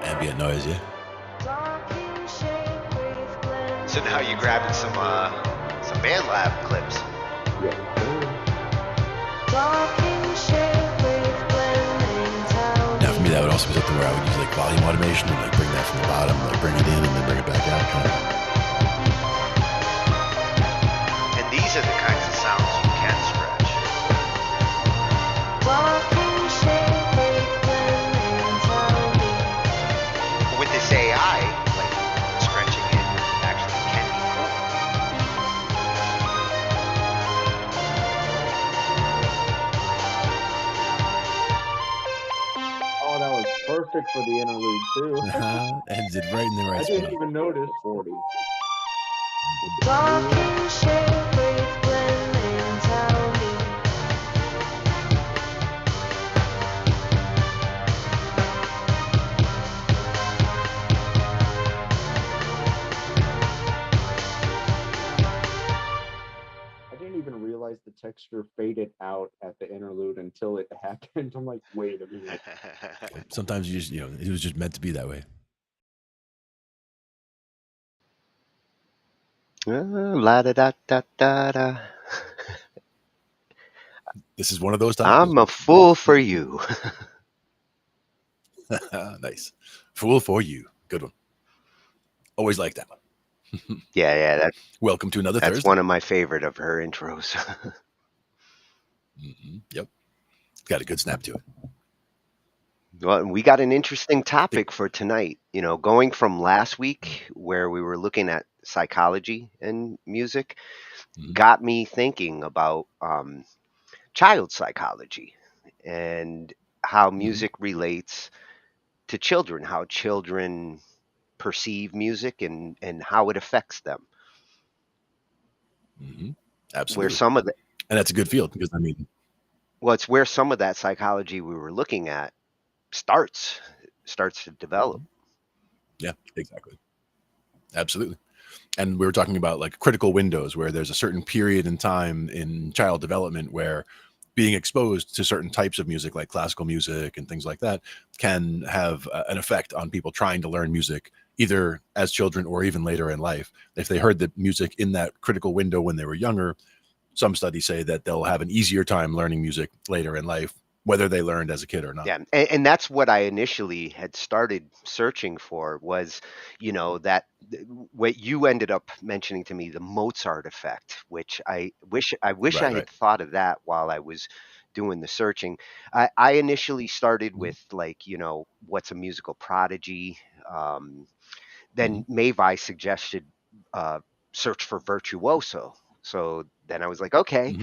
Ambient noise, yeah. So now you're grabbing some band lab clips. Now for me, that would also be something where I would use like volume automation and like bring that from the bottom, like bring it in and then bring it back out. And these are the kinds of sounds you can stretch. With this AI, like stretching it actually can be cool. Oh, that was perfect for the interlude too. Ends it right in the right I spot. didn't even notice. 40. I didn't even realize the texture faded out at the interlude until it happened. I'm like, wait a minute. Sometimes you just, it was just meant to be that way. La da da da da da. This is one of those times. I'm a fool for you. Nice. Fool for you. Good one. Always like that one. Yeah. Welcome to another That's Thursday. one of my favorite of her intros. Yep. Got a good snap to it. Well, we got an interesting topic for tonight. Going from last week where we were looking at psychology and music, got me thinking about child psychology and how music relates to children, how children perceive music and how it affects them. Absolutely. Where some of the, and that's a good field because well, it's where some of that psychology we were looking at starts to develop. Yeah, exactly. Absolutely. And we were talking about like critical windows where there's a certain period in time in child development where being exposed to certain types of music like classical music and things like that can have an effect on people trying to learn music either as children or even later in life. If they heard the music in that critical window when they were younger, some studies say that they'll have an easier time learning music later in life, whether they learned as a kid or not. Yeah, and that's what I initially had started searching for was, that what you ended up mentioning to me, the Mozart effect, which I wish I had thought of that while I was doing the searching. I initially started with like, what's a musical prodigy? Then Mavi suggested search for Virtuoso. So then I was like, okay,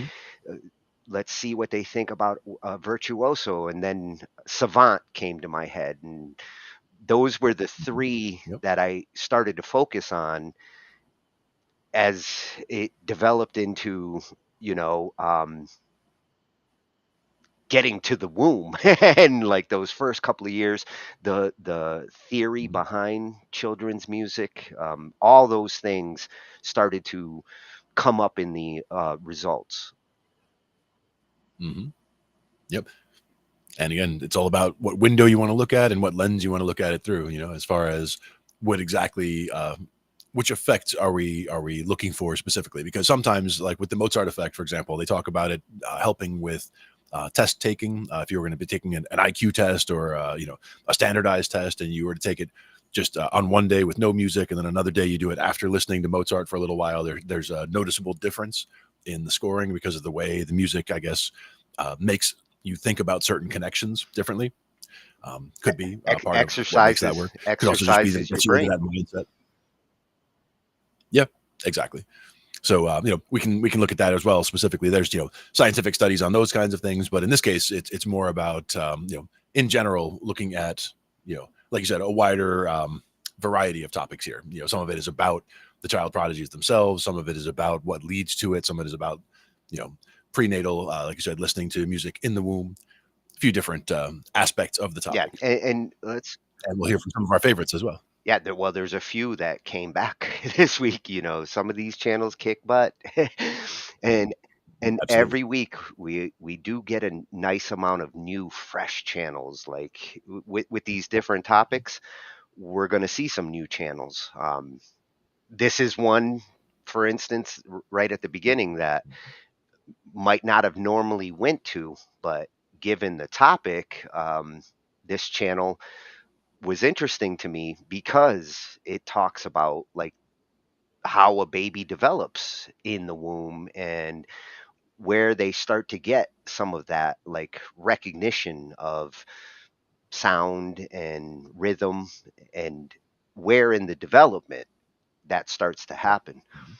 let's see what they think about Virtuoso. And then Savant came to my head. And those were the three that I started to focus on as it developed into, getting to the womb. And like those first couple of years, the theory behind children's music, all those things started to come up in the results. Yep. And again, it's all about what window you want to look at and what lens you want to look at it through, as far as what exactly, which effects are we looking for specifically? Because sometimes like with the Mozart effect, for example, they talk about it helping with test taking. If you were going to be taking an IQ test or, a standardized test and you were to take it just on one day with no music and then another day you do it after listening to Mozart for a little while, there's a noticeable difference in the scoring because of the way the music, I guess, makes you think about certain connections differently. Could be part of what makes that work. Could also just be that you're in that mindset. Yeah, exactly. So we can look at that as well. Specifically, there's scientific studies on those kinds of things, but in this case, it's more about in general looking at like you said, a wider variety of topics here. Some of it is about the child prodigies themselves. Some of it is about what leads to it. Some of it is about prenatal, like you said, listening to music in the womb. A few different aspects of the topic. Yeah, and we'll hear from some of our favorites as well. Yeah, well, there's a few that came back this week. Some of these channels kick butt, and Absolutely. every week we do get a nice amount of new, fresh channels. Like with these different topics, we're going to see some new channels. This is one, for instance, right at the beginning that might not have normally went to, but given the topic, this channel was interesting to me because it talks about like how a baby develops in the womb and where they start to get some of that like recognition of sound and rhythm, and where in the development that starts to happen. Mhm.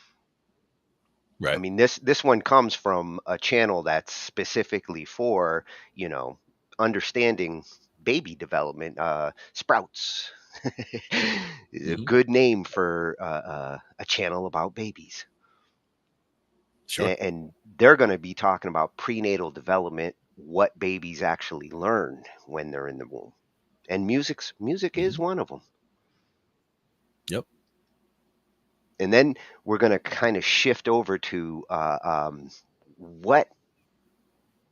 I Right. mean, this one comes from a channel that's specifically for, you know, understanding baby development, Sprouts. A Hmm. good name for a channel about babies. Sure. And they're going to be talking about prenatal development, what babies actually learn when they're in the womb. And music is Hmm. one of them. Yep. And then we're going to kind of shift over to what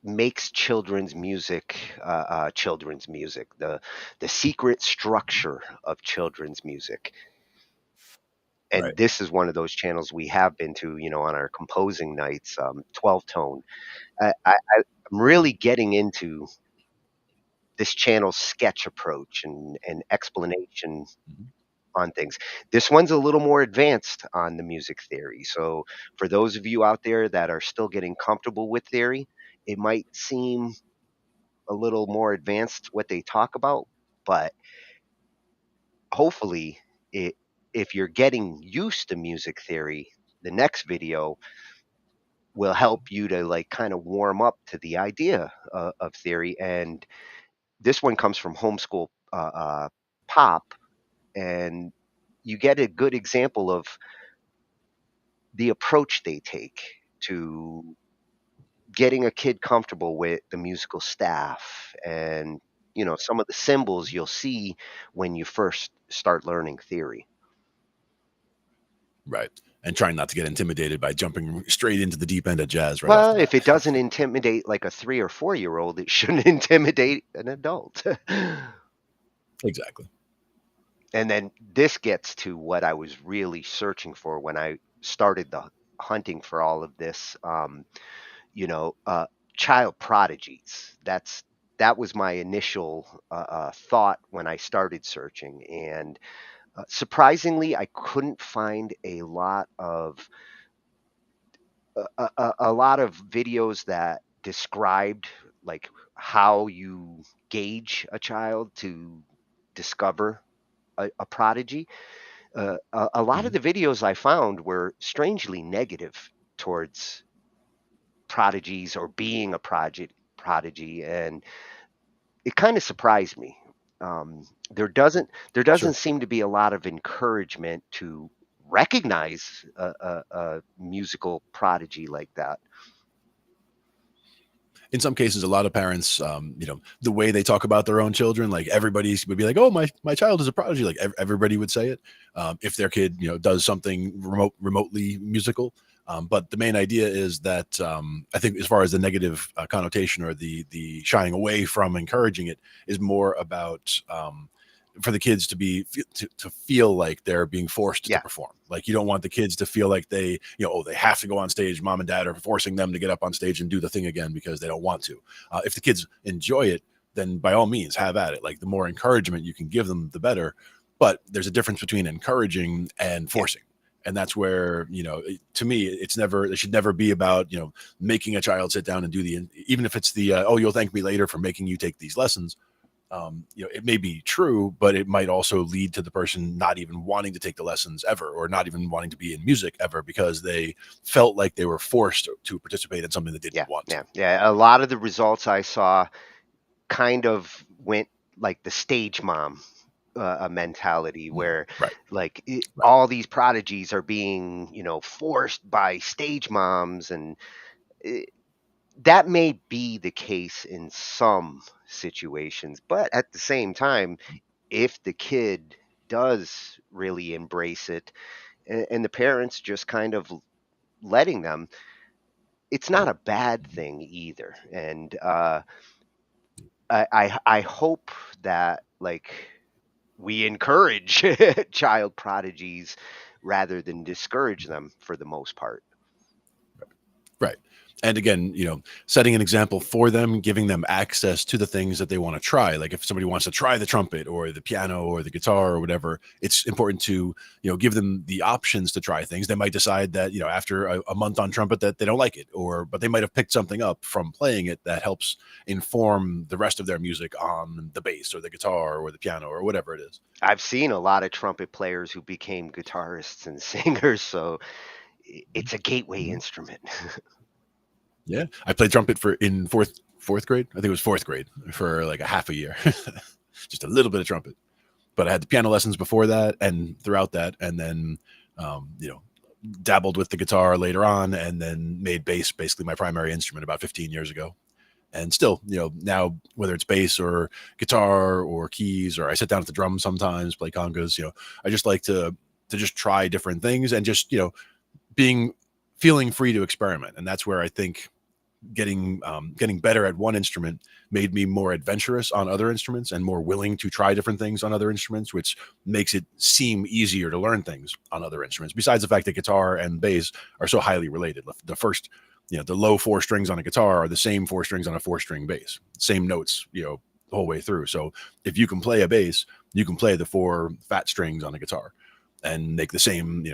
makes children's music, the secret Mhm. structure of children's music. Right. And this is one of those channels we have been to, on our composing nights, 12 tone. I'm really getting into this channel's sketch approach and explanation Mhm. on things. This one's a little more advanced on the music theory. So for those of you out there that are still getting comfortable with theory, it might seem a little more advanced what they talk about, but hopefully it if you're getting used to music theory, the next video will help you to like kind of warm up to the idea of theory. And this one comes from homeschool pop, and you get a good example of the approach they take to getting a kid comfortable with the musical staff and some of the symbols you'll see when you first start learning theory. Right. And trying not to get intimidated by jumping straight into the deep end of jazz right off Well, the if bat. it doesn't intimidate like a 3 or 4 year old, it shouldn't intimidate an adult. Exactly. And then this gets to what I was really searching for when I started the hunting for all of this. You know, uh, Child prodigies. That was my initial thought when I started searching, and surprisingly, I couldn't find a lot of videos that described like how you gauge a child to discover a prodigy. A lot of Mhm. the videos I found were strangely negative towards prodigies or being a prodigy, and it kind of surprised me. There doesn't Sure. seem to be a lot of encouragement to recognize a musical prodigy like that. In some cases, a lot of parents, the way they talk about their own children, like everybody would be like, "Oh, my child is a prodigy." Like everybody would say it if their kid, does something remotely musical. But the main idea is that I think, as far as the negative connotation or the shying away from encouraging it, is more about for the kids to to feel like they're being forced to Yeah, perform. Like, you don't want the kids to feel like they, oh, they have to go on stage. Mom and dad are forcing them to get up on stage and do the thing again because they don't want to. If the kids enjoy it, then by all means have at it. Like, the more encouragement you can give them, the better. But there's a difference between encouraging and yeah, forcing. And that's where, to me, it should never be about, making a child sit down and do even if it's oh, you'll thank me later for making you take these lessons. It may be true, but it might also lead to the person not even wanting to take the lessons ever, or not even wanting to be in music ever, because they felt like they were forced to participate in something they yeah, didn't want to. yeah. A lot of the results I saw kind of went like the stage mom a mentality Mm. where Right, like right. all these prodigies are being forced by stage moms, and it, that may be the case in some situations, but at the same time, if the kid does really embrace it, and the parents just kind of letting them, it's not a bad thing either. And I hope that, like, we encourage child prodigies rather than discourage them for the most part. Right. And again, setting an example for them, giving them access to the things that they want to try. Like if somebody wants to try the trumpet or the piano or the guitar or whatever, it's important to, give them the options to try things. They might decide that, after a month on trumpet that they don't like it, but they might have picked something up from playing it that helps inform the rest of their music on the bass or the guitar or the piano or whatever it is. I've seen a lot of trumpet players who became guitarists and singers, so it's a gateway Mhm. instrument. Yeah, I played trumpet in fourth grade. I think it was fourth grade for like a half a year, just a little bit of trumpet. But I had the piano lessons before that and throughout that, and then dabbled with the guitar later on, and then made bass basically my primary instrument about 15 years ago. And still, now whether it's bass or guitar or keys, or I sit down at the drums sometimes, play congas. I just like to just try different things and just being feeling free to experiment. And that's where I think getting better at one instrument made me more adventurous on other instruments and more willing to try different things on other instruments, which makes it seem easier to learn things on other instruments. Besides the fact that guitar and bass are so highly related, the first, the low four strings on a guitar are the same four strings on a four-string bass, same notes, the whole way through. So if you can play a bass, you can play the four fat strings on a guitar and make the same,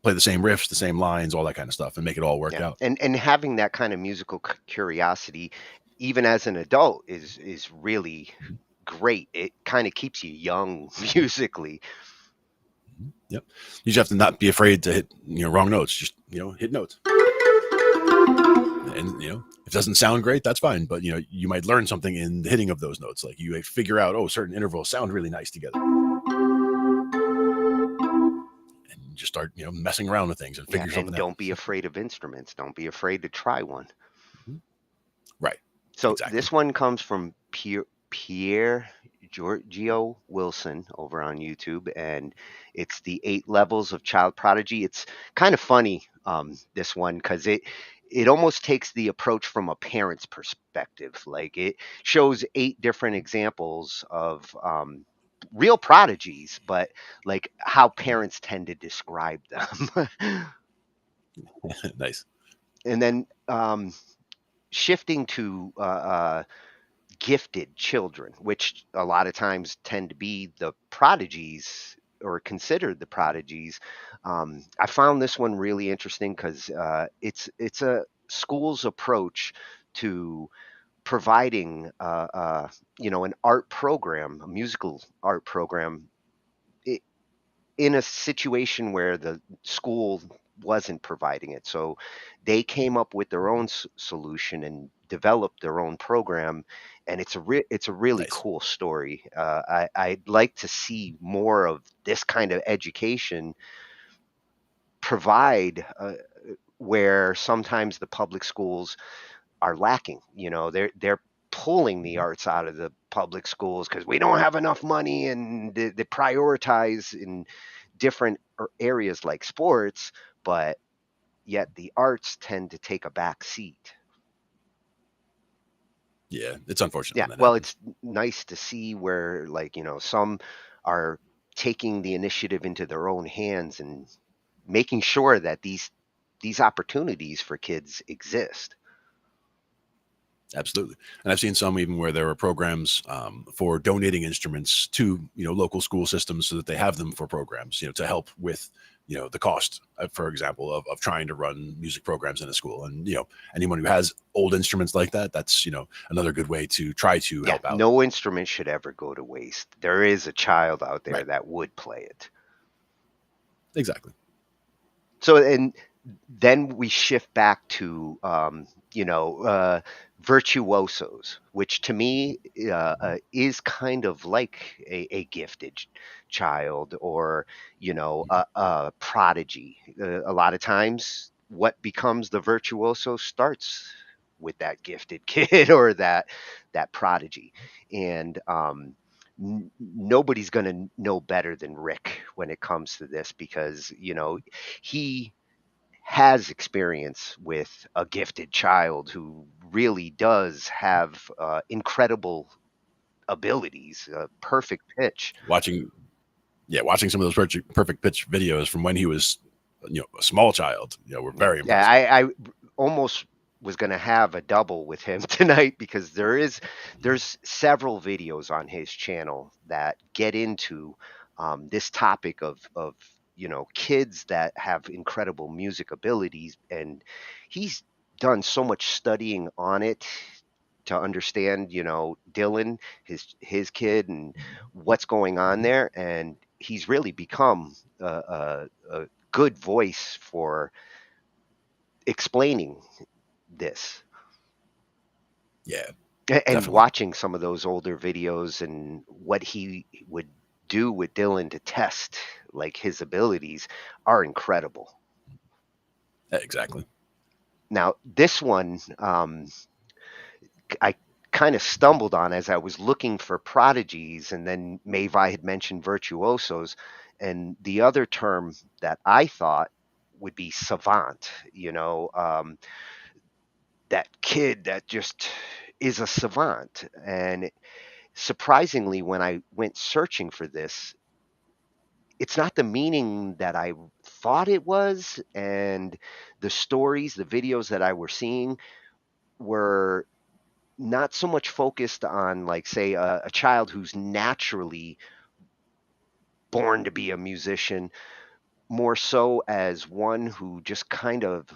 play the same riffs, the same lines, all that kind of stuff, and make it all work Yeah, out. and having that kind of musical curiosity, even as an adult, is really great. It kind of keeps you young musically. Yep. You just have to not be afraid to hit wrong notes. Just hit notes, and if it doesn't sound great, that's fine. But you might learn something in the hitting of those notes. Like you figure out, oh, certain intervals sound really nice together, and just start messing around with things and Yeah, figure and something out. don't be afraid of instruments. Don't be afraid to try one. Right. So Exactly. this one comes from Pierre Giorgio Wilson over on YouTube, and it's the 8 levels of child prodigy. It's kind of funny, this one, because it almost takes the approach from a parent's perspective. Like it shows 8 different examples of real prodigies, but like how parents tend to describe them. Nice. And then shifting to gifted children, which a lot of times tend to be the prodigies or considered the prodigies. I found this one really interesting because it's a school's approach to providing an art program, a musical art program, in a situation where the school wasn't providing it. So they came up with their own solution and developed their own program, and it's a really Nice. cool story. I'd like to see more of this kind of education provide, where sometimes the public schools are lacking. They're pulling the arts out of the public schools because we don't have enough money, and they prioritize in different areas like sports, but yet the arts tend to take a back seat. Yeah, it's unfortunate Yeah, when that well, happens. it's nice to see where, like, some are taking the initiative into their own hands and making sure that these opportunities for kids exist. Absolutely. And I've seen some even where there are programs for donating instruments to local school systems so that they have them for programs to help with the cost, for example, of trying to run music programs in a school. And anyone who has old instruments like that, that's another good way to try to Yeah, help out. no instrument should ever go to waste. There is a child out there Right. that would play it. Exactly. So, and then we shift back to virtuosos, which to me is kind of like a gifted child, or a prodigy. A lot of times what becomes the virtuoso starts with that gifted kid or that prodigy. And nobody's going to know better than Rick when it comes to this, because he has experience with a gifted child who really does have incredible abilities, perfect pitch. Watching, yeah, watching some of those perfect pitch videos from when he was, a small child, were very Yeah, impressive. I almost was going to have a double with him tonight, because there's several videos on his channel that get into this topic of kids that have incredible music abilities, and he's done so much studying on it to understand, Dylan, his kid, and what's going on Mhm. there, and he's really become a good voice for explaining this. Yeah, And definitely. watching some of those older videos and what he would do with Dylan to test like his abilities are incredible. Exactly. Now, this one, I kind of stumbled on as I was looking for prodigies, and then Mavi had mentioned virtuosos, and the other term that I thought would be savant. That kid that just is a savant. And surprisingly, when I went searching for this, it's not the meaning that I thought it was. And the stories, the videos that I were seeing were not so much focused on, like, say, a child who's naturally born to be a musician, more so as one who just kind of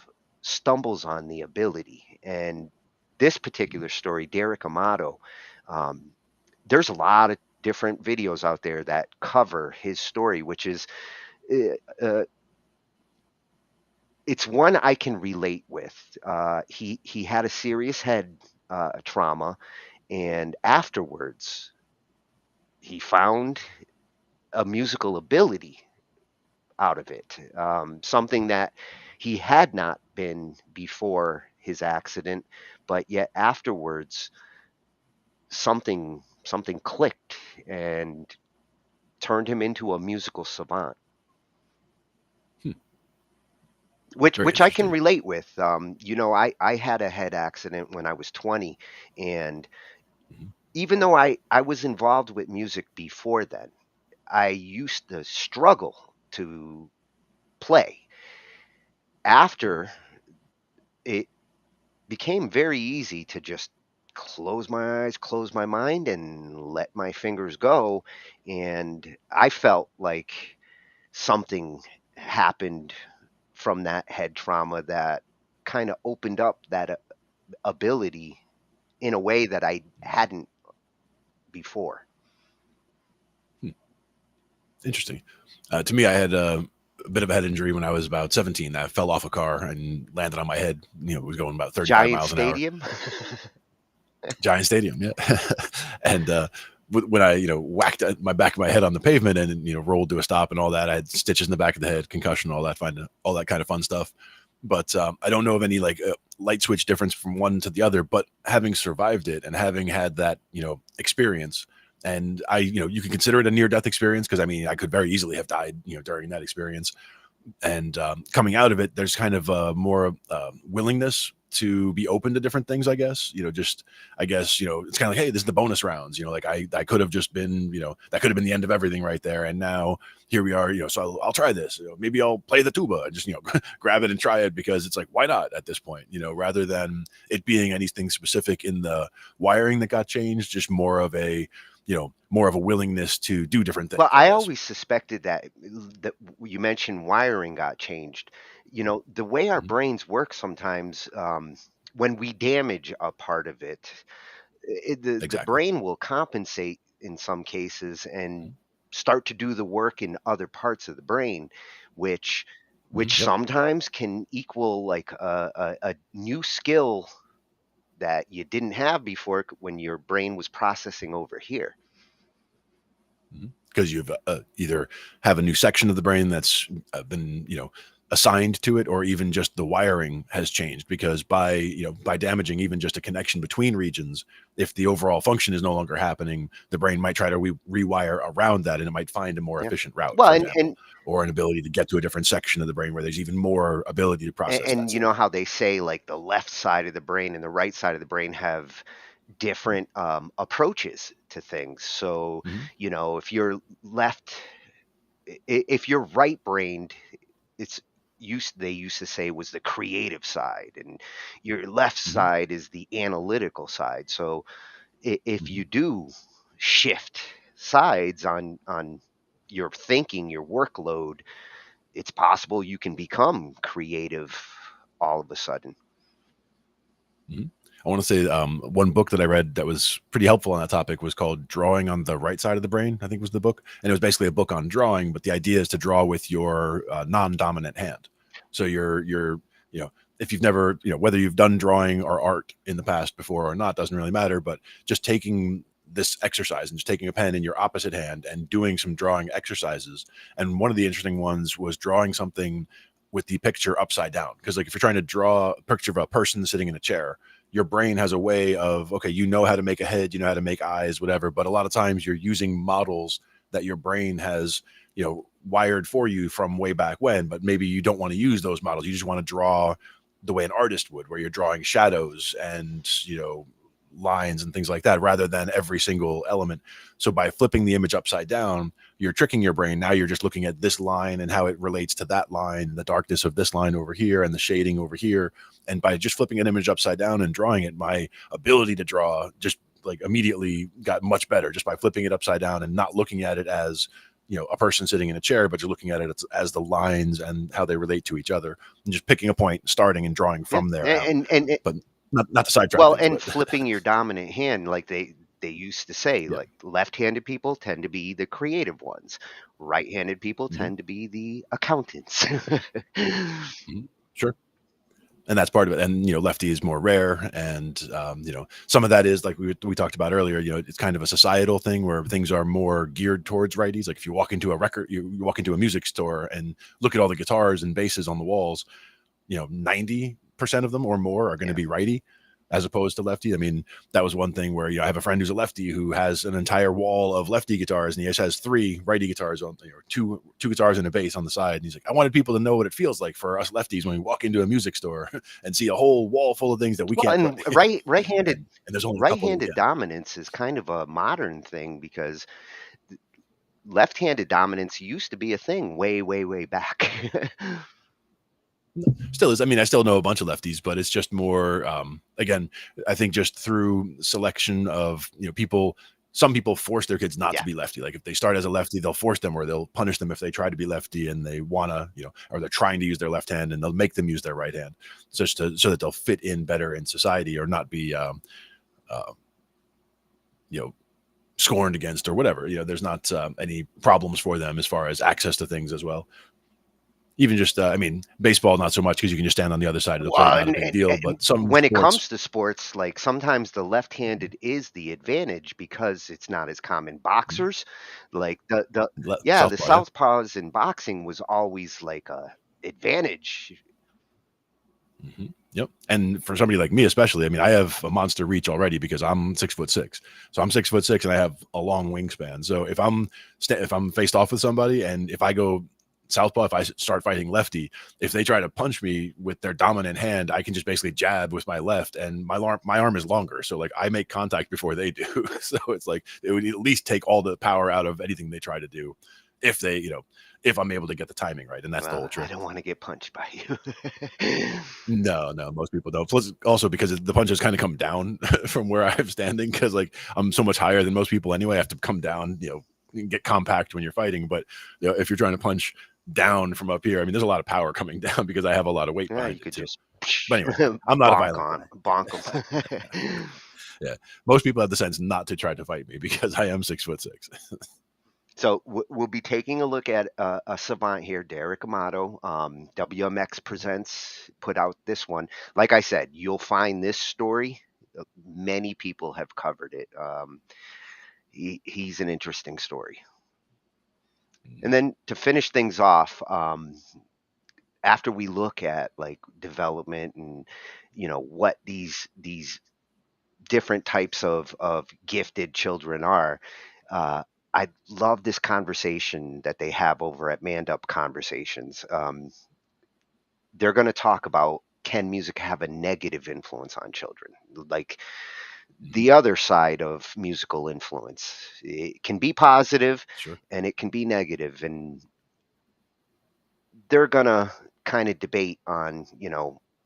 stumbles on the ability. And this Mhm. particular story, Derek Amato, um, there's a lot of different videos out there that cover his story, which is uh, uh, it's one I can relate with. He had a serious head trauma, and afterwards he found a musical ability out of it, something that he had not been before his accident, but yet afterwards something clicked and turned him into a musical savant, Hmm. Very which I can interesting. relate with. I had a head accident when I was 20, and Mhm. even though I was involved with music before then, I used to struggle to play. After, it became very easy to just close my eyes, close my mind, and let my fingers go. And I felt like something happened from that head trauma that kind of opened up that ability in a way that I hadn't before. Hmm. Interesting. To me, I had a bit of a head injury when I was about 17. I fell off a car and landed on my head. It was going about 35 Giant miles an hour. Stadium. Giant Stadium, yeah. And when I, whacked my back of my head on the pavement and rolled to a stop and all that, I had stitches in the back of the head, concussion, all that kind of fun stuff. But I don't know of any like light switch difference from one to the other. But having survived it and having had that experience, and you can consider it a near death experience, because I mean I could very easily have died during that experience. And coming out of it, there's kind of more willingness to be open to different things, I guess. Just I guess it's kind of like, hey, this is the bonus rounds. Like I could have just been, that could have been the end of everything right there, and now here we are. So I'll try this. Maybe I'll play the tuba and just grab it and try it, because it's like, why not at this point? Rather than it being anything specific in the wiring that got changed, just more of a willingness to do different Well, things, I I guess. always suspected that you mentioned wiring got changed. The way our Mhm. brains work sometimes, when we damage a part of it, the Exactly. brain will compensate in some cases and Mhm. start to do the work in other parts of the brain, which Mhm. which Yep. sometimes can equal like a new skill that you didn't have before when your brain was processing over here. Because you've either have a new section of the brain that's been assigned to it, or even just the wiring has changed, because by damaging even just a connection between regions, if the overall function is no longer happening, the brain might try to rewire around that, and it might find a more Yeah. efficient route, Well, for and example, or an ability to get to a different section of the brain where there's even more ability to process that and you know signal. how they say like the left side of the brain and the right side of the brain have different approaches to things. So, Mm-hmm. if you're if you're right brained, it's they used to say was the creative side, and your left Mm-hmm. side is the analytical side. So if Mm-hmm. you do shift sides on your thinking, your workload, it's possible you can become creative all of a sudden. Mhm. I want to say one book that I read that was pretty helpful on that topic was called Drawing on the Right Side of the Brain, I think was the book. And it was basically a book on drawing, but the idea is to draw with your non-dominant hand. So you know, if you've never, whether you've done drawing or art in the past before or not, doesn't really matter, but just taking this exercise and just taking a pen in your opposite hand and doing some drawing exercises. And one of the interesting ones was drawing something with the picture upside down, because like if you're trying to draw a picture of a person sitting in a chair, your brain has a way of, okay, how to make a head, how to make eyes, whatever, but a lot of times you're using models that your brain has wired for you from way back when, but maybe you don't want to use those models. You just want to draw the way an artist would, where you're drawing shadows and lines and things like that, rather than every single element. So by flipping the image upside down, you're tricking your brain. Now you're just looking at this line and how it relates to that line, the darkness of this line over here and the shading over here. And by just flipping an image upside down and drawing it, my ability to draw just like immediately got much better, just by flipping it upside down and not looking at it as a person sitting in a chair, but you're looking at it as the lines and how they relate to each other, and just picking a point, starting and drawing Yeah, from there out. and But not to sidetrack well, things, and but flipping your dominant hand, like they used to say, yeah. like left-handed people tend to be the creative ones, right-handed people Hmm. tend to be the accountants. Hmm. Sure. And that's part of it. And lefty is more rare, and some of that is like we talked about earlier. It's kind of a societal thing where things are more geared towards righties. Like if you walk into you walk into a music store and look at all the guitars and basses on the walls, 90% of them or more are going to Yeah. be righty as opposed to lefty. I mean, that was one thing where I have a friend who's a lefty who has an entire wall of lefty guitars, and he just has 3 righty guitars on, two guitars and a bass on the side. And he's like, I wanted people to know what it feels like for us lefties when we walk into a music store and see a whole wall full of things that we Well, can't and play, and right-handed there's only a couple that we right-handed can. dominance is kind of a modern thing, because left-handed dominance used to be a thing way, way, way back. Still is. I mean, I still know a bunch of lefties, but it's just more. Again, I think just through selection of people. Some people force their kids not to Yeah. be lefty. Like if they start as a lefty, they'll force them, or they'll punish them if they try to be lefty and they wanna, or they're trying to use their left hand, and they'll make them use their right hand, just so that they'll fit in better in society or not be, uh, you know, scorned against or whatever. There's not any problems for them as far as access to things as well. Even just, I mean, baseball, not so much because you can just stand on the other side of the plate, Well, not a big deal. and But some when it sports, comes to sports, like sometimes the left-handed is the advantage because it's not as common. Boxers, like yeah, the southpaw, yeah. southpaws in boxing was always like a advantage. Hmm. Yep. And for somebody like me, especially, I mean, I have a monster reach already because I'm 6'6". So I'm 6'6" and I have a long wingspan. So if I'm faced off with somebody, and if I go southpaw, if I start fighting lefty, if they try to punch me with their dominant hand, I can just basically jab with my left, and my arm is longer. So like I make contact before they do. So it's like it would at least take all the power out of anything they try to do if they, if I'm able to get the timing right. And that's the Well, whole I trick. don't want to get punched by you. No, no, most people don't. Plus, also because the punches kind of come down from where I'm standing, because like I'm so much higher than most people anyway. I have to come down, and get compact when you're fighting. But if you're trying to punch down from up here, I mean, there's a lot of power coming down because I have a lot of weight Yeah, behind you it could too. just But anyway, I'm not a violent guy. bonk them. Yeah, most people have the sense not to try to fight me because I am 6'6". So we'll be taking a look at a savant here, Derek Amato. WMX Presents put out this one. Like I said, you'll find this story. Many people have covered it. He's an interesting story. And then to finish things off, after we look at like development and what these different types of gifted children are, uh, I love this conversation that they have over at Manned Up Conversations. They're going to talk about, can music have a negative influence on children? Like the other side of musical influence. It can be positive Sure. and it can be negative, and they're going to kind of debate on,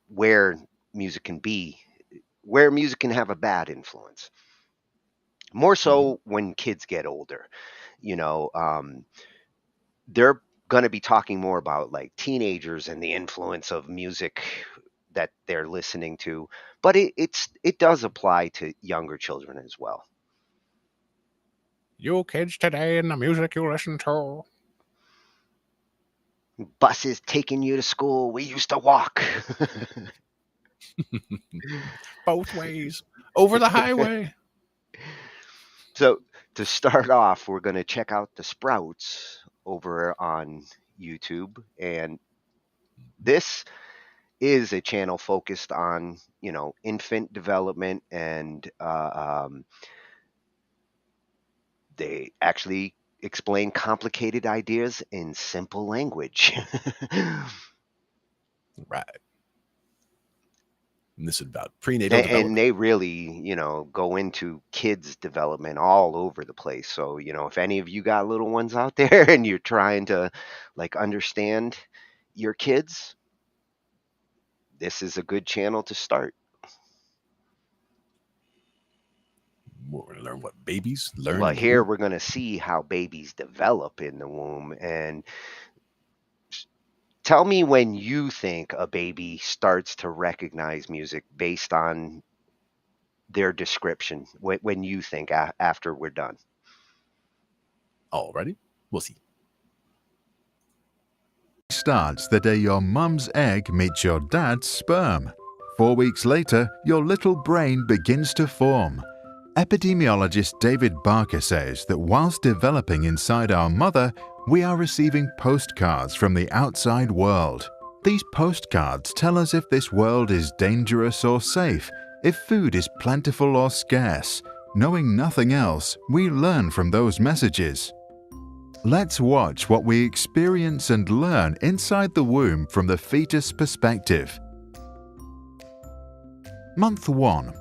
where music can be, where music can have a bad influence. More Mhm. so when kids get older, you know, um, they're going to be talking more about like teenagers and the influence of music that they're listening to, but it does apply to younger children as well. You kids today and the music you listen to. Buses taking you to school, we used to walk. Both ways. Over the highway. So to start off, we're going to check out the Sprouts over on YouTube, and this is a channel focused on infant development, and they actually explain complicated ideas in simple language. Right. And this is about prenatal And development. they really go into kids development all over the place. So if any of you got little ones out there and you're trying to like understand your kids, this is a good channel to start. We're going to learn what babies learn Well, in the here womb. we're going to see how babies develop in the womb. And tell me when you think a baby starts to recognize music based on their description, when you think after we're done. Alrighty. We'll see. Starts the day your mum's egg meets your dad's sperm. 4 weeks later, your little brain begins to form. Epidemiologist David Barker says that whilst developing inside our mother, we are receiving postcards from the outside world. These postcards tell us if this world is dangerous or safe, if food is plentiful or scarce. Knowing nothing else, we learn from those messages. Let's watch what we experience and learn inside the womb from the fetus perspective. Month 1.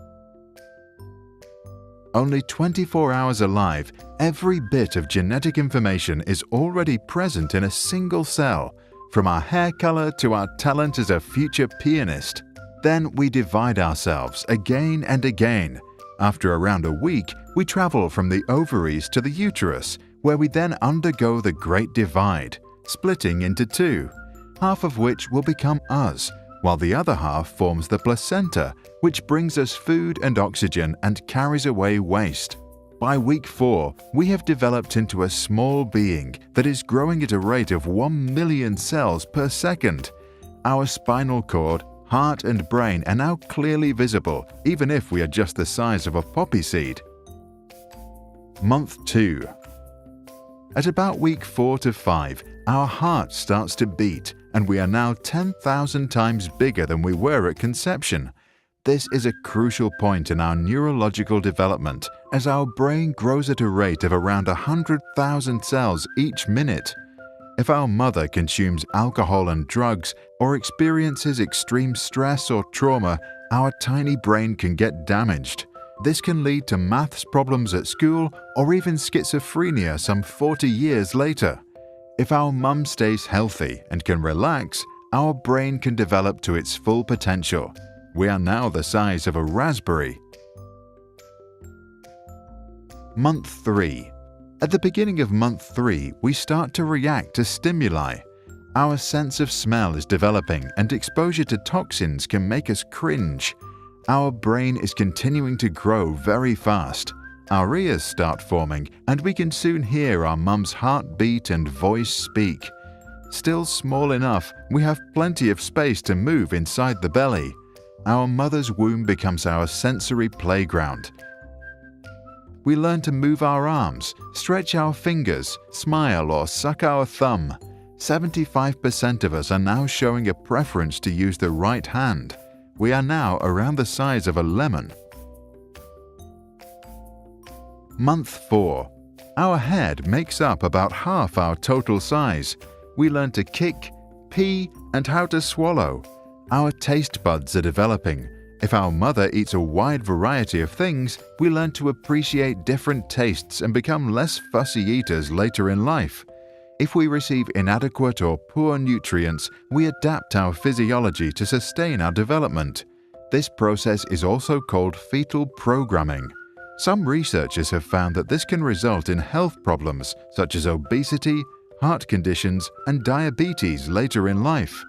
Only 24 hours alive, every bit of genetic information is already present in a single cell, from our hair color to our talent as a future pianist. Then we divide ourselves again and again. After around a week, we travel from the ovaries to the uterus, where we then undergo the Great Divide, splitting into two, half of which will become us, while the other half forms the placenta, which brings us food and oxygen and carries away waste. By week 4, we have developed into a small being that is growing at a rate of 1 million cells per second. Our spinal cord, heart and brain are now clearly visible, even if we are just the size of a poppy seed. Month 2. At about week 4 to 5, our heart starts to beat, and we are now 10,000 times bigger than we were at conception. This is a crucial point in our neurological development, as our brain grows at a rate of around 100,000 cells each minute. If our mother consumes alcohol and drugs or experiences extreme stress or trauma, our tiny brain can get damaged. This can lead to maths problems at school or even schizophrenia some 40 years later. If our mum stays healthy and can relax, our brain can develop to its full potential. We are now the size of a raspberry. Month 3. At the beginning of month 3, we start to react to stimuli. Our sense of smell is developing, and exposure to toxins can make us cringe. Our brain is continuing to grow very fast. Our ears start forming, and we can soon hear our mum's heartbeat and voice speak. Still small enough, we have plenty of space to move inside the belly. Our mother's womb becomes our sensory playground. We learn to move our arms, stretch our fingers, smile or suck our thumb. 75% of us are now showing a preference to use the right hand. We are now around the size of a lemon. Month 4. Our head makes up about half our total size. We learn to kick, pee, and how to swallow. Our taste buds are developing. If our mother eats a wide variety of things, we learn to appreciate different tastes and become less fussy eaters later in life. If we receive inadequate or poor nutrients, we adapt our physiology to sustain our development. This process is also called fetal programming. Some researchers have found that this can result in health problems such as obesity, heart conditions, and diabetes later in life.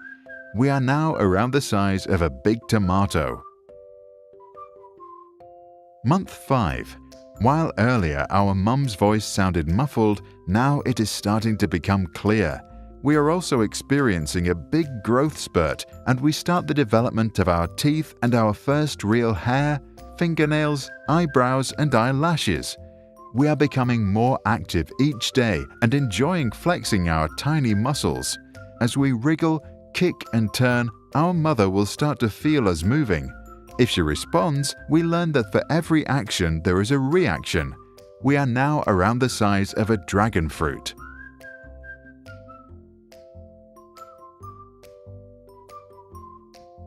We are now around the size of a big tomato. Month 5. While earlier our mum's voice sounded muffled, now it is starting to become clear. We are also experiencing a big growth spurt, and we start the development of our teeth and our first real hair, fingernails, eyebrows, and eyelashes. We are becoming more active each day and enjoying flexing our tiny muscles. As we wriggle, kick, and turn, our mother will start to feel us moving. If she responds, we learn that for every action there is a reaction. We are now around the size of a dragon fruit.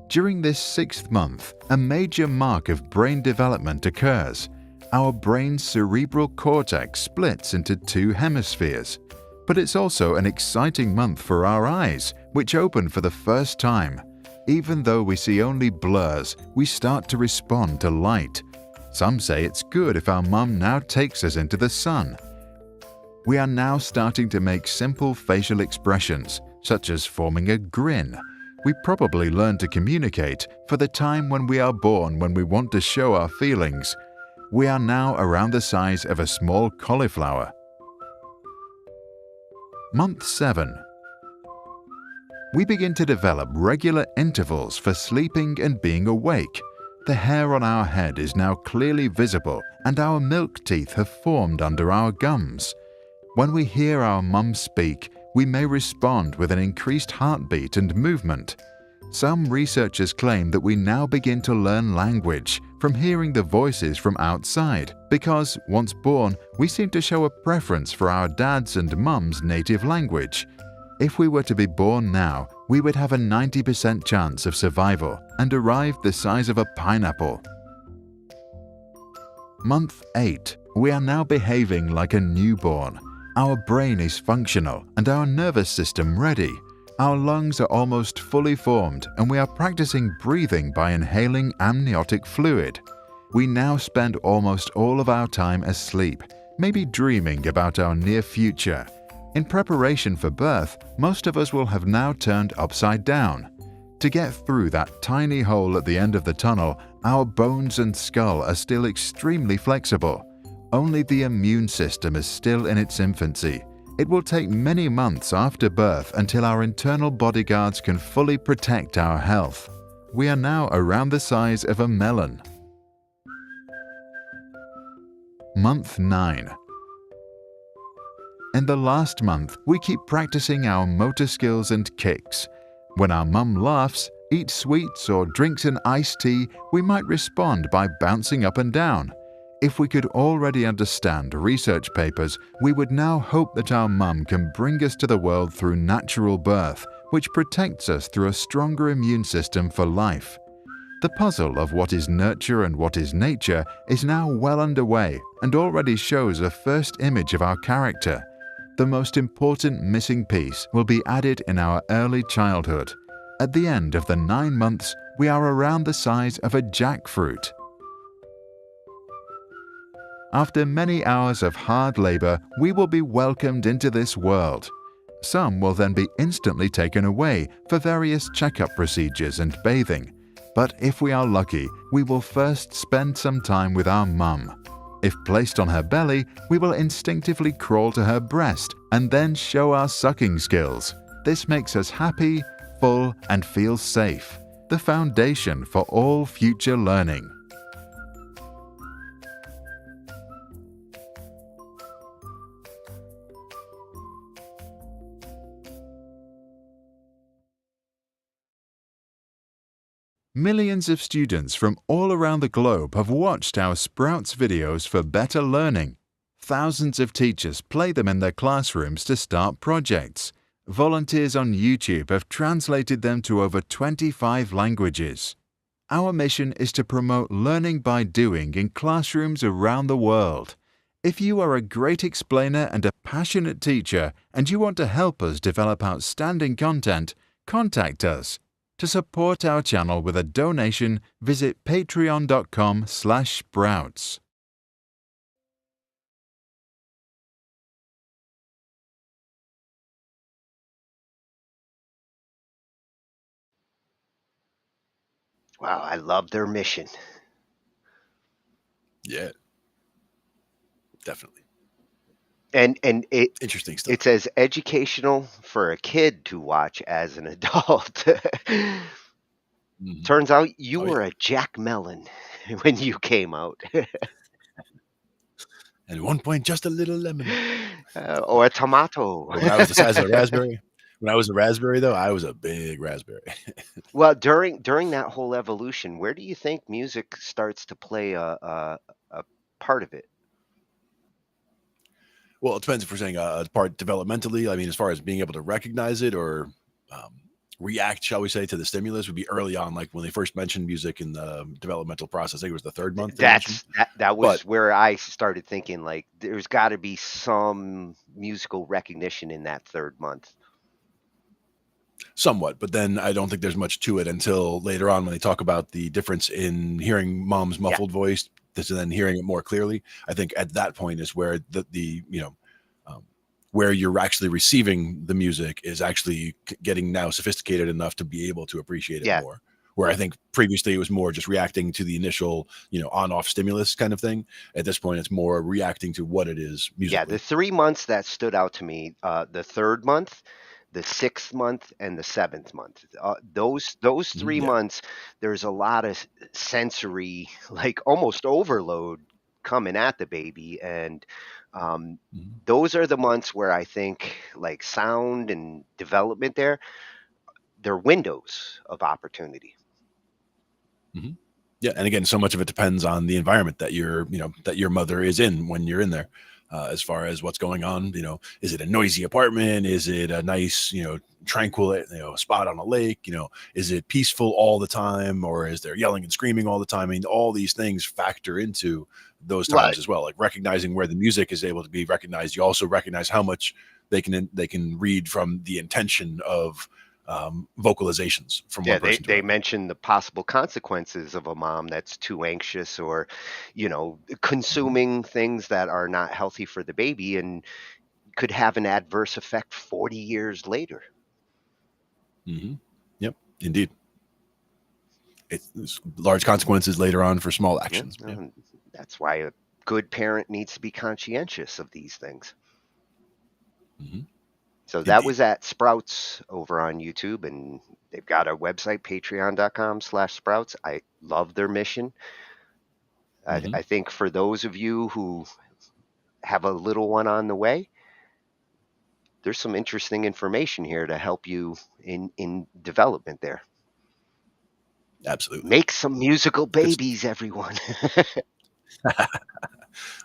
During this 6th month, a major mark of brain development occurs. Our brain's cerebral cortex splits into 2 hemispheres. But it's also an exciting month for our eyes, which open for the first time. Even though we see only blurs, we start to respond to light. Some say it's good if our mum now takes us into the sun. We are now starting to make simple facial expressions, such as forming a grin. We probably learn to communicate for the time when we are born when we want to show our feelings. We are now around the size of a small cauliflower. Month 7. We begin to develop regular intervals for sleeping and being awake. The hair on our head is now clearly visible, and our milk teeth have formed under our gums. When we hear our mum speak, we may respond with an increased heartbeat and movement. Some researchers claim that we now begin to learn language from hearing the voices from outside, because, once born, we seem to show a preference for our dad's and mum's native language. If we were to be born now, we would have a 90% chance of survival and arrive the size of a pineapple. Month 8. We are now behaving like a newborn. Our brain is functional and our nervous system ready. Our lungs are almost fully formed and we are practicing breathing by inhaling amniotic fluid. We now spend almost all of our time asleep, maybe dreaming about our near future. In preparation for birth, most of us will have now turned upside down. To get through that tiny hole at the end of the tunnel, our bones and skull are still extremely flexible. Only the immune system is still in its infancy. It will take many months after birth until our internal bodyguards can fully protect our health. We are now around the size of a melon. Month 9. In the last month, we keep practicing our motor skills and kicks. When our mum laughs, eats sweets, or drinks an iced tea, we might respond by bouncing up and down. If we could already understand research papers, we would now hope that our mum can bring us to the world through natural birth, which protects us through a stronger immune system for life. The puzzle of what is nurture and what is nature is now well underway and already shows a first image of our character. The most important missing piece will be added in our early childhood. At the end of the 9 months, we are around the size of a jackfruit. After many hours of hard labor, we will be welcomed into this world. Some will then be instantly taken away for various checkup procedures and bathing. But if we are lucky, we will first spend some time with our mum. If placed on her belly, we will instinctively crawl to her breast and then show our sucking skills. This makes us happy, full, and feel safe, the foundation for all future learning. Millions of students from all around the globe have watched our Sprouts videos for better learning. Thousands of teachers play them in their classrooms to start projects. Volunteers on YouTube have translated them to over 25 languages. Our mission is to promote learning by doing in classrooms around the world. If you are a great explainer and a passionate teacher and you want to help us develop outstanding content, contact us. To support our channel with a donation, visit patreon.com/sprouts. Wow, I love their mission. Yeah, definitely. And Interesting stuff. it's as educational for a kid to watch as an adult. Mhm. Turns out you Oh, were yeah. a Jack Melon when you came out. And at one point, just a little lemon. Or a tomato. But when I was the size of a raspberry, when I was a raspberry, though, I was a big raspberry. Well, during that whole evolution, where do you think music starts to play a part of it? Well, it depends if we're saying part developmentally. I mean, as far as being able to recognize it or um, react, shall we say, to the stimulus would be early on, like when they first mentioned music in the developmental process. I think it was the third month they mentioned. That But was where I started thinking like there's got to be some musical recognition in that third month. somewhat, but then I don't think there's much to it until later on when they talk about the difference in hearing mom's muffled voice and then hearing it more clearly. I think at that point is where the where you're actually receiving the music is actually getting now sophisticated enough to be able to appreciate it Yeah. more. Where I think previously it was more just reacting to the initial, on-off stimulus kind of thing. At this point, it's more reacting to what it is musically. Yeah, the 3 months that stood out to me, the third month, the 6th month, and the 7th month. Those 3 Yeah. months, there's a lot of sensory, like almost overload coming at the baby, and those are the months where I think like sound and development they're windows of opportunity. Yeah, and again, so much of it depends on the environment that your mother is in when you're in there. As far as what's going on, is it a noisy apartment? Is it a nice, tranquil, spot on a lake? Is it peaceful all the time, or is there yelling and screaming all the time? I mean, all these things factor into those times Right. as well. Like recognizing where the music is able to be recognized. You also recognize how much they can read from the intention of vocalizations from Yeah, one person to they another. mention the possible consequences of a mom that's too anxious or, consuming things that are not healthy for the baby and could have an adverse effect 40 years later. Yep, indeed. It's large consequences later on for small Yeah, actions. Yeah. that's why a good parent needs to be conscientious of these things. So that Indeed. was at Sprouts over on YouTube, and they've got a website, patreon.com/sprouts. I love their mission. I think for those of you who have a little one on the way, there's some interesting information here to help you in development there. Absolutely. Make some musical babies, everyone.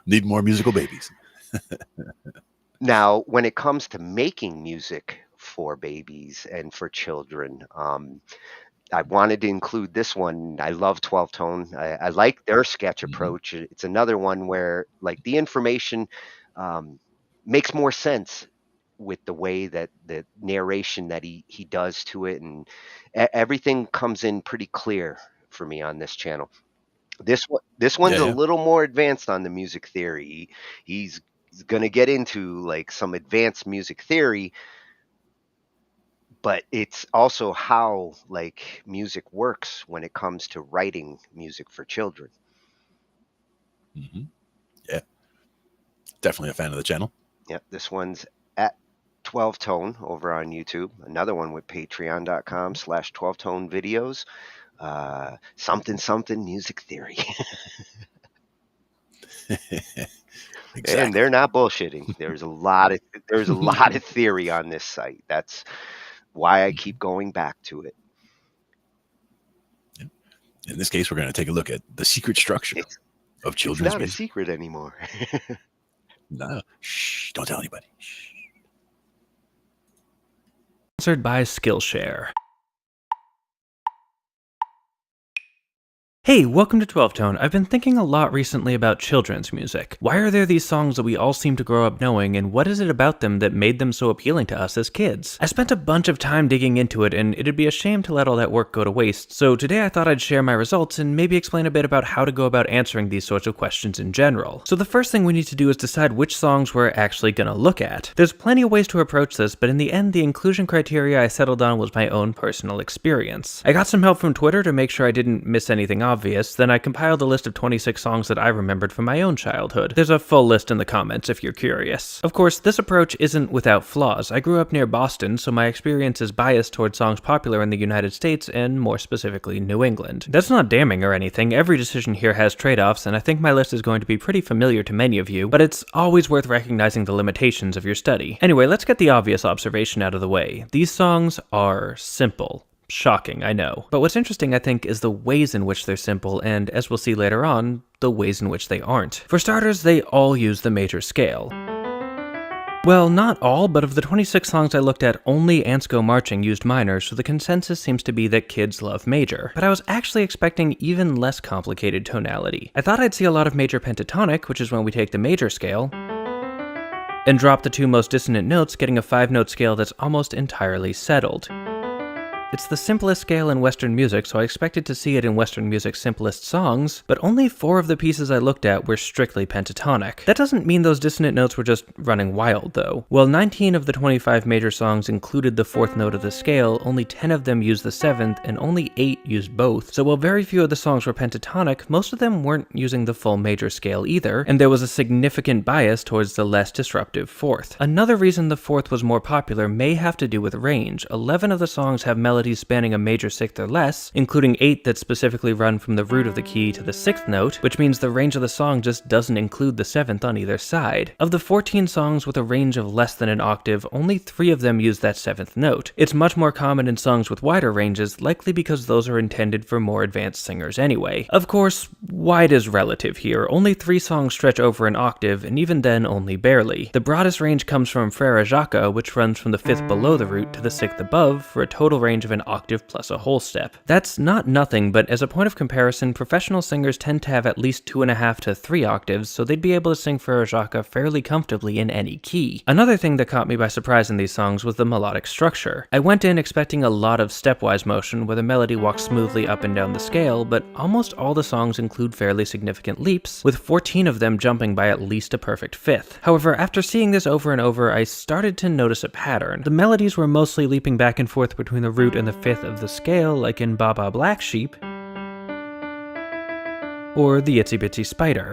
Need more musical babies. Now, when it comes to making music for babies and for children, I wanted to include this one. I love 12 Tone. I like their sketch approach. It's another one where like the information makes more sense with the way that the narration that he does to it, and everything comes in pretty clear for me on this channel. This one's a Yeah. little more advanced on the music theory. He's going to get into like some advanced music theory, but it's also how like music works when it comes to writing music for children. Yeah. Definitely a fan of the channel. Yep, this one's at 12 Tone over on YouTube. Another one with patreon.com/12 Tone videos. Something music theory. Exactly. And they're not bullshitting. There's a lot of theory on this site. That's why I keep going back to it. In this case, we're going to take a look at the secret structure of It's children's not a music. secret anymore. No, shh, don't tell anybody. Shh. Sponsored by Skillshare. Hey, welcome to 12 Tone. I've been thinking a lot recently about children's music. Why are there these songs that we all seem to grow up knowing, and what is it about them that made them so appealing to us as kids? I spent a bunch of time digging into it, and it'd be a shame to let all that work go to waste, so today I thought I'd share my results and maybe explain a bit about how to go about answering these sorts of questions in general. So the first thing we need to do is decide which songs we're actually gonna look at. There's plenty of ways to approach this, but in the end, the inclusion criteria I settled on was my own personal experience. I got some help from Twitter to make sure I didn't miss anything obvious, then I compiled a list of 26 songs that I remembered from my own childhood. There's a full list in the comments if you're curious. Of course, this approach isn't without flaws. I grew up near Boston, so my experience is biased towards songs popular in the United States and more specifically New England. That's not damning or anything. Every decision here has trade-offs, and I think my list is going to be pretty familiar to many of you, but it's always worth recognizing the limitations of your study. Anyway, let's get the obvious observation out of the way. These songs are simple. Shocking, I know. But what's interesting, I think, is the ways in which they're simple, and as we'll see later on, the ways in which they aren't. For starters, they all use the major scale. Well, not all, but of the 26 songs I looked at, only Ants Go Marching used minor, so the consensus seems to be that kids love major. But I was actually expecting even less complicated tonality. I thought I'd see a lot of major pentatonic, which is when we take the major scale, and drop the two most dissonant notes, getting a 5-note scale that's almost entirely settled. It's the simplest scale in Western music, so I expected to see it in Western music's simplest songs, but only 4 of the pieces I looked at were strictly pentatonic. That doesn't mean those dissonant notes were just running wild, though. While 19 of the 25 major songs included the 4th note of the scale, only 10 of them used the 7th, and only 8 used both. So while very few of the songs were pentatonic, most of them weren't using the full major scale either, and there was a significant bias towards the less disruptive 4th. Another reason the 4th was more popular may have to do with range. 11 of the songs have melodies spanning a major 6th or less, including 8 that specifically run from the root of the key to the 6th note, which means the range of the song just doesn't include the 7th on either side. Of the 14 songs with a range of less than an octave, only 3 of them use that 7th note. It's much more common in songs with wider ranges, likely because those are intended for more advanced singers anyway. Of course, wide is relative here. Only 3 songs stretch over an octave, and even then only barely. The broadest range comes from Frere Jacques, which runs from the 5th below the root to the 6th above, for a total range of an octave plus a whole step. That's not nothing, but as a point of comparison, professional singers tend to have at least 2.5 to 3 octaves, so they'd be able to sing Frere Jacques fairly comfortably in any key. Another thing that caught me by surprise in these songs was the melodic structure. I went in expecting a lot of stepwise motion where the melody walks smoothly up and down the scale, but almost all the songs include fairly significant leaps, with 14 of them jumping by at least a perfect 5th. However, after seeing this over and over, I started to notice a pattern. The melodies were mostly leaping back and forth between the root and the 5th of the scale, like in Baba Black Sheep or the Itsy Bitsy Spider.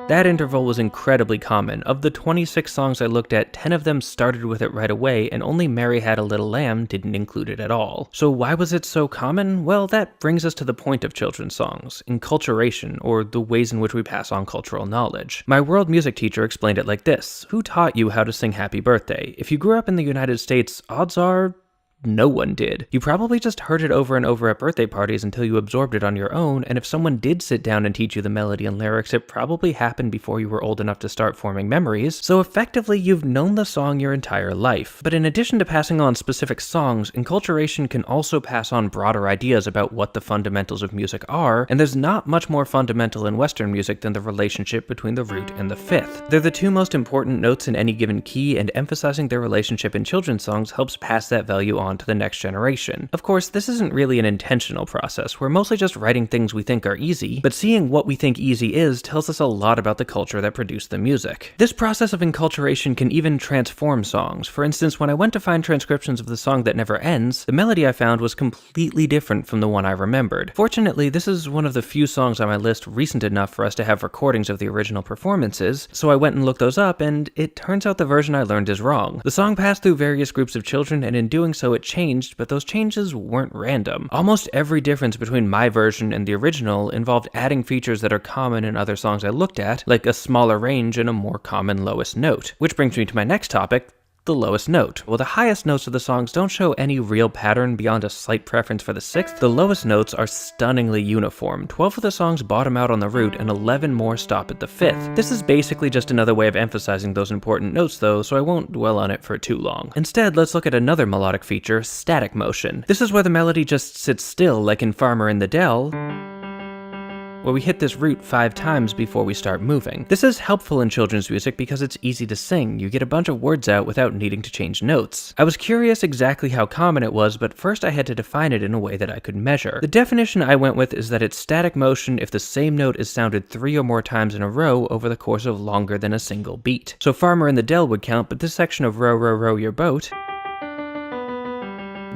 That interval was incredibly common. Of the 26 songs I looked at, 10 of them started with it right away, and only Mary Had a Little Lamb didn't include it at all. So why was it so common? Well, that brings us to the point of children's songs, enculturation, or the ways in which we pass on cultural knowledge. My world music teacher explained it like this: who taught you how to sing Happy Birthday? If you grew up in the United States, odds are no one did. You probably just heard it over and over at birthday parties until you absorbed it on your own, and if someone did sit down and teach you the melody and lyrics, it probably happened before you were old enough to start forming memories, so effectively you've known the song your entire life. But in addition to passing on specific songs, enculturation can also pass on broader ideas about what the fundamentals of music are, and there's not much more fundamental in Western music than the relationship between the root and the 5th. They're the 2 most important notes in any given key, and emphasizing their relationship in children's songs helps pass that value on to the next generation. Of course, this isn't really an intentional process. We're mostly just writing things we think are easy, but seeing what we think easy is tells us a lot about the culture that produced the music. This process of enculturation can even transform songs. For instance, when I went to find transcriptions of the song That Never Ends, the melody I found was completely different from the one I remembered. Fortunately, this is one of the few songs on my list recent enough for us to have recordings of the original performances, so I went and looked those up, and it turns out the version I learned is wrong. The song passed through various groups of children, and in doing so it changed, but those changes weren't random. Almost every difference between my version and the original involved adding features that are common in other songs I looked at, like a smaller range and a more common lowest note. Which brings me to my next topic: the lowest note. While the highest notes of the songs don't show any real pattern beyond a slight preference for the sixth, the lowest notes are stunningly uniform. 12 of the songs bottom out on the root, and 11 more stop at the fifth. This is basically just another way of emphasizing those important notes though, so I won't dwell on it for too long. Instead, let's look at another melodic feature, static motion. This is where the melody just sits still, like in Farmer in the Dell, where we hit this root 5 times before we start moving. This is helpful in children's music because it's easy to sing. You get a bunch of words out without needing to change notes. I was curious exactly how common it was, but first I had to define it in a way that I could measure. The definition I went with is that it's static motion if the same note is sounded 3 or more times in a row over the course of longer than a single beat. So Farmer in the Dell would count, but this section of Row, Row, Row Your Boat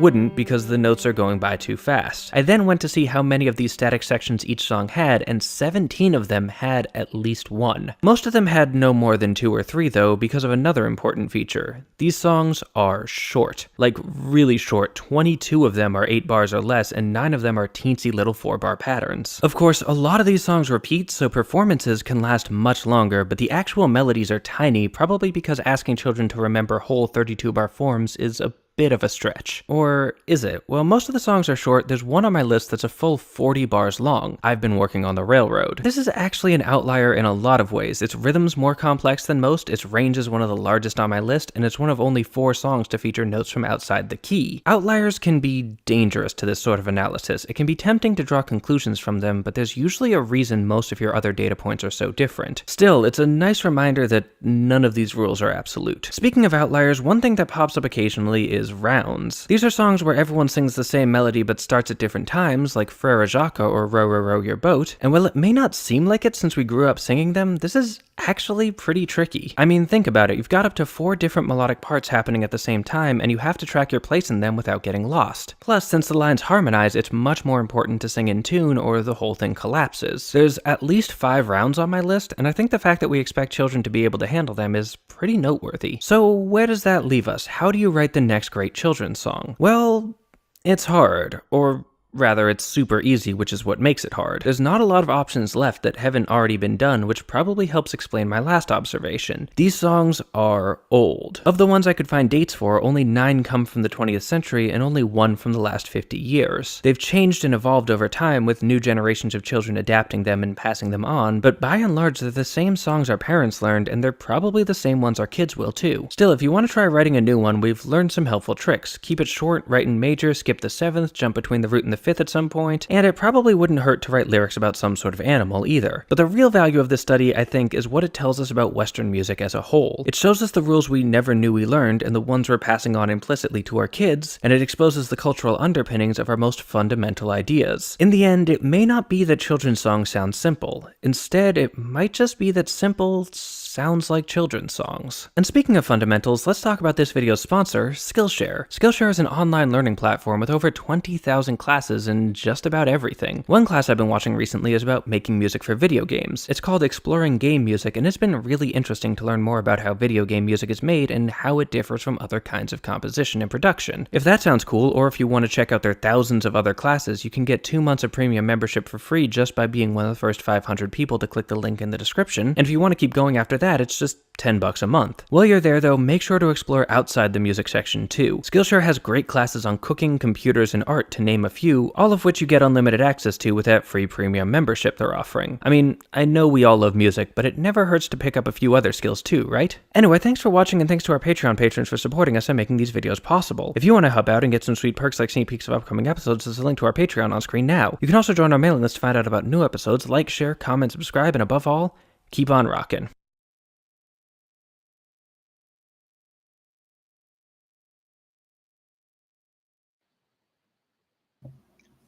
wouldn't, because the notes are going by too fast. I then went to see how many of these static sections each song had, and 17 of them had at least one. Most of them had no more than 2 or 3 though, because of another important feature. These songs are short. Like really short. 22 of them are 8 bars or less, and 9 of them are teensy little 4-bar patterns. Of course, a lot of these songs repeat, so performances can last much longer, but the actual melodies are tiny, probably because asking children to remember whole 32-bar forms is a bit of a stretch. Or is it? Well, most of the songs are short. There's one on my list that's a full 40 bars long. I've been working on the railroad. This is actually an outlier in a lot of ways. Its rhythm's more complex than most, its range is one of the largest on my list, and it's one of only 4 songs to feature notes from outside the key. Outliers can be dangerous to this sort of analysis. It can be tempting to draw conclusions from them, but there's usually a reason most of your other data points are so different. Still, it's a nice reminder that none of these rules are absolute. Speaking of outliers, one thing that pops up occasionally is rounds. These are songs where everyone sings the same melody but starts at different times, like Frere Jacques or Row Row Row Your Boat, and while it may not seem like it since we grew up singing them, this is actually pretty tricky. I mean, think about it, you've got up to 4 different melodic parts happening at the same time, and you have to track your place in them without getting lost. Plus, since the lines harmonize, it's much more important to sing in tune or the whole thing collapses. There's at least 5 rounds on my list, and I think the fact that we expect children to be able to handle them is pretty noteworthy. So where does that leave us? How do you write the next great children's song? Well, it's hard, or rather, it's super easy, which is what makes it hard. There's not a lot of options left that haven't already been done, which probably helps explain my last observation. These songs are old. Of the ones I could find dates for, only 9 come from the 20th century and only 1 from the last 50 years. They've changed and evolved over time, with new generations of children adapting them and passing them on, but by and large they're the same songs our parents learned, and they're probably the same ones our kids will too. Still, if you want to try writing a new one, we've learned some helpful tricks. Keep it short, write in major, skip the 7th, jump between the root and the 5th at some point, and it probably wouldn't hurt to write lyrics about some sort of animal either. But the real value of this study, I think, is what it tells us about Western music as a whole. It shows us the rules we never knew we learned and the ones we're passing on implicitly to our kids, and it exposes the cultural underpinnings of our most fundamental ideas. In the end, it may not be that children's songs sound simple. Instead, it might just be that simple sounds like children's songs. And speaking of fundamentals, let's talk about this video's sponsor, Skillshare. Skillshare is an online learning platform with over 20,000 classes in just about everything. One class I've been watching recently is about making music for video games. It's called Exploring Game Music, and it's been really interesting to learn more about how video game music is made and how it differs from other kinds of composition and production. If that sounds cool, or if you want to check out their thousands of other classes, you can get 2 months of premium membership for free just by being one of the first 500 people to click the link in the description, and if you want to keep going after that, it's just $10 a month. While you're there though, make sure to explore outside the music section too. Skillshare has great classes on cooking, computers, and art to name a few, all of which you get unlimited access to with that free premium membership they're offering. I mean, I know we all love music, but it never hurts to pick up a few other skills too, right? Anyway, thanks for watching, and thanks to our Patreon patrons for supporting us and making these videos possible. If you want to help out and get some sweet perks like sneak peeks of upcoming episodes, there's a link to our Patreon on screen now. You can also join our mailing list to find out about new episodes, like, share, comment, subscribe, and above all, keep on rockin'.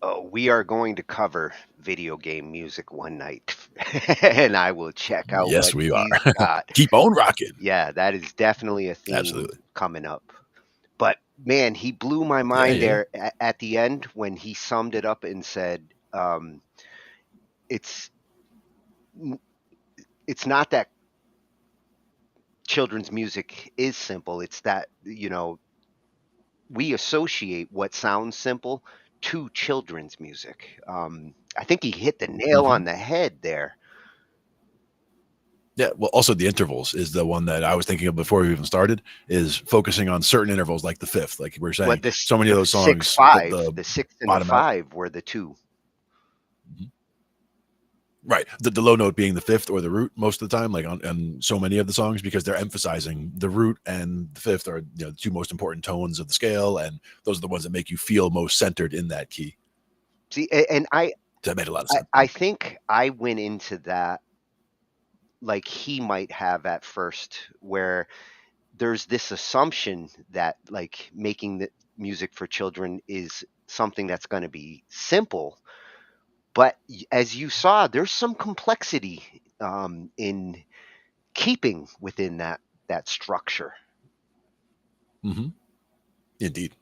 Oh, we are going to cover video game music one night, and I will check out Yes, what we are. he's got. Keep on rocking. Yeah, that is definitely a theme Absolutely. coming up. But man, he blew my mind yeah. there at the end when he summed it up and said, "It's not that children's music is simple. It's that we associate what sounds simple to children's music." I think he hit the nail on the head there. Yeah, well, also the intervals is the one that I was thinking of before we even started. Is focusing on certain intervals, like the fifth, like we were saying. What this So many of the those six songs, five, the the six and the bottom out, five were the two. right? The low note being the fifth or the root most of the time, like on so many of the songs, because they're emphasizing the root and the fifth are the two most important tones of the scale, and those are the ones that make you feel most centered in that key. See, and That made a lot of sense. I think I went into that like he might have at first, where there's this assumption that like making the music for children is something that's going to be simple, but as you saw, there's some complexity in keeping within that structure. Mm-hmm. Indeed.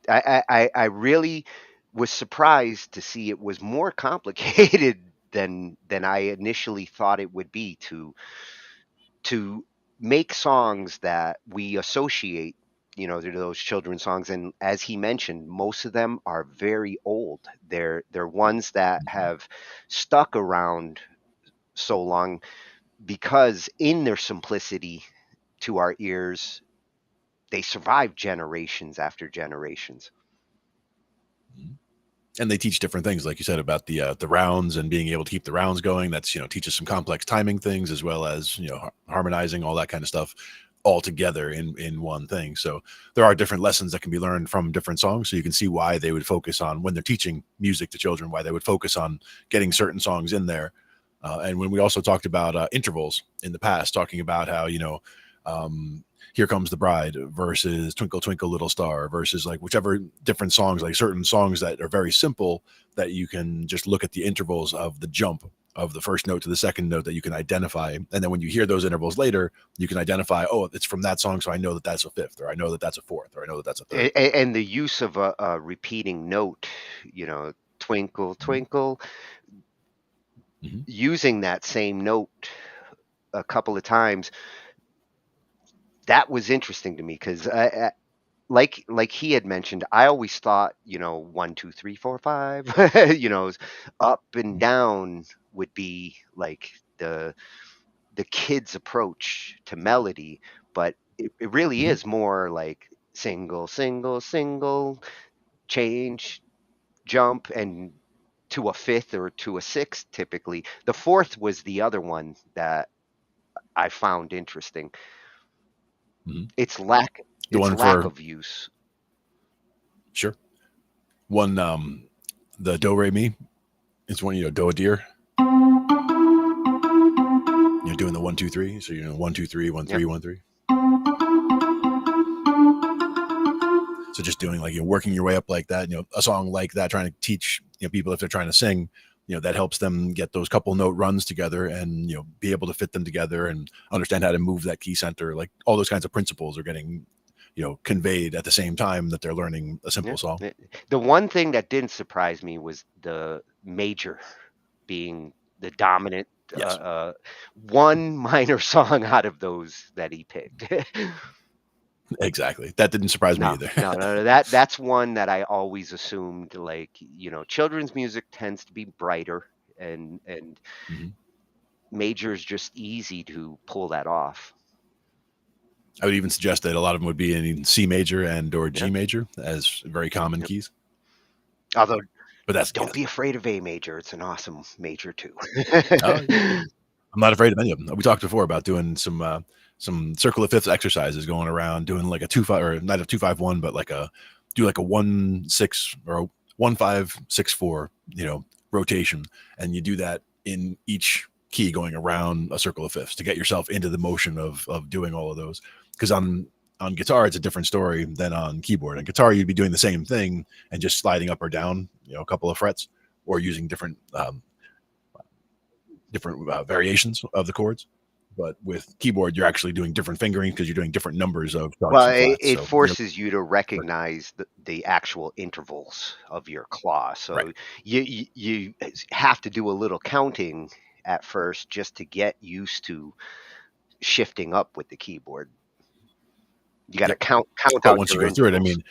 I really was surprised to see it was more complicated than I initially thought it would be to make songs that we associate, to those children's songs. And as he mentioned, most of them are very old. They're ones that have stuck around so long because in their simplicity to our ears, they survive generations after generations. And they teach different things, like you said about the rounds and being able to keep the rounds going. That's teaches some complex timing things as well as harmonizing, all that kind of stuff, all together in one thing. So there are different lessons that can be learned from different songs. So you can see why they would focus on, when they're teaching music to children, why they would focus on getting certain songs in there. And when we also talked about intervals in the past, talking about how Here Comes the Bride versus Twinkle Twinkle Little Star versus like whichever different songs, like certain songs that are very simple that you can just look at the intervals of the jump of the first note to the second note that you can identify. And then when you hear those intervals later, you can identify, oh, it's from that song. So I know that that's a fifth, or I know that that's a fourth, or I know that that's a third. And the use of a repeating note, twinkle, twinkle, using that same note a couple of times, that was interesting to me because like he had mentioned, I always thought 1, 2, 3, 4, 5, up and down would be like the kids' approach to melody, but it really is more like single, single, single, change, jump, and to a fifth or to a sixth. Typically, the fourth was the other one that I found interesting. Its lack The its one lack for of use. Sure. One the do re mi. It's one do a deer. You're doing the 1 2 3, so 1 2 3 1 3 Yep. 1 3. So just doing like working your way up like that. A song like that, trying to teach people if they're trying to sing. That helps them get those couple note runs together and be able to fit them together and understand how to move that key center. Like all those kinds of principles are getting conveyed at the same time that they're learning a simple song. The one thing that didn't surprise me was the major being the dominant. Yes. One minor song out of those that he picked. Exactly. That didn't surprise me either. No. That's one that I always assumed, like, children's music tends to be brighter and major is just easy to pull that off. I would even suggest that a lot of them would be in C major and or G major as very common keys. Although, but don't be afraid of A major. It's an awesome major too. I'm not afraid of any of them. We talked before about doing some circle of fifths exercises, going around doing like a 2-5 or not a 2-5-1, but like a 1-6 or 1-5-6-4, rotation, and you do that in each key going around a circle of fifths to get yourself into the motion of doing all of those. Because on guitar, it's a different story than on keyboard. On guitar, you'd be doing the same thing and just sliding up or down, a couple of frets, or using different variations of the chords. But with keyboard, you're actually doing different fingering because you're doing different numbers of sharps well, and flats. it forces you to recognize the actual intervals of your claw. So right. you have to do a little counting at first just to get used to shifting up with the keyboard. You got to count but out once your you go through it, I intervals. mean,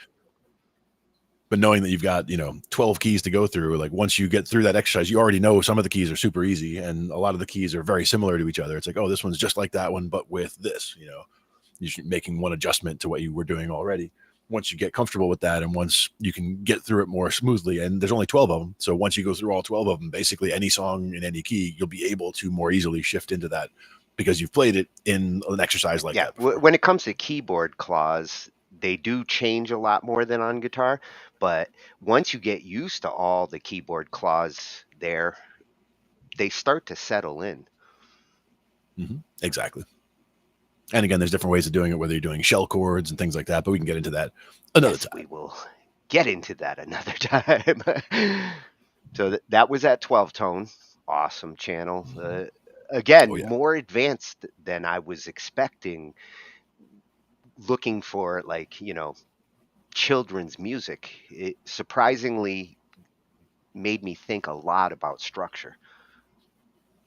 But knowing that you've got 12 keys to go through, like once you get through that exercise, you already know some of the keys are super easy, and a lot of the keys are very similar to each other. It's like, oh, this one's just like that one, but with this, you're making one adjustment to what you were doing already. Once you get comfortable with that, and once you can get through it more smoothly, and there's only 12 of them, so once you go through all 12 of them, basically any song in any key, you'll be able to more easily shift into that because you've played it in an exercise like that before. When it comes to keyboard claws, they do change a lot more than on guitar, but once you get used to all the keyboard claws there, they start to settle in. Exactly. And again, there's different ways of doing it, whether you're doing shell chords and things like that, but we can get into that another time. We will get into that another time. So that was at 12 tone. Awesome channel. Again, more advanced than I was expecting, looking for children's music. It surprisingly made me think a lot about structure.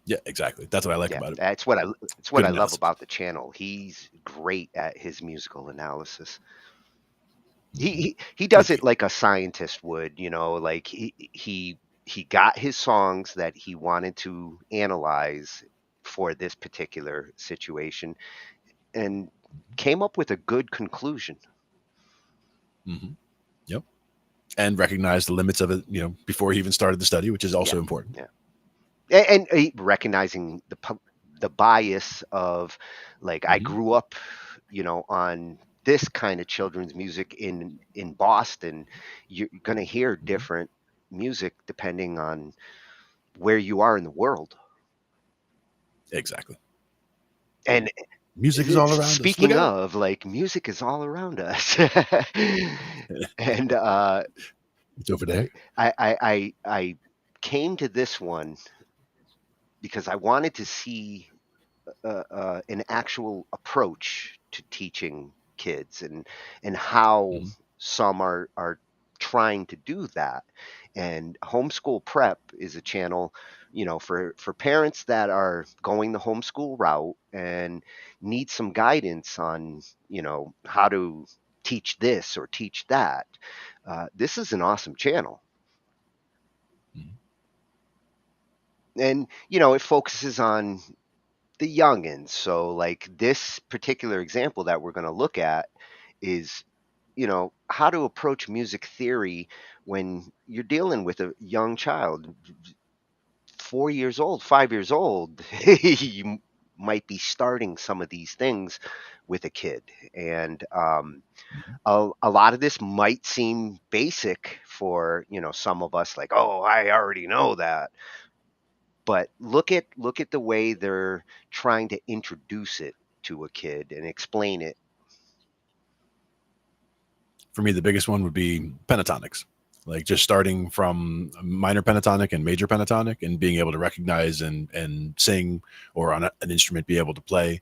Yeah, exactly. That's what I like about it. That's what I love about the channel. He's great at his musical analysis. He does it like a scientist would, like he got his songs that he wanted to analyze for this particular situation and came up with a good conclusion. Yep. And recognized the limits of it, before he even started the study, which is also important. Yeah. And recognizing the bias of I grew up, on this kind of children's music in Boston. You're going to hear different music depending on where you are in the world. Exactly. And music is all around us. Speaking of, music is all around us. And it's over there. I came to this one because I wanted to see an actual approach to teaching kids and how some are trying to do that. And Homeschool Prep is a channel, for parents that are going the homeschool route and need some guidance on, how to teach this or teach that. This is an awesome channel. And, it focuses on the youngins. So this particular example that we're going to look at is, how to approach music theory when you're dealing with a young child, 4 years old, 5 years old. You might be starting some of these things with a kid. And a lot of this might seem basic for, some of us, oh, I already know that. But look at the way they're trying to introduce it to a kid and explain it. For me, the biggest one would be pentatonics, just starting from minor pentatonic and major pentatonic and being able to recognize and sing, or on an instrument be able to play,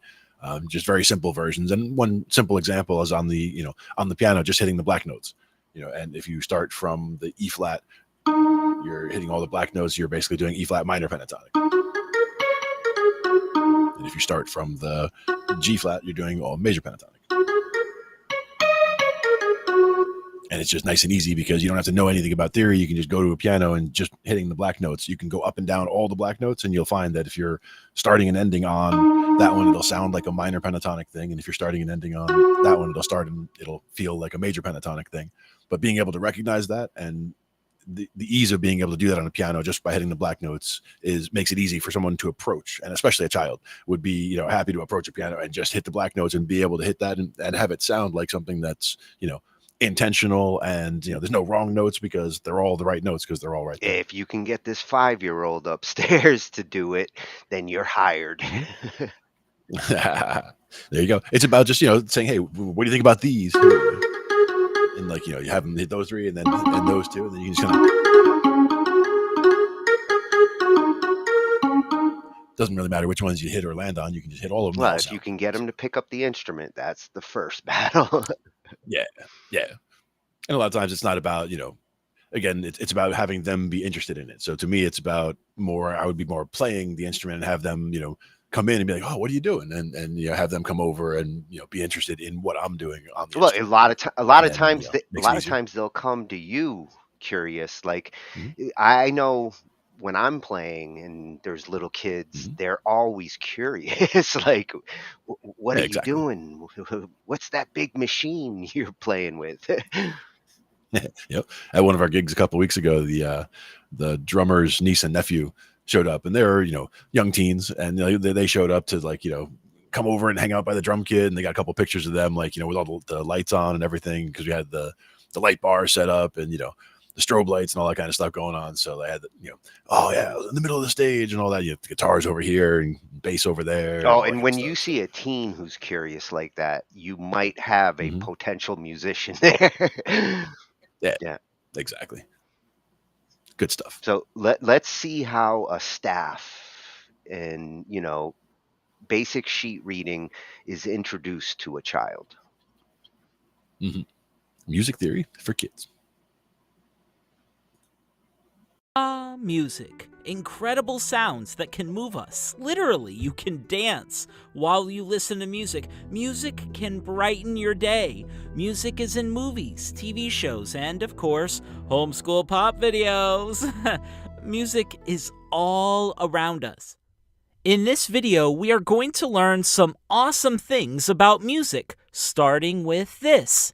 just very simple versions. And one simple example is on the piano, just hitting the black notes, and if you start from the E flat, you're hitting all the black notes, you're basically doing E flat minor pentatonic. And if you start from the G flat, you're doing all major pentatonic. And it's just nice and easy because you don't have to know anything about theory. You can just go to a piano and just hitting the black notes. You can go up and down all the black notes, and you'll find that if you're starting and ending on that one, it'll sound like a minor pentatonic thing. And if you're starting and ending on that one, it'll feel like a major pentatonic thing. But being able to recognize that, and the ease of being able to do that on a piano just by hitting the black notes makes it easy for someone to approach, and especially a child would be happy to approach a piano and just hit the black notes and be able to hit that and have it sound like something that's intentional, and there's no wrong notes because they're all the right notes because they're all right there. If you can get this 5-year-old upstairs to do it, then you're hired. There you go. It's about just saying, hey, what do you think about these? And you have them hit those three and those two, and then you can just kind of, doesn't really matter which ones you hit or land on, you can just hit all of them. Well, if you can get them to pick up the instrument, that's the first battle. Yeah. And a lot of times it's not about, again, it's about having them be interested in it. So to me, it's about I would be more playing the instrument and have them, come in and be like, "Oh, what are you doing?" And have them come over and be interested in what I'm doing on the Well, instrument. a lot of And times, makes it easier. they'll come to you curious. Like, Mhm. I know when I'm playing and there's little kids, Mhm. they're always curious. Like, what Yeah, are you exactly. doing? What's that big machine you're playing with? Yep. At one of our gigs a couple weeks ago, the drummer's niece and nephew showed up, and they were young teens, and they showed up to come over and hang out by the drum kit, and they got a couple pictures of them with all the lights on and everything, because we had the light bar set up, and the strobe lights and all that kind of stuff going on. So they had oh yeah, in the middle of the stage and all that. The guitars over here and bass over there and Oh, all that and kind of when you stuff. So see a teen who's curious like that, you might have a mhm. potential musician there. Yeah, Yeah. exactly. Good stuff. So let's see how a staff and basic sheet reading is introduced to a child. Mhm. Music theory for kids. Music. Incredible sounds that can move us. Literally, you can dance while you listen to music. Music can brighten your day. Music is in movies, TV shows, and of course, homeschool pop videos. Music is all around us. In this video, we are going to learn some awesome things about music, starting with this.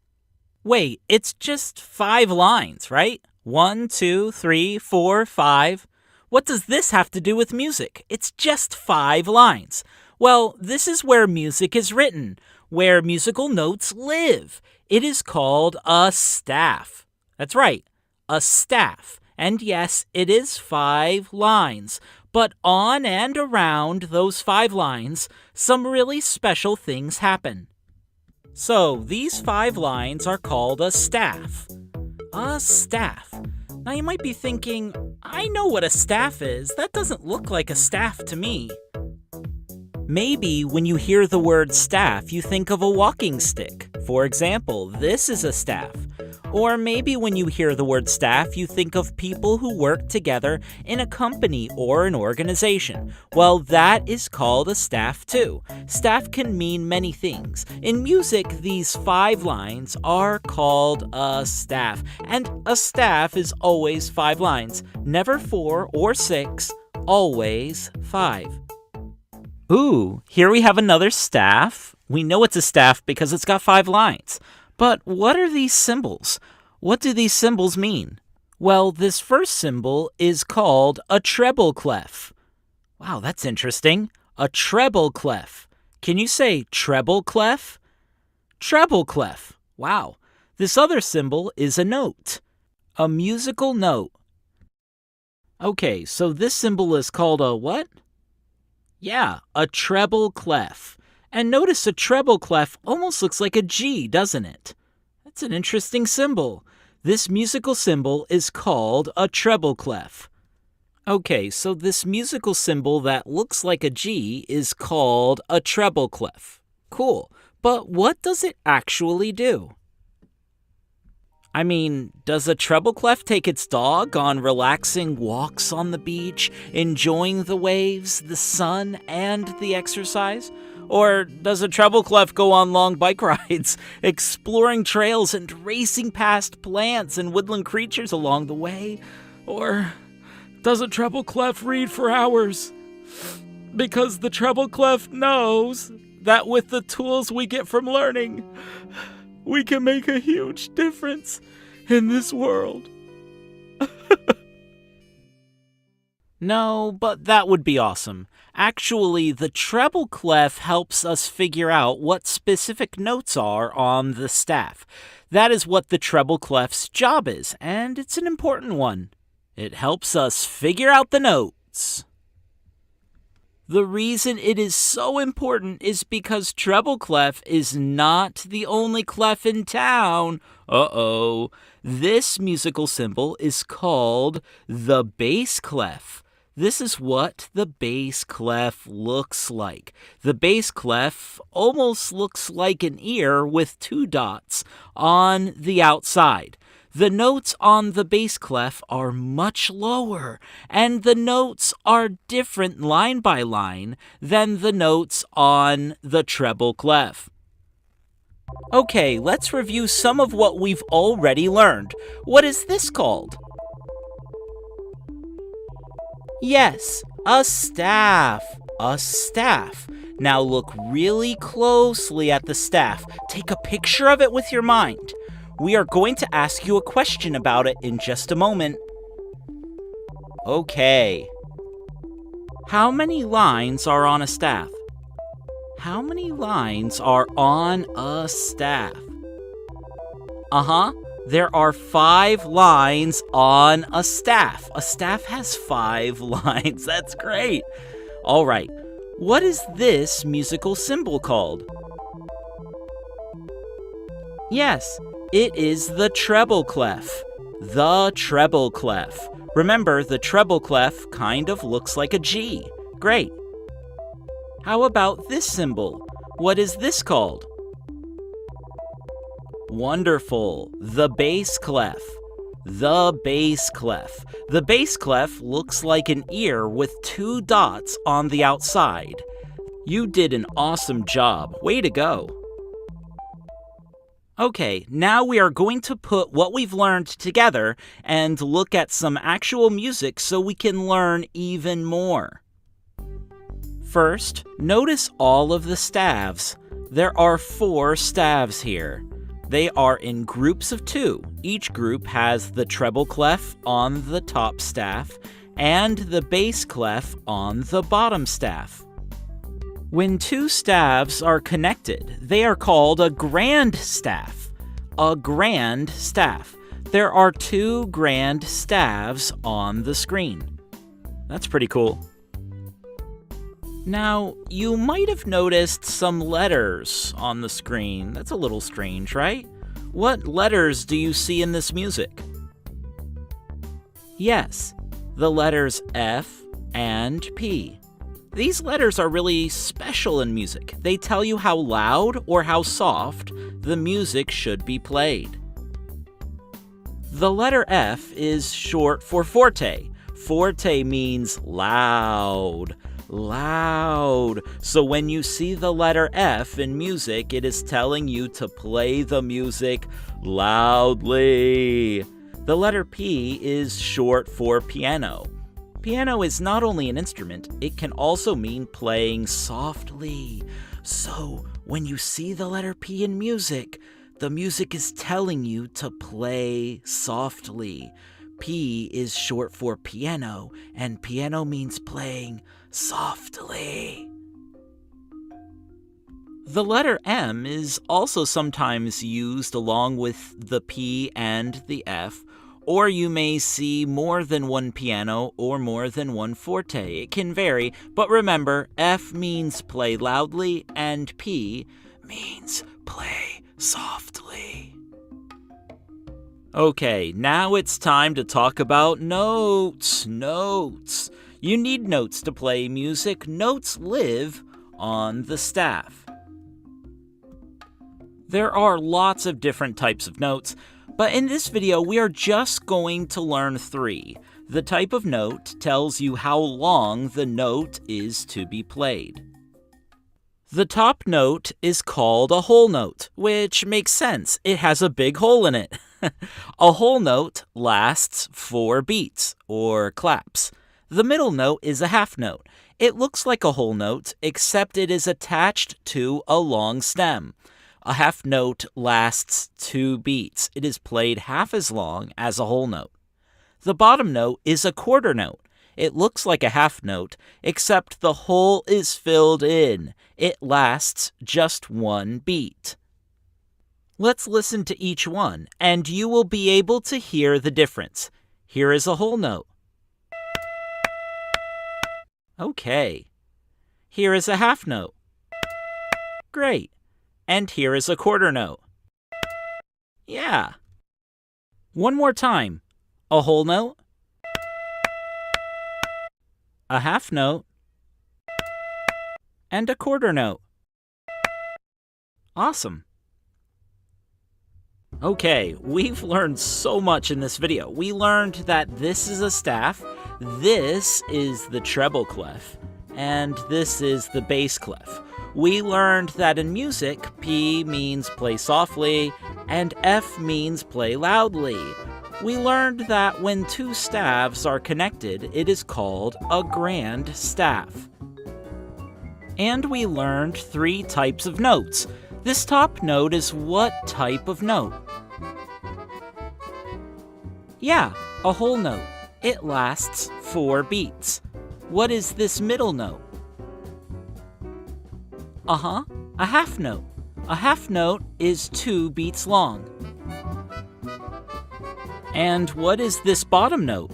Wait, it's just 5 lines, right? 1, 2, 3, 4, 5. What does this have to do with music? It's just 5 lines. Well, this is where music is written, where musical notes live. It is called a staff. That's right, a staff. And yes, it is 5 lines. But on and around those 5 lines, some really special things happen. So, these 5 lines are called a staff. A staff. Now you might be thinking, I know what a staff is. That doesn't look like a staff to me. Maybe when you hear the word staff, you think of a walking stick. For example, this is a staff. Or maybe when you hear the word staff, you think of people who work together in a company or an organization. Well, that is called a staff too. Staff can mean many things. In music, these 5 lines are called a staff. And a staff is always 5 lines. Never 4 or 6, always 5. Ooh, here we have another staff. We know it's a staff because it's got 5 lines. But what are these symbols? What do these symbols mean? Well, this first symbol is called a treble clef. Wow, that's interesting. A treble clef. Can you say treble clef? Treble clef. Wow. This other symbol is a note. A musical note. Okay, so this symbol is called a what? Yeah, a treble clef. And notice a treble clef almost looks like a G, doesn't it? That's an interesting symbol. This musical symbol is called a treble clef. Okay, so this musical symbol that looks like a G is called a treble clef. Cool, but what does it actually do? I mean, does a treble clef take its dog on relaxing walks on the beach, enjoying the waves, the sun, and the exercise? Or does a treble clef go on long bike rides, exploring trails and racing past plants and woodland creatures along the way? Or does a treble clef read for hours? Because the treble clef knows that with the tools we get from learning, we can make a huge difference in this world. No, but that would be awesome. Actually, the treble clef helps us figure out what specific notes are on the staff. That is what the treble clef's job is, and it's an important one. It helps us figure out the notes. The reason it is so important is because treble clef is not the only clef in town. Uh-oh. This musical symbol is called the bass clef. This is what the bass clef looks like. The bass clef almost looks like an ear with 2 dots on the outside. The notes on the bass clef are much lower, and the notes are different line by line than the notes on the treble clef. Okay, let's review some of what we've already learned. What is this called? Yes, a staff. A staff. Now look really closely at the staff. Take a picture of it with your mind. We are going to ask you a question about it in just a moment. Okay. How many lines are on a staff? How many lines are on a staff? There are 5 lines on a staff. A staff has 5 lines. That's great. All right. What is this musical symbol called? Yes, it is the treble clef. The treble clef. Remember, the treble clef kind of looks like a G. Great. How about this symbol? What is this called? Wonderful. The bass clef. The bass clef. The bass clef looks like an ear with 2 dots on the outside. You did an awesome job. Way to go. Okay, now we are going to put what we've learned together and look at some actual music so we can learn even more. First, notice all of the staves. There are 4 staves here. They are in groups of 2. Each group has the treble clef on the top staff and the bass clef on the bottom staff. When 2 staves are connected, they are called a grand staff. A grand staff. There are 2 grand staves on the screen. That's pretty cool. Now, you might have noticed some letters on the screen. That's a little strange, right? What letters do you see in this music? Yes, the letters F and P. These letters are really special in music. They tell you how loud or how soft the music should be played. The letter F is short for forte. Forte means loud. Loud. So when you see the letter F in music, it is telling you to play the music loudly. The letter P is short for piano. Piano is not only an instrument, it can also mean playing softly. So when you see the letter P in music, the music is telling you to play softly. P is short for piano, and piano means playing softly. The letter M is also sometimes used along with the P and the F, or you may see more than one piano or more than one forte. It can vary, but remember, F means play loudly and P means play softly. Okay, now it's time to talk about notes. Notes. You need notes to play music. Notes live on the staff. There are lots of different types of notes, but in this video we are just going to learn 3. The type of note tells you how long the note is to be played. The top note is called a whole note, which makes sense. It has a big hole in it. A whole note lasts 4 beats, or claps. The middle note is a half note. It looks like a whole note, except it is attached to a long stem. A half note lasts 2 beats. It is played half as long as a whole note. The bottom note is a quarter note. It looks like a half note, except the hole is filled in. It lasts just 1 beat. Let's listen to each one, and you will be able to hear the difference. Here is a whole note. Okay. Here is a half note. Great. And here is a quarter note. Yeah. One more time. A whole note. A half note. And a quarter note. Awesome. Okay, we've learned so much in this video. We learned that this is a staff, this is the treble clef, and this is the bass clef. We learned that in music, P means play softly, and F means play loudly. We learned that when two staves are connected, it is called a grand staff. And we learned 3 types of notes. This top note is what type of note? Yeah, a whole note. It lasts 4 beats. What is this middle note? A half note. A half note is 2 beats long. And what is this bottom note?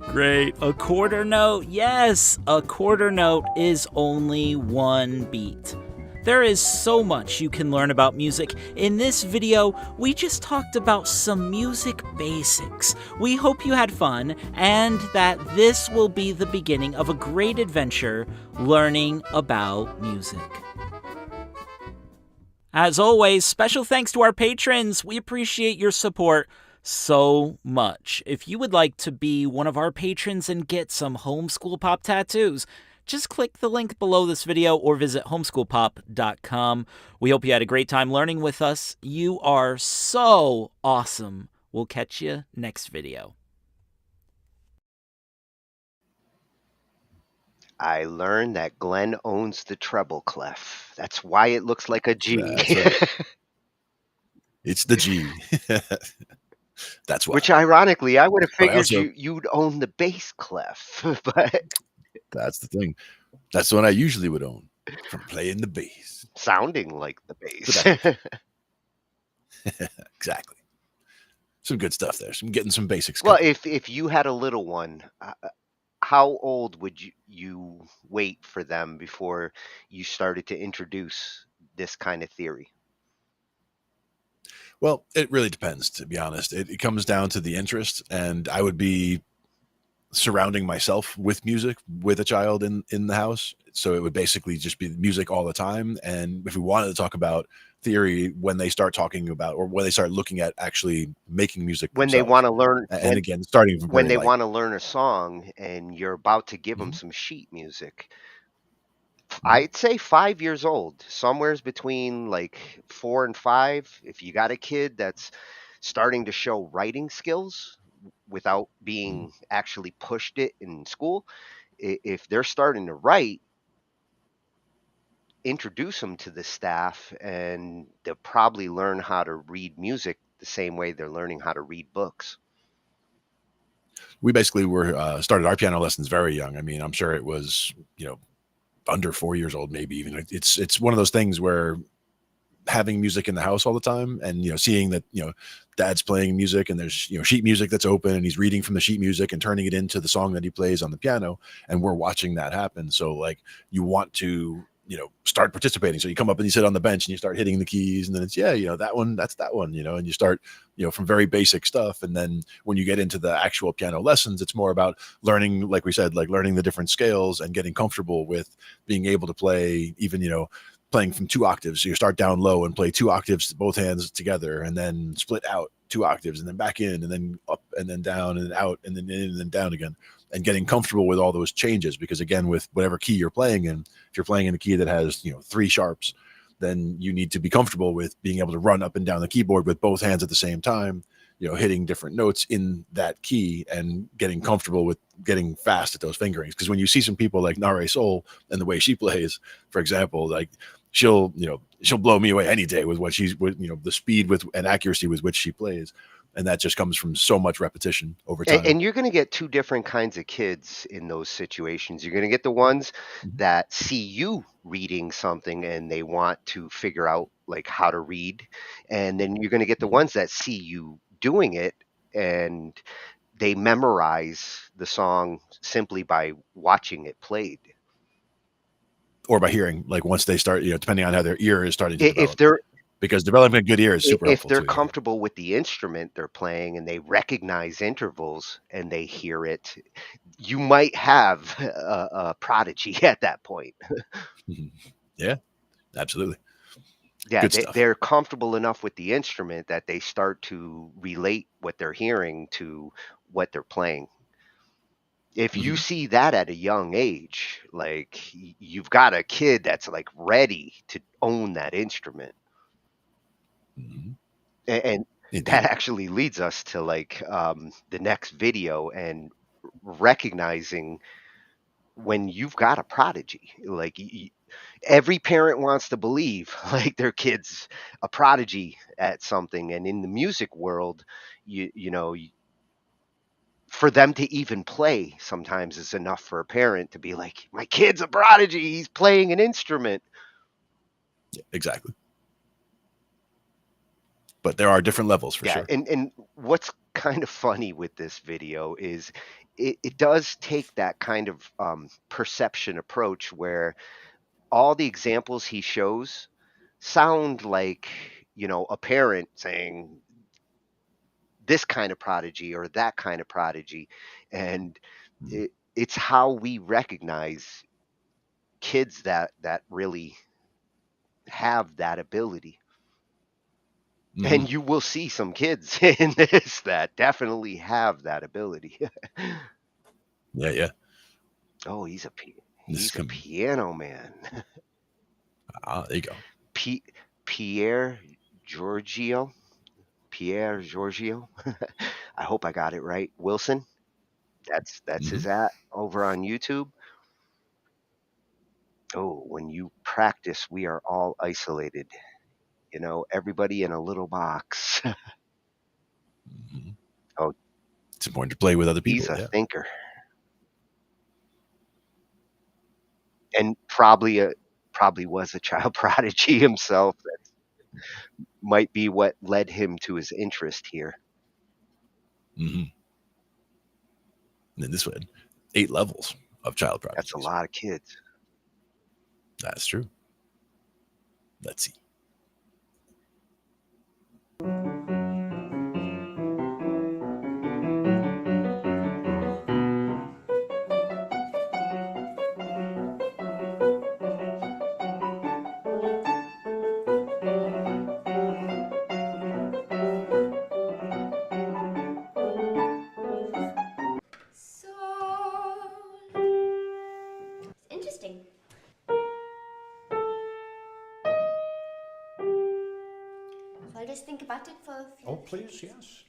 Great, a quarter note. Yes, a quarter note is only 1 beat. There is so much you can learn about music. In this video, we just talked about some music basics. We hope you had fun and that this will be the beginning of a great adventure learning about music. As always, special thanks to our patrons. We appreciate your support so much. If you would like to be one of our patrons and get some homeschool pop tattoos, just click the link below this video or visit homeschoolpop.com. We hope you had a great time learning with us. You are so awesome. We'll catch you next video. I learned that Glenn owns the treble clef. That's why it looks like a G. That's right. It's the G. That's why. Which ironically, I would have But I figured also- you'd own the bass clef, but That's the thing. That's the one I usually would own from playing the bass. sounding like the bass. Exactly. Some good stuff there. Getting some basics. Well, covered. if you had a little one, how old would you wait for them before you started to introduce this kind of theory? Well, it really depends, to be honest. It comes down to the interest, and I would be surrounding myself with music with a child in the house. So it would basically just be music all the time. And if we wanted to talk about theory, when they start talking about, or when they start looking at actually making music When they themselves. want to learn, And again, starting from when very they light. want to learn a song and you're about to give them some sheet music, Mhm. I'd say 5 years old, somewhere's between like 4 and 5. If you got a kid that's starting to show writing skills without being actually pushed it in school, if they're starting to write, introduce them to the staff and they'll probably learn how to read music the same way they're learning how to read books. We basically were started our piano lessons very young. I mean, I'm sure it was, under 4 years old, maybe even. It's one of those things where having music in the house all the time, and seeing that dad's playing music, and there's sheet music that's open, and he's reading from the sheet music and turning it into the song that he plays on the piano, and we're watching that happen. So like, you want to start participating. So you come up and you sit on the bench and you start hitting the keys, and then it's that one, that's that one, and you start from very basic stuff. And then when you get into the actual piano lessons, it's more about learning, like we said, like learning the different scales and getting comfortable with being able to play even playing from 2 octaves. So you start down low and play 2 octaves, both hands together, and then split out 2 octaves, and then back in, and then up, and then down, and then out, and then in, and then down again, and getting comfortable with all those changes. Because again, with whatever key you're playing in, if you're playing in a key that has 3 sharps, then you need to be comfortable with being able to run up and down the keyboard with both hands at the same time, hitting different notes in that key, and getting comfortable with getting fast at those fingerings. Because when you see some people like Nare Soul and the way she plays, for example, like she'll blow me away any day with what she's with, the speed with and accuracy with which she plays. And that just comes from so much repetition over time. And you're going to get 2 different kinds of kids in those situations. You're going to get the ones that see you reading something and they want to figure out like how to read. And then you're going to get the ones that see you doing it and they memorize the song simply by watching it played. Or by hearing, like once they start, depending on how their ear is starting to If develop. they're Because developing a good ear is super if helpful they're too. comfortable with the instrument they're playing and they recognize intervals and they hear it, you might have a prodigy at that point. Yeah, absolutely. Yeah, Good stuff. they're comfortable enough with the instrument that they start to relate what they're hearing to what they're playing. If you Hmm. see that at a young age, like you've got a kid that's like ready to own that instrument. Hmm. And that Indeed. actually leads us to like the next video and recognizing when you've got a prodigy. Like every parent wants to believe like their kid's a prodigy at something, and in the music world, you know, for them to even play sometimes is enough for a parent to be like, my kid's a prodigy, he's playing an instrument. Yeah, exactly. But there are different levels for Yeah, sure. and what's kind of funny with this video is it does take that kind of perception approach where all the examples he shows sound like, a parent saying this kind of prodigy or that kind of prodigy. And Mhm. it's how we recognize kids that really have that ability. Mhm. And you will see some kids in this that definitely have that ability. Yeah, yeah. Oh, This is he's a coming. piano man. There you go. P- Pierre Giorgio. Pierre Giorgio. I hope I got it right. Wilson. That's Hmm. his at over on YouTube. Oh, when you practice, we are all isolated. Everybody in a little box. Hmm. Oh, It's important to play with other he's people. a Yeah. thinker, and probably was a child prodigy himself. That might be what led him to his interest here. Hmm. And then this one, 8 levels of child That's a prodigies. lot of kids. That's true. Let's see. So interesting. So I'll just think about it for a few. Oh, please, yes.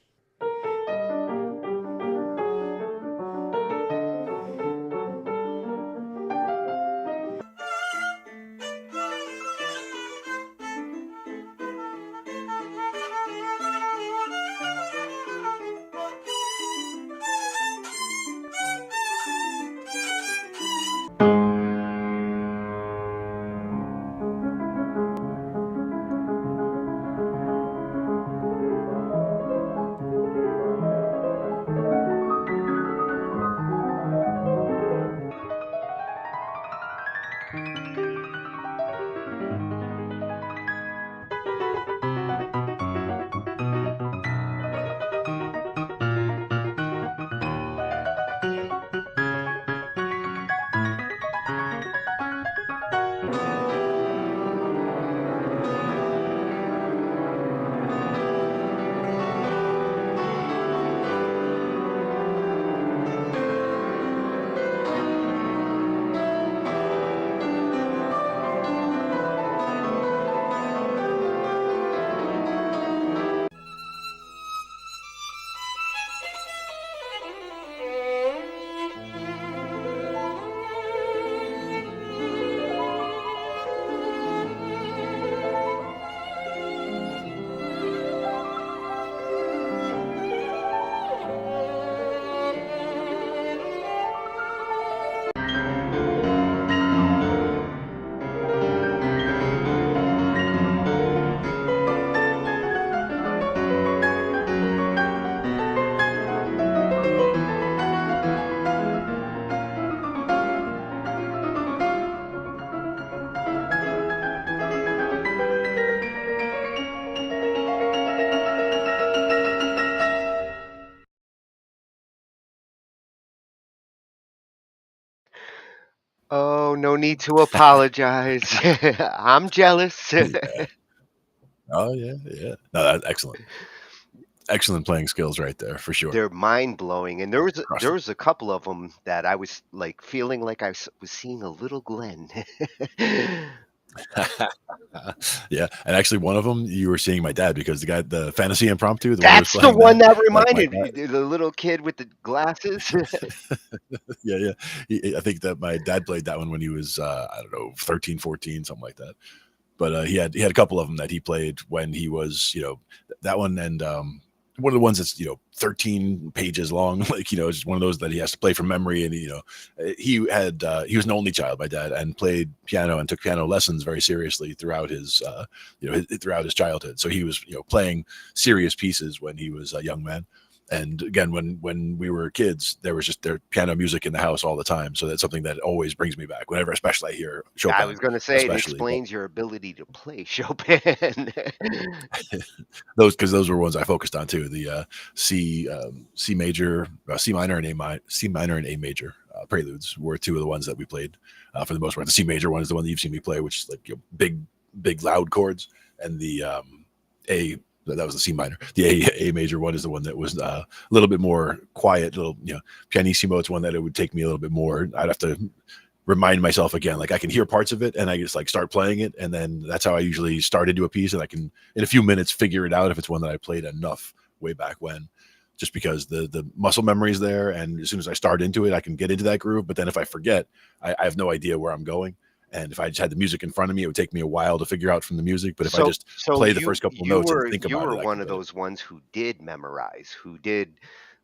Oh, no need to apologize. I'm jealous. Yeah. Oh yeah, yeah. No, excellent, excellent playing skills right there for sure. They're mind blowing, and there Crushing. was a couple of them that I was like feeling like was seeing a little Glenn. Yeah, and actually, one of them you were seeing my dad because the fantasy impromptu, the one he was That's the playing one that, that like my reminded dad. me, the little kid with the glasses. Yeah, yeah. I think that my dad played that one when he was I don't know 13, 14, something like that. But he had a couple of them that he played when he was that one and one of the ones that's 13 pages long, like just one of those that he has to play from memory. And he was an only child, my dad, and played piano and took piano lessons very seriously throughout his throughout his childhood. So he was playing serious pieces when he was a young man. And again, when we were kids, there was just their piano music in the house all the time. So that's something that always brings me back whenever, especially I hear I Chopin, was going to say it especially. But explains your ability to play Chopin. because those were ones I focused on too. The C major, C minor, and C minor and A major preludes were two of the ones that we played for the most part. The C major one is the one that you've seen me play, which is like big loud chords, and the A that was the C minor. The A major one is the one that was a little bit more quiet, little pianissimo. It's one that it would take me a little bit more. I'd have to remind myself again, like I can hear parts of it and I just like start playing it, and then that's how I usually start into a piece, and I can in a few minutes figure it out if it's one that I played enough way back when, just because the muscle memory is there, and as soon as I start into it I can get into that groove. But then if I forget, I have no idea where I'm going, and if I just had the music in front of me, it would take me a while to figure out from the music. But if I just So play the first couple of notes and think you about were it, I one can of get it. those ones who did memorize, who did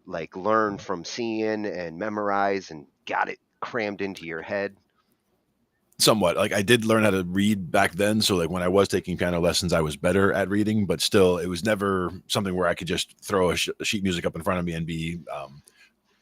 like learn from seeing and memorize and got it crammed into your head. Somewhat. Like I did learn how to read back then, so like when I was taking piano lessons I was better at reading, but still it was never something where I could just throw a sheet music up in front of me and be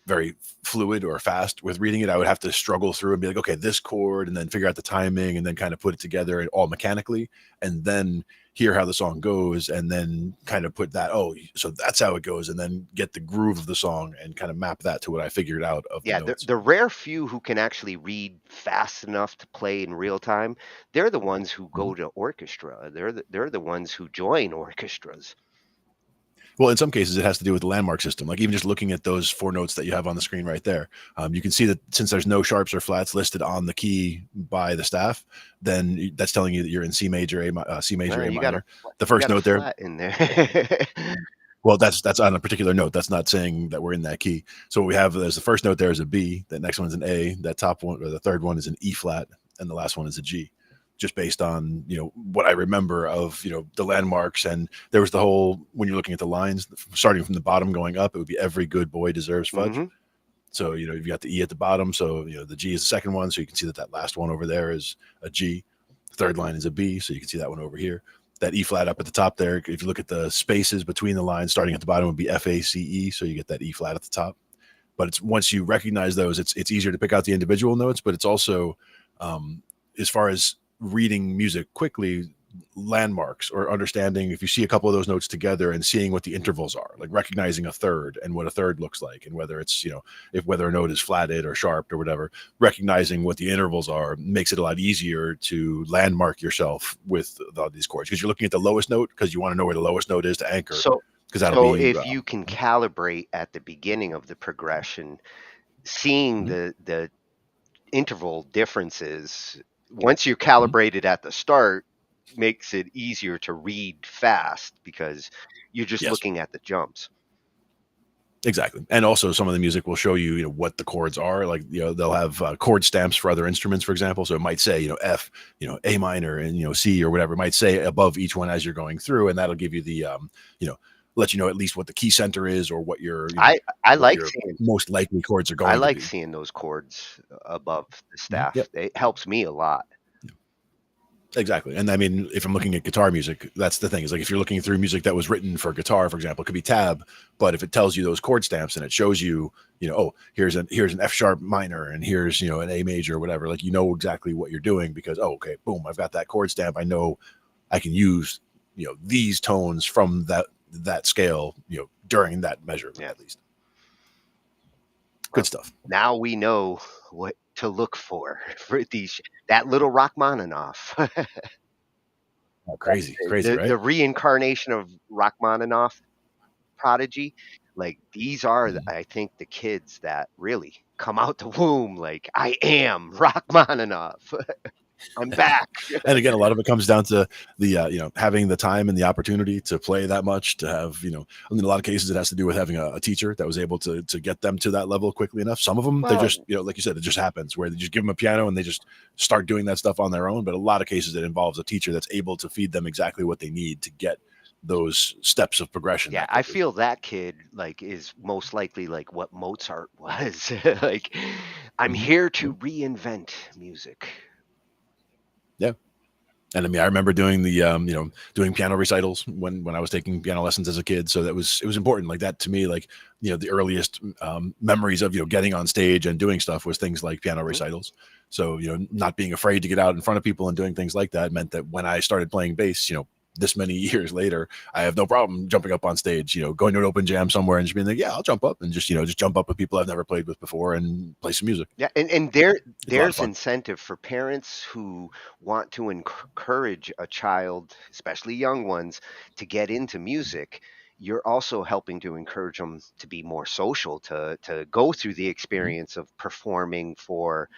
very fluid or fast with reading it. I would have to struggle through and be like, okay, this chord, and then figure out the timing, and then kind of put it together and all mechanically, and then hear how the song goes, and then kind of put that, oh, so that's how it goes, and then get the groove of the song and kind of map that to what I figured out of the Yeah, notes. the rare few who can actually read fast enough to play in real time, they're the ones who Mhm. go to orchestra. They're the ones who join orchestras. Well, in some cases, it has to do with the landmark system. Like even just looking at those four notes that you have on the screen right there, you can see that since there's no sharps or flats listed on the key by the staff, then that's telling you that you're in C major, C major, A You got minor. The first note there, flat in there. well, that's on a particular note. That's not saying that we're in that key. So what we have is the first note there is a B. The next one's an A. That top one or the third one is an E flat, and the last one is a G. Just based on what I remember of the landmarks. And there was the whole, when you're looking at the lines starting from the bottom going up, it would be every good boy deserves fudge. Mhm. So you've got the E at the bottom, so the G is the second one, so you can see that last one over there is a G. The third line is a B, so you can see that one over here. That E flat up at the top there, if you look at the spaces between the lines starting at the bottom, would be F A C E, so you get that E flat at the top. But it's once you recognize those, it's easier to pick out the individual notes, but it's also as far as reading music quickly, landmarks or understanding if you see a couple of those notes together and seeing what the intervals are, like recognizing a third and what a third looks like, and whether it's if whether a note is flatted or sharped or whatever, recognizing what the intervals are makes it a lot easier to landmark yourself with these chords, because you're looking at the lowest note because you want to know where the lowest note is to anchor, So because that'll be if you can calibrate at the beginning of the progression, seeing mhm. the interval differences, once you're Mhm. calibrated at the start, makes it easier to read fast because you're just Yes. looking at the jumps. Exactly. And also some of the music will show you, what the chords are. Like, they'll have chord stamps for other instruments, for example. So it might say, F, A minor, and, C or whatever. It might say above each one as you're going through. And that'll give you the, let you know at least what the key center is, or what your, I what like your seeing most likely chords are I going to like be. seeing those chords above the Mhm. staff. Yep. It helps me a lot. Exactly. And I mean, if I'm looking at guitar music, that's the thing, is like if you're looking through music that was written for guitar, for example, it could be tab, but if it tells you those chord stamps and it shows you, oh, here's an F sharp minor, and here's, an A major or whatever, like, exactly what you're doing, because, oh, okay, boom, I've got that chord stamp. I know I can use, these tones from that scale, during that measurement, Yeah. at least. Good stuff. Now we know what to look for that little Rachmaninoff. Oh, crazy, The right? reincarnation of Rachmaninoff Prodigy. Like these are, Mhm. I think, the kids that really come out the womb like, I am Rachmaninoff. I'm back. And again, a lot of it comes down to the having the time and the opportunity to play that much, to have in a lot of cases it has to do with having a teacher that was able to get them to that level quickly enough. Some of them, they Well, just like you said, it just happens where they just give them a piano and they just start doing that stuff on their own. But a lot of cases it involves a teacher that's able to feed them exactly what they need to get those steps of progression yeah, that I quickly. feel that kid like is most likely like what Mozart was. Like, I'm Hmm. here to reinvent music. Yeah. And I mean, I remember doing the doing piano recitals when I was taking piano lessons as a kid. So it was important. Like that to me, like the earliest memories of getting on stage and doing stuff was things like piano Mhm. recitals. So not being afraid to get out in front of people and doing things like that meant that when I started playing bass, this many years later, I have no problem jumping up on stage. Going to an open jam somewhere and just being like, yeah, I'll jump up and just jump up with people I've never played with before and play some music. Yeah, and there's It's a lot of fun. incentive for parents who want to encourage a child, especially young ones, to get into music. You're also helping to encourage them to be more social, to go through the Mhm. experience of performing for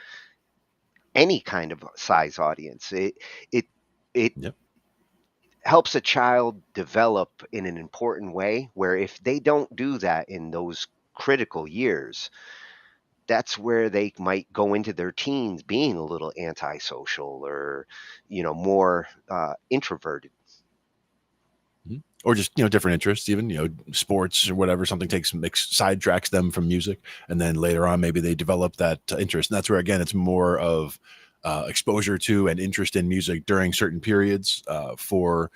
any kind of size audience. It it Yep. helps a child develop in an important way where if they don't do that in those critical years, that's where they might go into their teens being a little antisocial or more introverted. Mhm. Or just different interests, even sports or whatever. Something sidetracks them from music, and then later on maybe they develop that interest. And that's where again it's more of exposure to and interest in music during certain periods for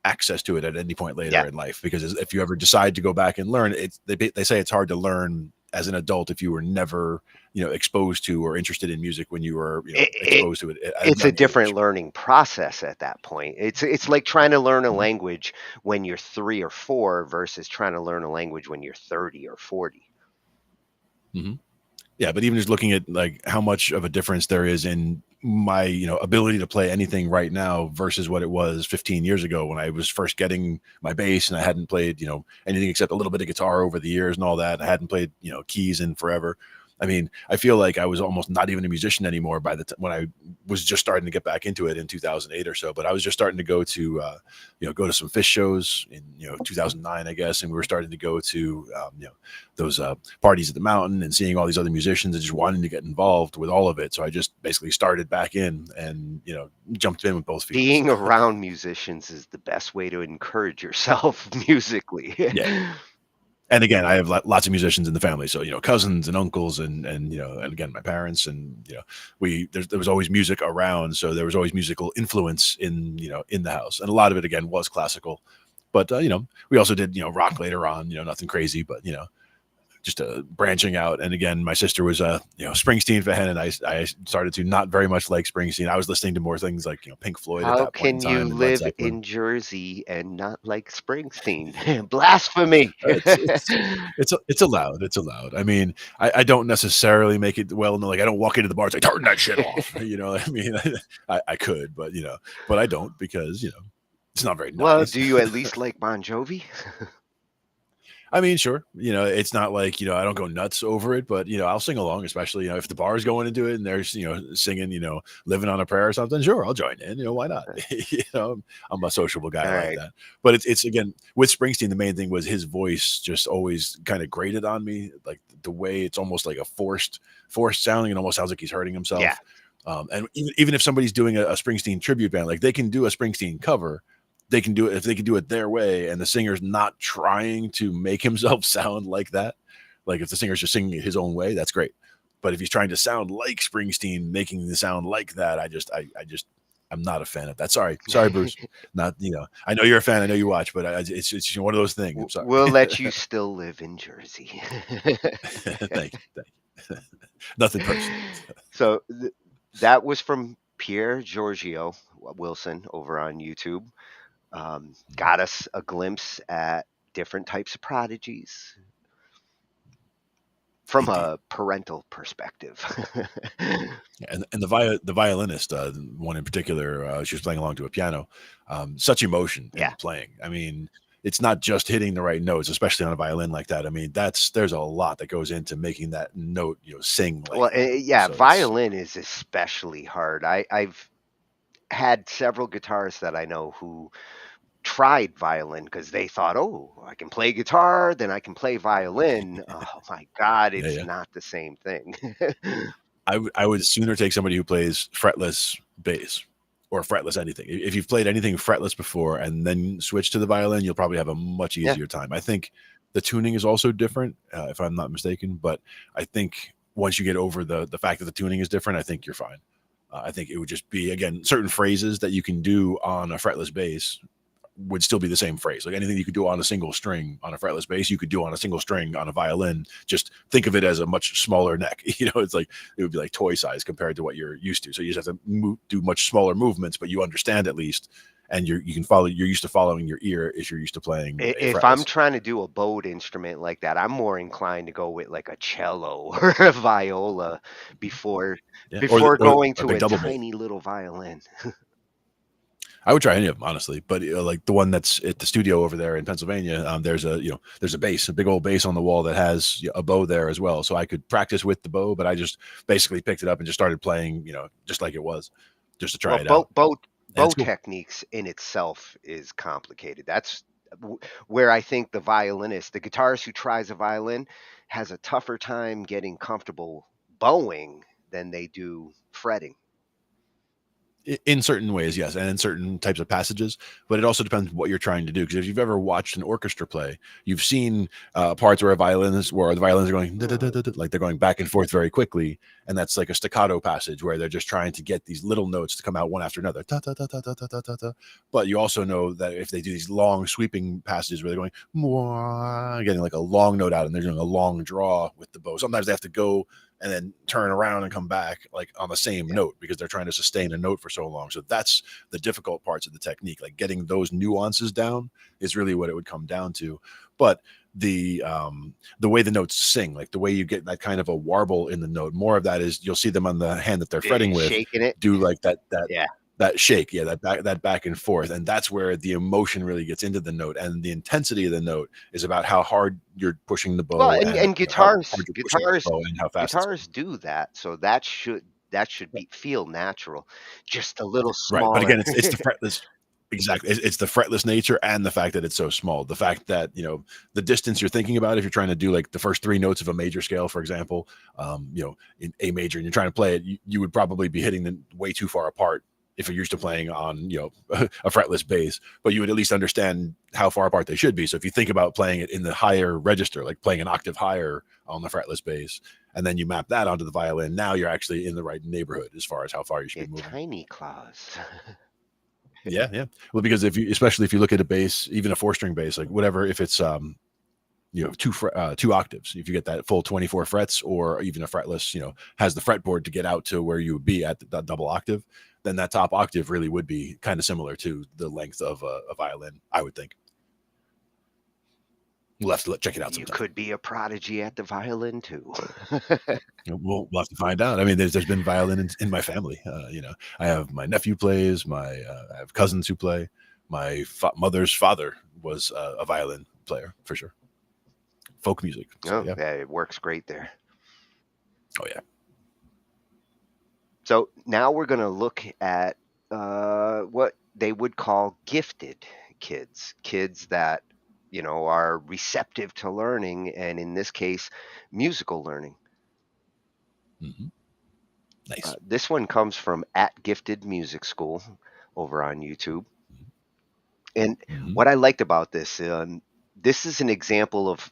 access to it at any point Yeah, later in life. Because if you ever decide to go back and learn, they say it's hard to learn as an adult if you were never exposed to or interested in music when you were it, exposed to it at a it's a young different age. learning process at that point. It's like trying to learn a Mhm. language when you're 3 or 4 versus trying to learn a language when you're 30 or 40. Mhm. Yeah, but even just looking at like how much of a difference there is in my, ability to play anything right now versus what it was 15 years ago when I was first getting my bass and I hadn't played, anything except a little bit of guitar over the years and all that. I hadn't played, keys in forever. I mean, I feel like I was almost not even a musician anymore by the time when I was just starting to get back into it in 2008 or so. But I was just starting to go to, go to some Fish shows in 2009, I guess, and we were starting to go to, those parties at the mountain and seeing all these other musicians and just wanting to get involved with all of it. So I just basically started back in and jumped in with both feet. Being around musicians is the best way to encourage yourself musically. Yeah. And again, I have lots of musicians in the family, so cousins and uncles, and again my parents, and there was always music around, so there was always musical influence in the house, and a lot of it again was classical, but we also did rock later on, nothing crazy, but just branching out. And again, my sister was a Springsteen fan, and I started to not very much like Springsteen. I was listening to more things like Pink Floyd at How that point in can you time and Led live Zeppelin. in Jersey and not like Springsteen? Blasphemy. It's allowed. It's allowed. I mean, I don't necessarily make it well. No, like I don't walk into the bar and say turn that shit off. I mean, I could, but but I don't because it's not very Well, nice. do you at least like Bon Jovi? I mean, sure. It's not like, I don't go nuts over it, but, I'll sing along, especially, if the bar's going into it and there's, singing, living on a prayer or something. Sure. I'll join in, why not? I'm a sociable guy All like right. that. But it's again, with Springsteen, the main thing was his voice just always kind of grated on me. Like the way it's almost like a forced sounding. It almost sounds like he's hurting Yeah. himself. And even if somebody's doing a Springsteen tribute band, like they can do a Springsteen cover, they can do it if they can do it their way and the singer's not trying to make himself sound like that. Like if the singer's just singing it his own way, that's great. But if he's trying to sound like Springsteen, making the sound like that, I'm not a fan of that. Sorry, Bruce. Not I know you're a fan. I know you watch, but it's one of those things. I'm sorry. We'll let you still live in Jersey. Thank you. Nothing personal. So that was from Pierre Giorgio Wilson over on YouTube. Got us a glimpse at different types of prodigies. from Indeed. a parental perspective. Yeah, and the violinist, one in particular, she was playing along to a piano. Such emotion in Yeah. the playing. I mean, it's not just hitting the right notes, especially on a violin like that. I mean, there's a lot that goes into making that note, sing Well, like that. yeah, So it's violin is especially hard. I've had several guitarists that I know who tried violin because they thought, oh, I can play guitar, then I can play violin. Oh my God, yeah, it's yeah. not the same thing. I would sooner take somebody who plays fretless bass or fretless anything. If you've played anything fretless before and then switch to the violin, you'll probably have a much Yeah. easier time. I think the tuning is also different, if I'm not mistaken. But I think once you get over the fact that the tuning is different, I think you're fine. I think it would just be, again, certain phrases that you can do on a fretless bass would still be the same phrase. Like anything you could do on a single string on a fretless bass, you could do on a single string on a violin. Just think of it as a much smaller neck. It's like it would be like toy size compared to what you're used to. So you just have to do much smaller movements, but you understand at least, and you can follow. You're used to following your ear if you're used to playing a If I'm fretless. trying to do a bowed instrument like that, I'm more inclined to go with like a cello or a viola before Yeah, before or going a to big a double bass. tiny little violin. I would try any of them, honestly, but like the one that's at the studio over there in Pennsylvania, there's a bass, a big old bass on the wall that has a bow there as well. So I could practice with the bow, but I just basically picked it up and just started playing, just like it was, just to try Well, it out, and bow it's cool. techniques in itself is complicated. That's where I think the violinist, the guitarist who tries a violin, has a tougher time getting comfortable bowing than they do fretting. In certain ways, yes, and in certain types of passages, but it also depends what you're trying to do. Because if you've ever watched an orchestra play, you've seen parts where the violins are going like they're going back and forth very quickly, and that's like a staccato passage where they're just trying to get these little notes to come out one after another. Ta, ta, ta, ta, ta, ta, ta, ta, ta. But you also know that if they do these long sweeping passages where they're going getting like a long note out and they're doing a long draw with the bow, sometimes they have to go and then turn around and come back like on the same note because they're trying to sustain a note for so long. So that's the difficult parts of the technique. Like getting those nuances down is really what it would come down to. But the way the notes sing, like the way you get that kind of a warble in the note, more of that is you'll see them on the hand that they're fretting with Shaking it. do like that Yeah. that shake, that back and forth, and that's where the emotion really gets into the note, and the intensity of the the note is about how hard you're pushing the Well, bow, and and how hard you're pushing the guitars bow, and how fast it's guitars going. do that, so that should be feel natural, just a little Right, but smaller. again, it's the fretless. Exactly, it's the fretless nature and the fact that it's so small. The fact that the distance you're thinking about, if you're trying to do like the first three notes of a major scale, for example, in A major, and you're trying to play it, you would probably be hitting them way too far apart if you're used to playing on a fretless bass. But you would at least understand how far apart they should be. So if you think about playing it in the higher register, like playing an octave higher on the fretless bass, and then you map that onto the violin, now you're actually in the right neighborhood as far as how far you should Yeah, be moving. tiny claws. Yeah, yeah. Well, because especially if you look at a bass, even a 4-string bass, like whatever, if it's two octaves, if you get that full 24 frets, or even a fretless, has the fretboard to get out to where you would be at that double octave, then that top octave really would be kind of similar to the length of a violin, I would think. We'll have to check it out You sometime. could be a prodigy at the violin too. We'll have to find out. I mean, there's been violin in my family. I have my nephew plays. I have cousins who play. My mother's father was a violin player for sure. Folk music. So, Oh, yeah. yeah, it works great there. Oh yeah. So now we're going to look at what they would call gifted kids that are receptive to learning, and in this case, musical learning. Mm-hmm. Nice. This one comes from @Gifted Music School over on YouTube. And Mm-hmm. what I liked about this is an example of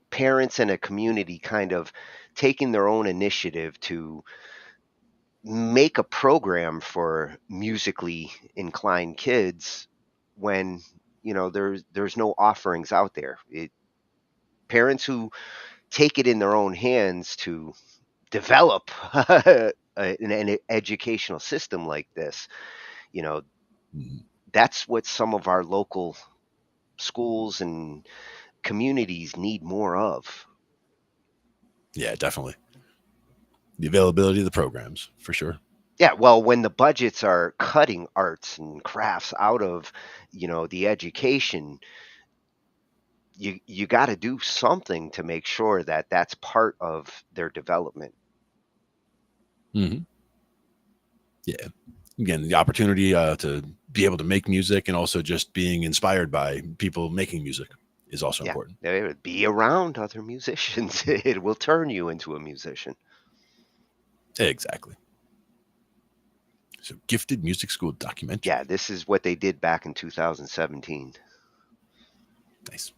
parents and a community kind of taking their own initiative to make a program for musically inclined kids when there's no offerings out there. Parents who take it in their own hands to develop an educational system like this, you know Mm-hmm. that's what some of our local schools and communities need more of. Yeah, definitely. The availability of the programs, for sure. Yeah, well, when the budgets are cutting arts and crafts out of, the education, you got to do something to make sure that that's part of their development. Yeah. Again, the opportunity to be able to make music and also just being inspired by people making music is also important. Be around other musicians. It will turn you into a musician. Exactly. So, Gifted Music School documentary. Yeah, this is what they did back in 2017. Nice.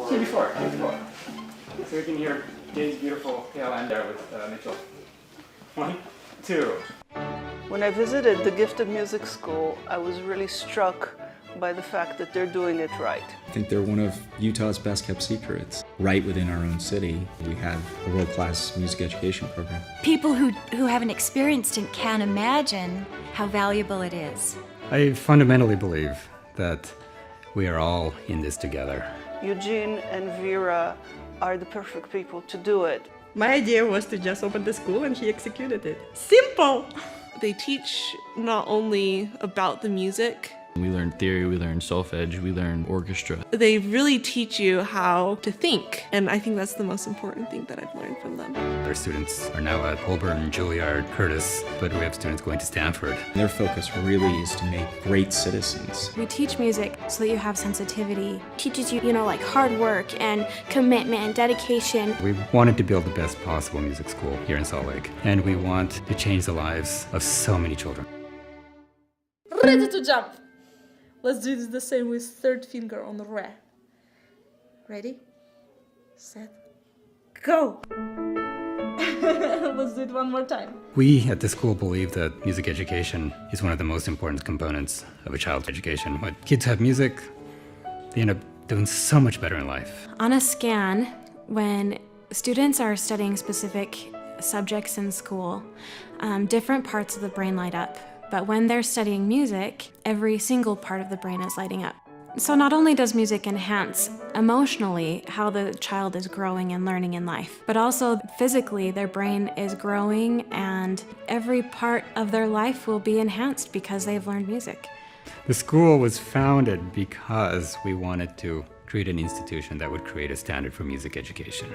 Here before. So we can hear Dave's beautiful tail end there with Mitchell. 1, 2. When I visited the Gifted Music School, I was really struck by the fact that they're doing it right. I think they're one of Utah's best kept secrets. Right within our own city, we have a world-class music education program. People who haven't experienced it can't imagine how valuable it is. I fundamentally believe that we are all in this together. Eugene and Vera are the perfect people to do it. My idea was to just open the school and she executed it. Simple! They teach not only about the music. We learn theory, we learn solfege, we learn orchestra. They really teach you how to think, and I think that's the most important thing that I've learned from them. Our students are now at Holborn, Juilliard, Curtis, but we have students going to Stanford. Their focus really is to make great citizens. We teach music so that you have sensitivity. Teaches you, like hard work and commitment and dedication. We wanted to build the best possible music school here in Salt Lake, and we want to change the lives of so many children. Ready to jump! Let's do this the same with third finger on the re. Ready? Set. Go! Let's do it one more time. We at the school believe that music education is one of the most important components of a child's education. When kids have music, they end up doing so much better in life. On a scan, when students are studying specific subjects in school, different parts of the brain light up. But when they're studying music, every single part of the brain is lighting up. So not only does music enhance emotionally how the child is growing and learning in life, but also physically their brain is growing and every part of their life will be enhanced because they've learned music. The school was founded because we wanted to create an institution that would create a standard for music education.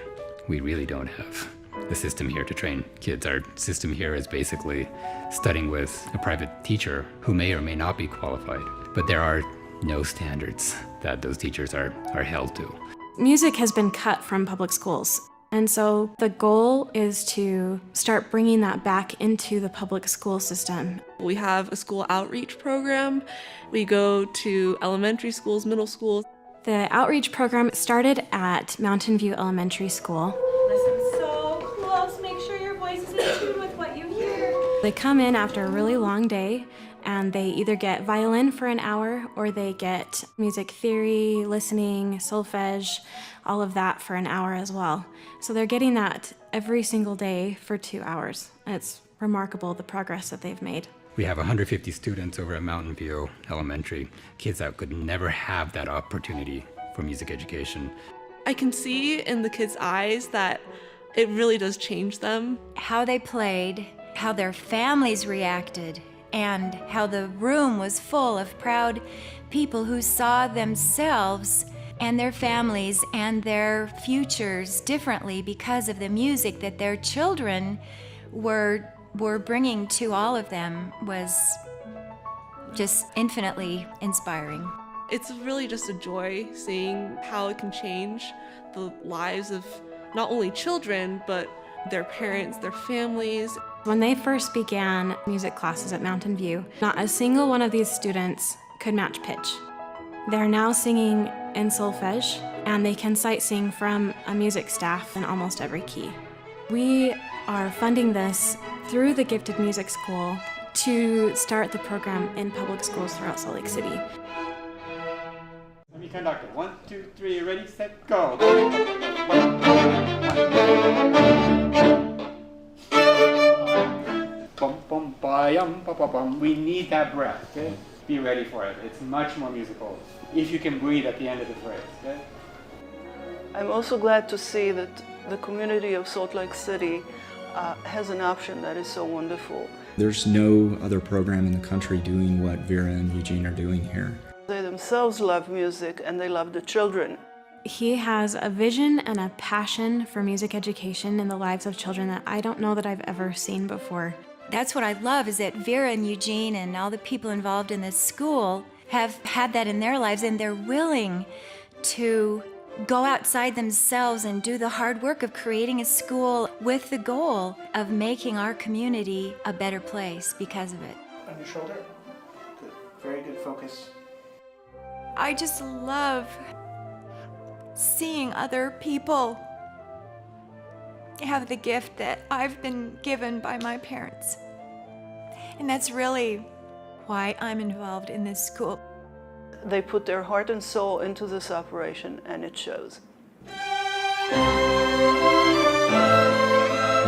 We really don't have the system here to train kids. Our system here is basically studying with a private teacher who may or may not be qualified, but there are no standards that those teachers are held to. Music has been cut from public schools, and so the goal is to start bringing that back into the public school system. We have a school outreach program. We go to elementary schools, middle schools. The outreach program started at Mountain View Elementary School. Listen so close, make sure your voice is in tune with what you hear. They come in after a really long day and they either get violin for an hour or they get music theory, listening, solfege, all of that for an hour as well. So they're getting that every single day for 2 hours. And it's remarkable the progress that they've made. We have 150 students over at Mountain View Elementary, kids that could never have that opportunity for music education. I can see in the kids' eyes that it really does change them. How they played, how their families reacted, and how the room was full of proud people who saw themselves and their families and their futures differently because of the music that their children were bringing to all of them was just infinitely inspiring. It's really just a joy seeing how it can change the lives of not only children, but their parents, their families. When they first began music classes at Mountain View, not a single one of these students could match pitch. They're now singing in solfege, and they can sight sing from a music staff in almost every key. We are funding this through the Gifted Music School to start the program in public schools throughout Salt Lake City. Let me conduct it. 1, 2, 3, ready, set, go. Bum, bum, ba-yum, ba-ba-bum. We need that breath, okay? Be ready for it. It's much more musical if you can breathe at the end of the phrase, okay? I'm also glad to see that the community of Salt Lake City has an option that is so wonderful. There's no other program in the country doing what Vera and Eugene are doing here. They themselves love music and they love the children. He has a vision and a passion for music education in the lives of children that I don't know that I've ever seen before. That's what I love, is that Vera and Eugene and all the people involved in this school have had that in their lives, and they're willing to go outside themselves and do the hard work of creating a school with the goal of making our community a better place because of it. On your shoulder. Good. Very good focus. I just love seeing other people have the gift that I've been given by my parents. And that's really why I'm involved in this school. They put their heart and soul into this operation, and it shows. When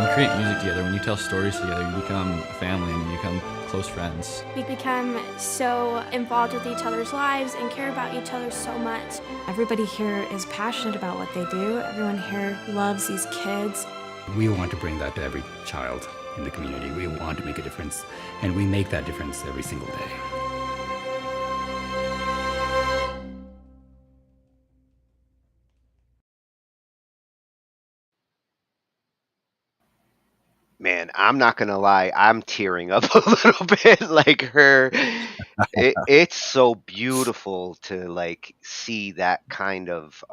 you create music together, when you tell stories together, you become a family and you become close friends. We become so involved with each other's lives and care about each other so much. Everybody here is passionate about what they do. Everyone here loves these kids. We want to bring that to every child in the community. We want to make a difference, and we make that difference every single day. Man, I'm not gonna lie, I'm tearing up a little bit. Like it's so beautiful to like see that kind of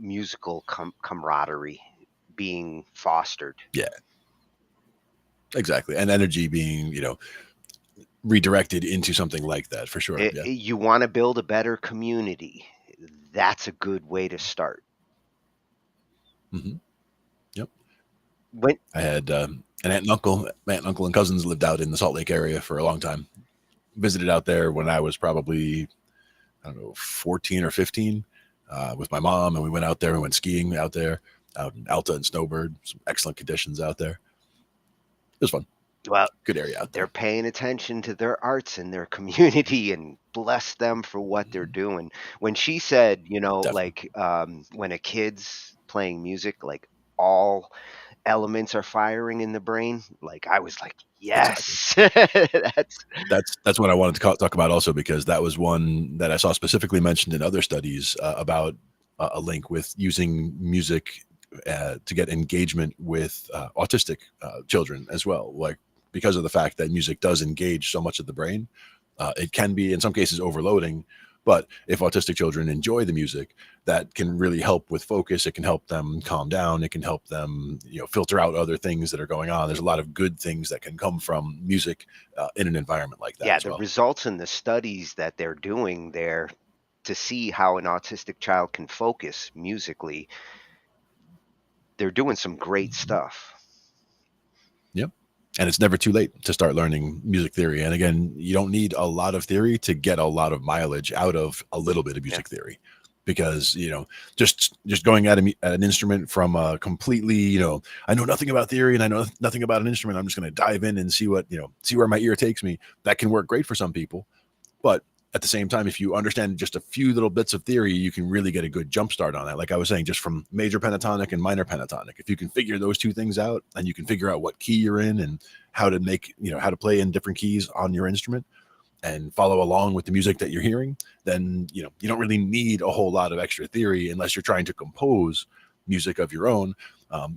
musical camaraderie being fostered. Yeah, exactly, and energy being redirected into something like that for sure. Yeah. You want to build a better community. That's a good way to start. Mm-hmm. Yep. When I had an aunt and uncle, and cousins lived out in the Salt Lake area for a long time. Visited out there when I was probably, 14 or 15 with my mom. And we went out there, we went skiing out there, out in Alta and Snowbird, some excellent conditions out there. It was fun. Well, good area out there. They're paying attention to their arts and their community, and bless them for what they're doing. When she said, like when a kid's playing music, like all elements are firing in the brain, like I was like, yes. That's what I wanted to talk about also, because that was one that I saw specifically mentioned in other studies about a link with using music to get engagement with autistic children as well. Like, because of the fact that music does engage so much of the brain, it can be in some cases overloading. But if autistic children enjoy the music, that can really help with focus. It can help them calm down. It can help them, filter out other things that are going on. There's a lot of good things that can come from music in an environment like that. Yeah, as well. The results in the studies that they're doing there to see how an autistic child can focus musically, they're doing some great stuff. Yep. And it's never too late to start learning music theory. And again, you don't need a lot of theory to get a lot of mileage out of a little bit of music theory, because, just going at an instrument from a completely, I know nothing about theory and I know nothing about an instrument. I'm just going to dive in and see where my ear takes me. That can work great for some people. But at the same time, if you understand just a few little bits of theory, you can really get a good jump start on that. Like I was saying, just from major pentatonic and minor pentatonic, if you can figure those two things out and you can figure out what key you're in and how to make, how to play in different keys on your instrument and follow along with the music that you're hearing, then, you don't really need a whole lot of extra theory unless you're trying to compose music of your own.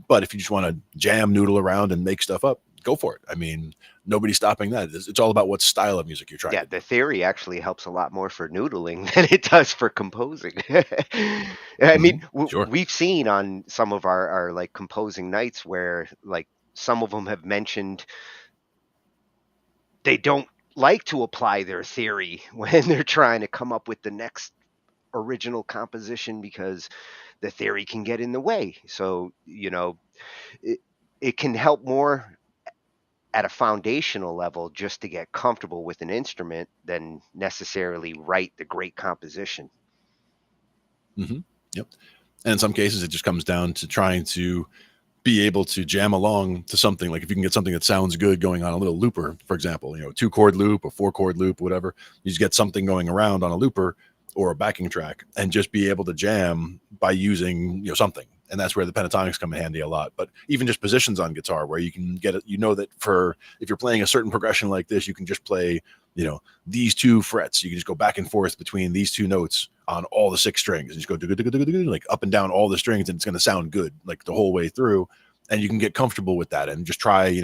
But if you just want to jam, noodle around and make stuff up, go for it. I mean, nobody's stopping that. It's all about what style of music you're trying. Yeah, the theory actually helps a lot more for noodling than it does for composing. I mean, we've seen on some of our like composing nights where like some of them have mentioned they don't like to apply their theory when they're trying to come up with the next original composition because the theory can get in the way. So, it can help more at a foundational level just to get comfortable with an instrument than necessarily write the great composition. Mm-hmm. Yep. And in some cases, it just comes down to trying to be able to jam along to something. Like if you can get something that sounds good going on a little looper, for example, 2-chord loop, a 4-chord loop, whatever, you just get something going around on a looper. or a backing track and just be able to jam by using, something. And that's where the pentatonics come in handy a lot. But even just positions on guitar where you can get it, that if you're playing a certain progression like this, you can just play, these 2 frets. You can just go back and forth between these 2 notes on all the 6 strings and just go like up and down all the strings, and it's going to sound good like the whole way through. And you can get comfortable with that and just try,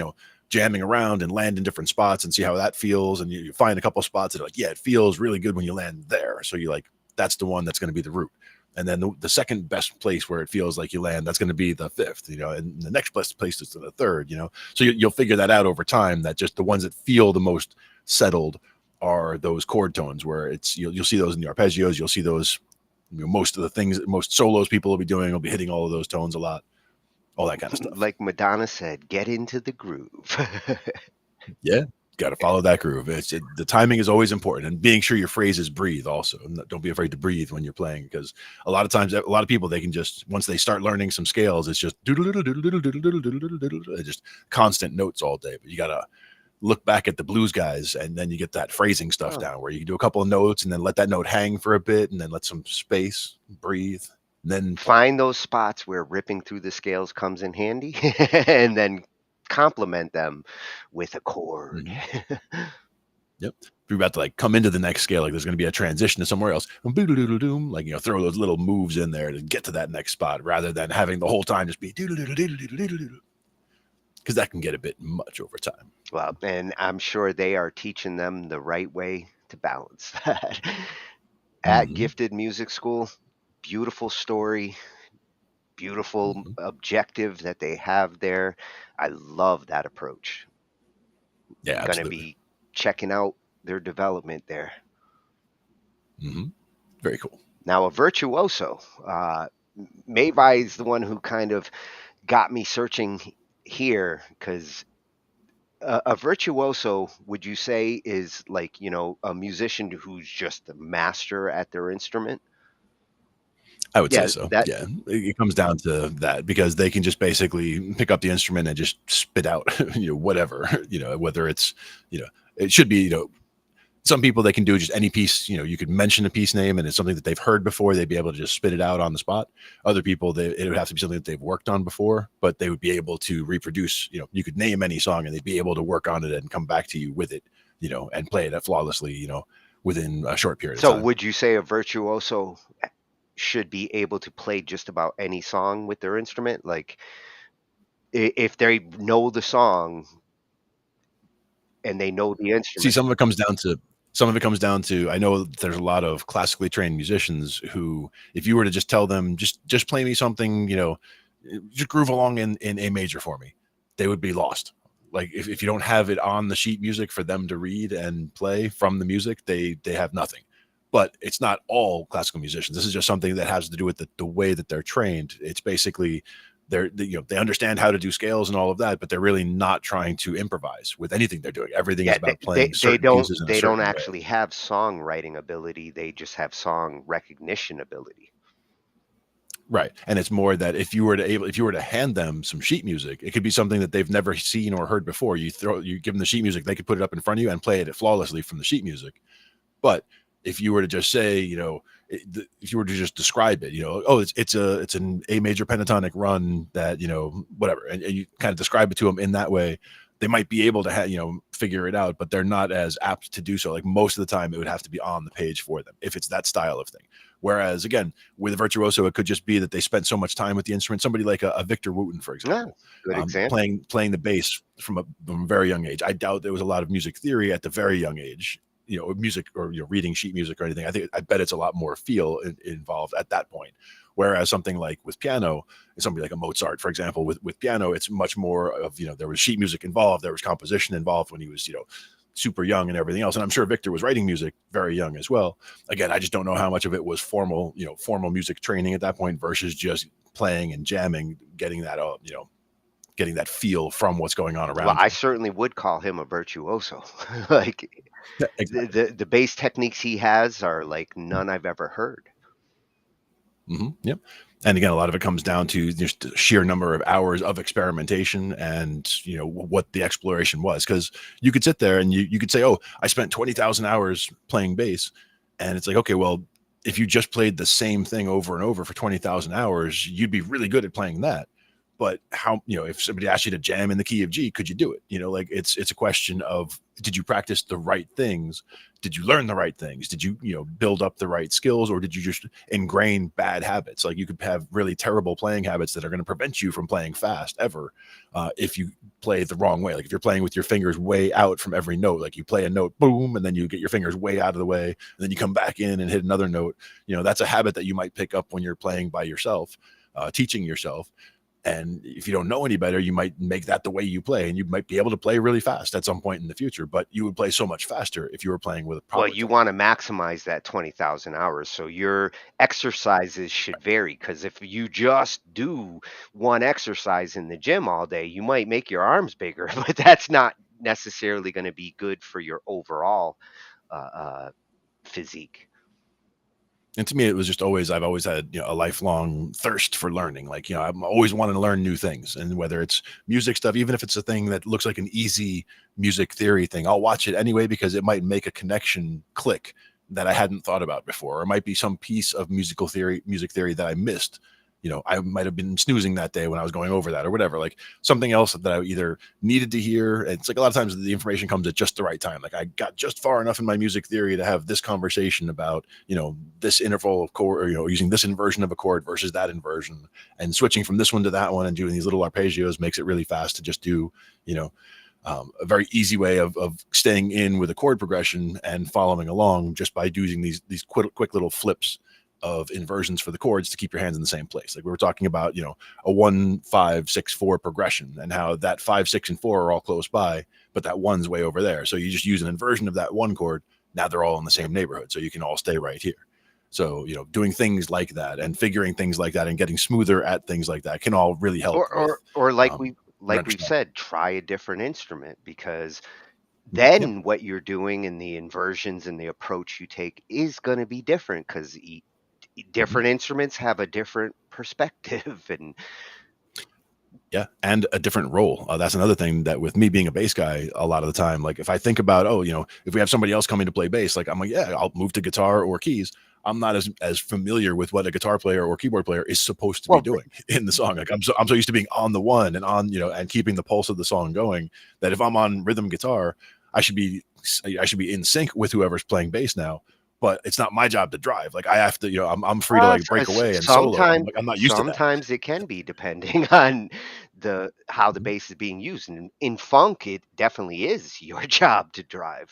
jamming around and land in different spots and see how that feels. And you find a couple of spots that are like, yeah, it feels really good when you land there. So you like, that's the one that's going to be the root. And then the second best place where it feels like you land, that's going to be the 5th, and the next best place is the 3rd, So you'll figure that out over time, that just the ones that feel the most settled are those chord tones where it's, you'll see those in the arpeggios. You'll see those, most of the things, most solos people will be doing will be hitting all of those tones a lot, all that kind of stuff. Like Madonna said, get into the groove. Yeah. Got to follow that groove. The timing is always important, and being sure your phrases breathe also. Don't be afraid to breathe when you're playing, because a lot of times, a lot of people, they can just, once they start learning some scales, it's just just constant notes all day. But you got to look back at the blues guys, and then you get that phrasing stuff down where you can do a couple of notes and then let that note hang for a bit and then let some space breathe. Then find those spots where ripping through the scales comes in handy and then complement them with a chord. Yep. If you're about to like come into the next scale, like there's going to be a transition to somewhere else, like, throw those little moves in there to get to that next spot rather than having the whole time just be because that can get a bit much over time. Well, and I'm sure they are teaching them the right way to balance that. At Gifted Music School, beautiful story, beautiful objective that they have there. I love that approach. Yeah, I'm going to be checking out their development there. Very cool. Now, a virtuoso. Mavi is the one who kind of got me searching here, because a virtuoso, would you say, is like, a musician who's just a master at their instrument? I would say so. It comes down to that, because they can just basically pick up the instrument and just spit out, whatever, whether it's, it should be, some people, they can do just any piece, you could mention a piece name and it's something that they've heard before. They'd be able to just spit it out on the spot. Other people, it would have to be something that they've worked on before, but they would be able to reproduce, you could name any song and they'd be able to work on it and come back to you with it, and play it flawlessly, within a short period of time. So would you say a virtuoso should be able to play just about any song with their instrument? Like, if they know the song and they know the instrument. See, some of it comes down to, I know there's a lot of classically trained musicians who, if you were to just tell them, just play me something, just groove along in A major for me, they would be lost. Like if you don't have it on the sheet music for them to read and play from the music, they have nothing. But it's not all classical musicians. This is just something that has to do with the way that they're trained. It's basically they understand how to do scales and all of that, but they're really not trying to improvise with anything they're doing. Everything is about playing certain pieces in a certain way. They don't actually have songwriting ability. They just have song recognition ability. Right. And it's more that if you were to hand them some sheet music, it could be something that they've never seen or heard before. You give them the sheet music, they could put it up in front of you and play it flawlessly from the sheet music. But if you were to just say, if you were to just describe it, it's an A major pentatonic run that, whatever, and you kind of describe it to them in that way, they might be able to figure it out, but they're not as apt to do so. Like most of the time it would have to be on the page for them if it's that style of thing. Whereas again, with a virtuoso, it could just be that they spent so much time with the instrument. Somebody like a Victor Wooten, for example, good example. Playing the bass from a very young age. I doubt there was a lot of music theory at the very young age, music or reading sheet music or anything. I bet it's a lot more feel involved at that point. Whereas something like with piano, somebody like a Mozart, for example, with piano, it's much more of, there was sheet music involved, there was composition involved when he was, super young and everything else. And I'm sure Victor was writing music very young as well. Again, I just don't know how much of it was formal music training at that point versus just playing and jamming, getting that, getting that feel from what's going on around. Well, I certainly would call him a virtuoso. Like, yeah, exactly. the bass techniques he has are like none I've ever heard. Yep. And again, a lot of it comes down to just the sheer number of hours of experimentation and, what the exploration was. Because you could sit there and you could say, oh, I spent 20,000 hours playing bass. And it's like, okay, well, if you just played the same thing over and over for 20,000 hours, you'd be really good at playing that. But how, if somebody asked you to jam in the key of G, could you do it? Like it's a question of, did you practice the right things? Did you learn the right things? Did you, build up the right skills, or did you just ingrain bad habits? Like you could have really terrible playing habits that are going to prevent you from playing fast ever, if you play it the wrong way. Like if you're playing with your fingers way out from every note, like you play a note, boom, and then you get your fingers way out of the way, and then you come back in and hit another note. That's a habit that you might pick up when you're playing by yourself, teaching yourself. And if you don't know any better, you might make that the way you play, and you might be able to play really fast at some point in the future, but you would play so much faster if you were playing with a proper. Well, you want to maximize that 20,000 hours. So your exercises should vary, because if you just do one exercise in the gym all day, you might make your arms bigger, but that's not necessarily going to be good for your overall physique. And to me, it was just I've always had, a lifelong thirst for learning. Like, I'm always wanting to learn new things. And whether it's music stuff, even if it's a thing that looks like an easy music theory thing, I'll watch it anyway, because it might make a connection click that I hadn't thought about before. Or it might be some piece of music theory that I missed. I might have been snoozing that day when I was going over that or whatever, like something else that I either needed to hear. It's like a lot of times the information comes at just the right time. Like I got just far enough in my music theory to have this conversation about, this interval of chord, or, using this inversion of a chord versus that inversion, and switching from this one to that one and doing these little arpeggios makes it really fast to just do, a very easy way of staying in with a chord progression and following along just by using these quick little flips of inversions for the chords to keep your hands in the same place. Like we were talking about, a 1, 5, 6, 4 progression, and how that 5, 6, and 4 are all close by, but that one's way over there. So you just use an inversion of that one chord. Now they're all in the same neighborhood, so you can all stay right here. So, doing things like that and figuring things like that and getting smoother at things like that can all really help. Or like we've said, try a different instrument, because then what you're doing and the inversions and the approach you take is going to be different, because different instruments have a different perspective and a different role. That's another thing that, with me being a bass guy, a lot of the time, like if I think about, if we have somebody else coming to play bass, like I'm like, yeah, I'll move to guitar or keys. I'm not as familiar with what a guitar player or keyboard player is supposed to be doing in the song. Like I'm so used to being on the one and on, and keeping the pulse of the song going, that if I'm on rhythm guitar, I should be in sync with whoever's playing bass now. But it's not my job to drive. Like I have to, I'm free to like break away and solo. I'm not used to that. Sometimes it can be, depending on how the bass is being used. And in funk, it definitely is your job to drive.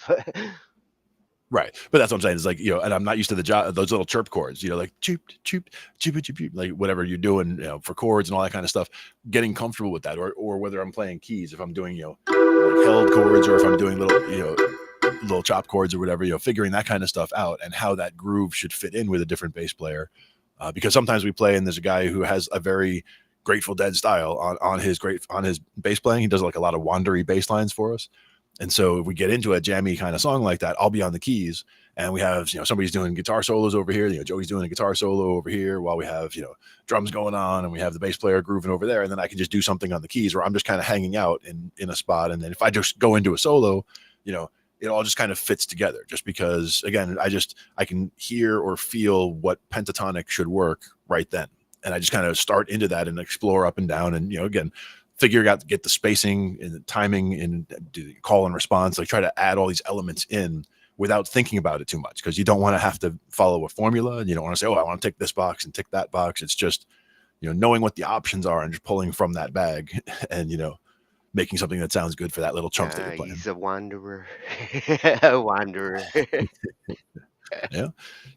Right. But that's what I'm saying. It's like, and I'm not used to those little chirp chords, like choop, choop, choop, choop, choop, like whatever you're doing, for chords and all that kind of stuff, getting comfortable with that, or whether I'm playing keys, if I'm doing, like held chords, or if I'm doing little chop chords or whatever, figuring that kind of stuff out and how that groove should fit in with a different bass player. Because sometimes we play and there's a guy who has a very Grateful Dead style on his bass playing. He does like a lot of wandery bass lines for us. And so if we get into a jammy kind of song like that, I'll be on the keys, and we have, somebody's doing guitar solos over here. Joey's doing a guitar solo over here while we have, drums going on, and we have the bass player grooving over there. And then I can just do something on the keys where I'm just kind of hanging out in a spot. And then if I just go into a solo, it all just kind of fits together, just because, again, I can hear or feel what pentatonic should work right then. And I just kind of start into that and explore up and down. And, again, figure out, get the spacing and the timing and do the call and response, like try to add all these elements in without thinking about it too much, because you don't want to have to follow a formula, and you don't want to say, oh, I want to tick this box and tick that box. It's just, knowing what the options are and just pulling from that bag and, making something that sounds good for that little chunk that you're playing. He's a wanderer. A wanderer. Yeah,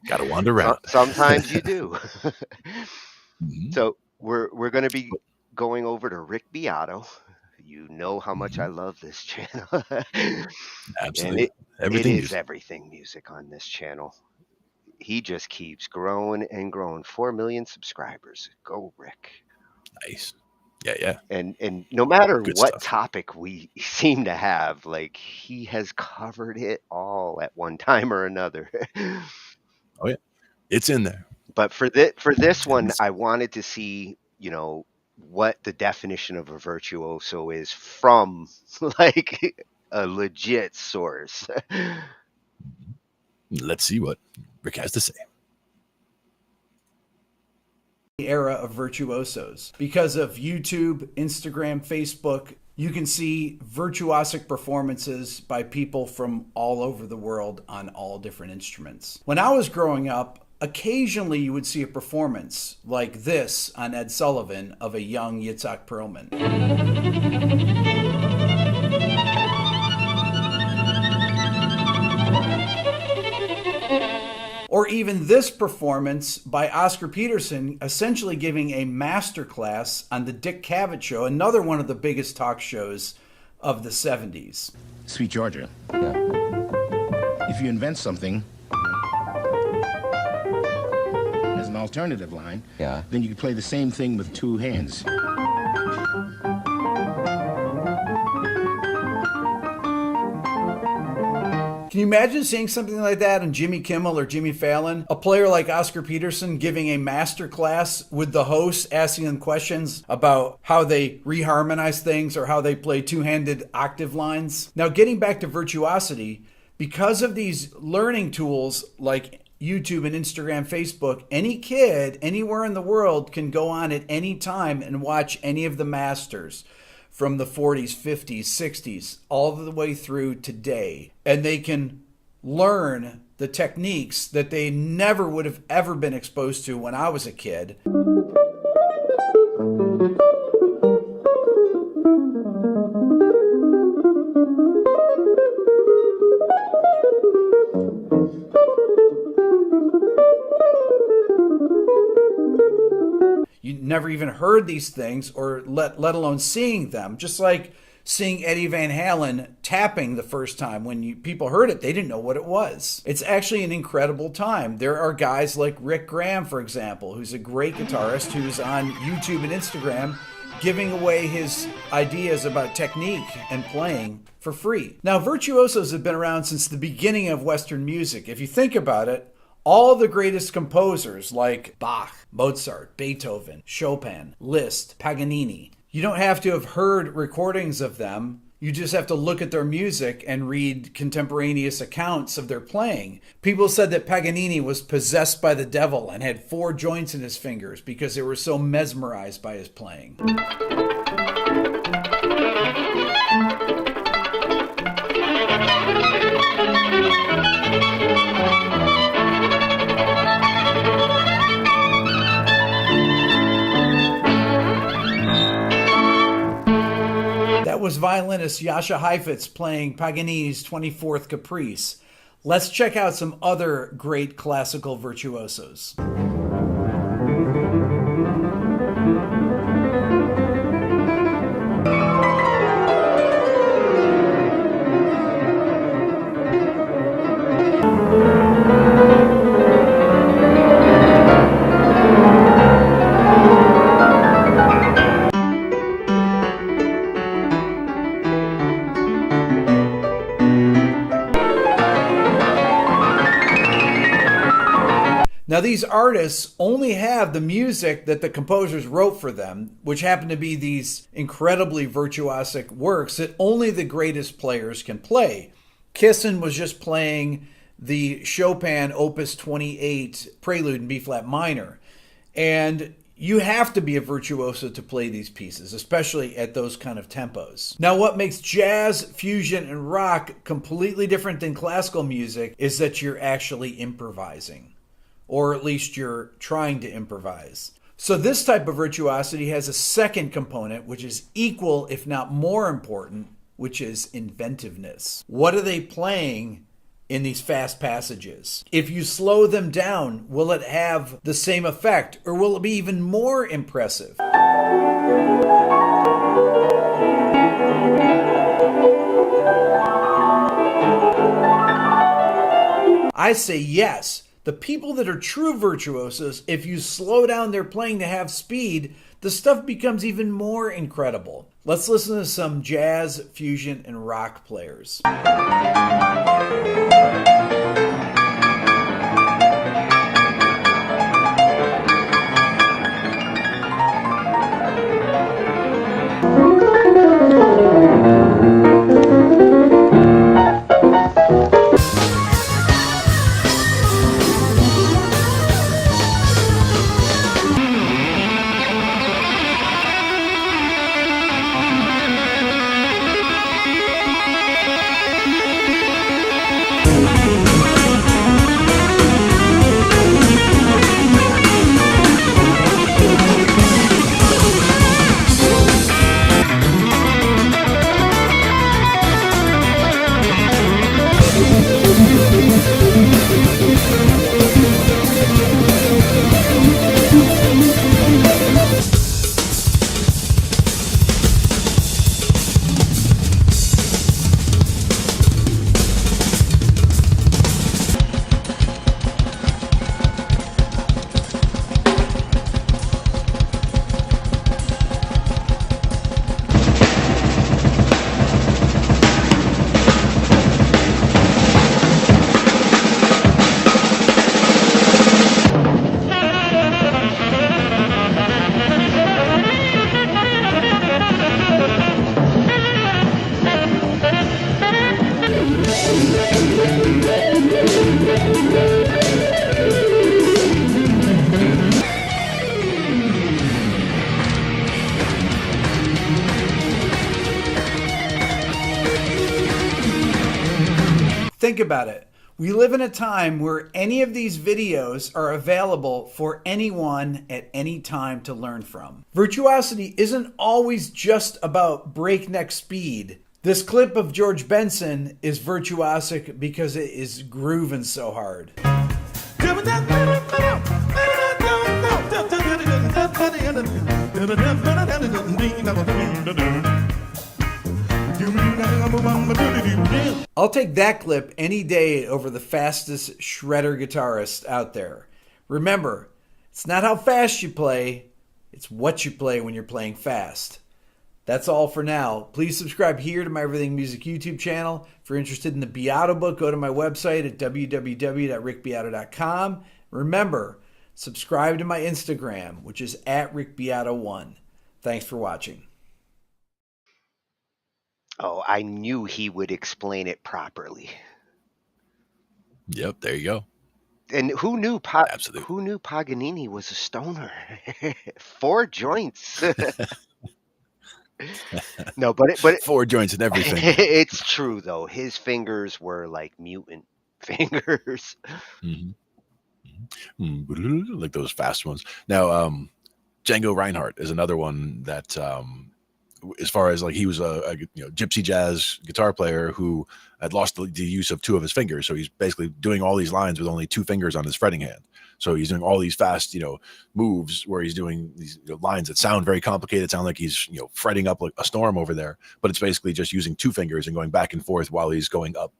got to wander around. Sometimes you do. So we're going to be going over to Rick Beato. You know how much I love this channel. Absolutely. And it is everything music on this channel. He just keeps growing and growing. 4 million subscribers. Go, Rick. Nice. Yeah. And no matter what topic we seem to have, like, he has covered it all at one time or another. Oh yeah, it's in there. But for this one, I wanted to see, what the definition of a virtuoso is from, like, a legit source. Let's see what Rick has to say. era of virtuosos. Because of YouTube, Instagram, Facebook, you can see virtuosic performances by people from all over the world on all different instruments. When I was growing up, occasionally you would see a performance like this on Ed Sullivan of a young Yitzhak Perlman. Or even this performance by Oscar Peterson, essentially giving a masterclass on the Dick Cavett Show, another one of the biggest talk shows of the 70s. Sweet Georgia. Yeah. If you invent something as an alternative line, then you can play the same thing with two hands. Can you imagine seeing something like that on Jimmy Kimmel or Jimmy Fallon? A player like Oscar Peterson giving a master class with the host, asking them questions about how they reharmonize things or how they play two-handed octave lines. Now, getting back to virtuosity, because of these learning tools like YouTube and Instagram, Facebook, any kid anywhere in the world can go on at any time and watch any of the masters from the 40s, 50s, 60s, all the way through today. And they can learn the techniques that they never would have ever been exposed to when I was a kid. You never even heard these things or let alone seeing them. Just like seeing Eddie Van Halen tapping the first time. When people heard it, they didn't know what it was. It's actually an incredible time. There are guys like Rick Graham, for example, who's a great guitarist who's on YouTube and Instagram giving away his ideas about technique and playing for free. Now, virtuosos have been around since the beginning of Western music. If you think about it, all the greatest composers like Bach, Mozart, Beethoven, Chopin, Liszt, Paganini, you don't have to have heard recordings of them. You just have to look at their music and read contemporaneous accounts of their playing. People said that Paganini was possessed by the devil and had 4 joints in his fingers because they were so mesmerized by his playing. That was violinist Jascha Heifetz playing Paganini's 24th Caprice. Let's check out some other great classical virtuosos. Now, these artists only have the music that the composers wrote for them, which happen to be these incredibly virtuosic works that only the greatest players can play. Kissin was just playing the Chopin Opus 28 Prelude in B-flat minor. And you have to be a virtuoso to play these pieces, especially at those kind of tempos. Now, what makes jazz, fusion, and rock completely different than classical music is that you're actually improvising. Or at least you're trying to improvise. So this type of virtuosity has a second component, which is equal, if not more important, which is inventiveness. What are they playing in these fast passages? If you slow them down, will it have the same effect, or will it be even more impressive? I say yes. The people that are true virtuosos, if you slow down their playing to have speed, the stuff becomes even more incredible. Let's listen to some jazz, fusion, and rock players. Think about it. We live in a time where any of these videos are available for anyone at any time to learn from. Virtuosity isn't always just about breakneck speed. This clip of George Benson is virtuosic because it is grooving so hard. I'll take that clip any day over the fastest shredder guitarist out there. Remember, it's not how fast you play, it's what you play when you're playing fast. That's all for now. Please subscribe here to my Everything Music YouTube channel. If you're interested in the Beato book, go to my website at www.rickbeato.com. Remember, subscribe to my Instagram, which is @rickbeato1. Thanks for watching. Oh, I knew he would explain it properly. Yep, there you go. And who knew Paganini was a stoner? 4 joints. No, but 4 joints and everything. It's true though. His fingers were like mutant fingers. Like those fast ones. Now, Django Reinhardt is another one that, as far as like he was a gypsy jazz guitar player who had lost the use of 2 of his fingers, so he's basically doing all these lines with only 2 fingers on his fretting hand. So he's doing all these fast moves where he's doing these lines that sound very complicated, sound like he's fretting up like a storm over there, but it's basically just using 2 fingers and going back and forth while he's going up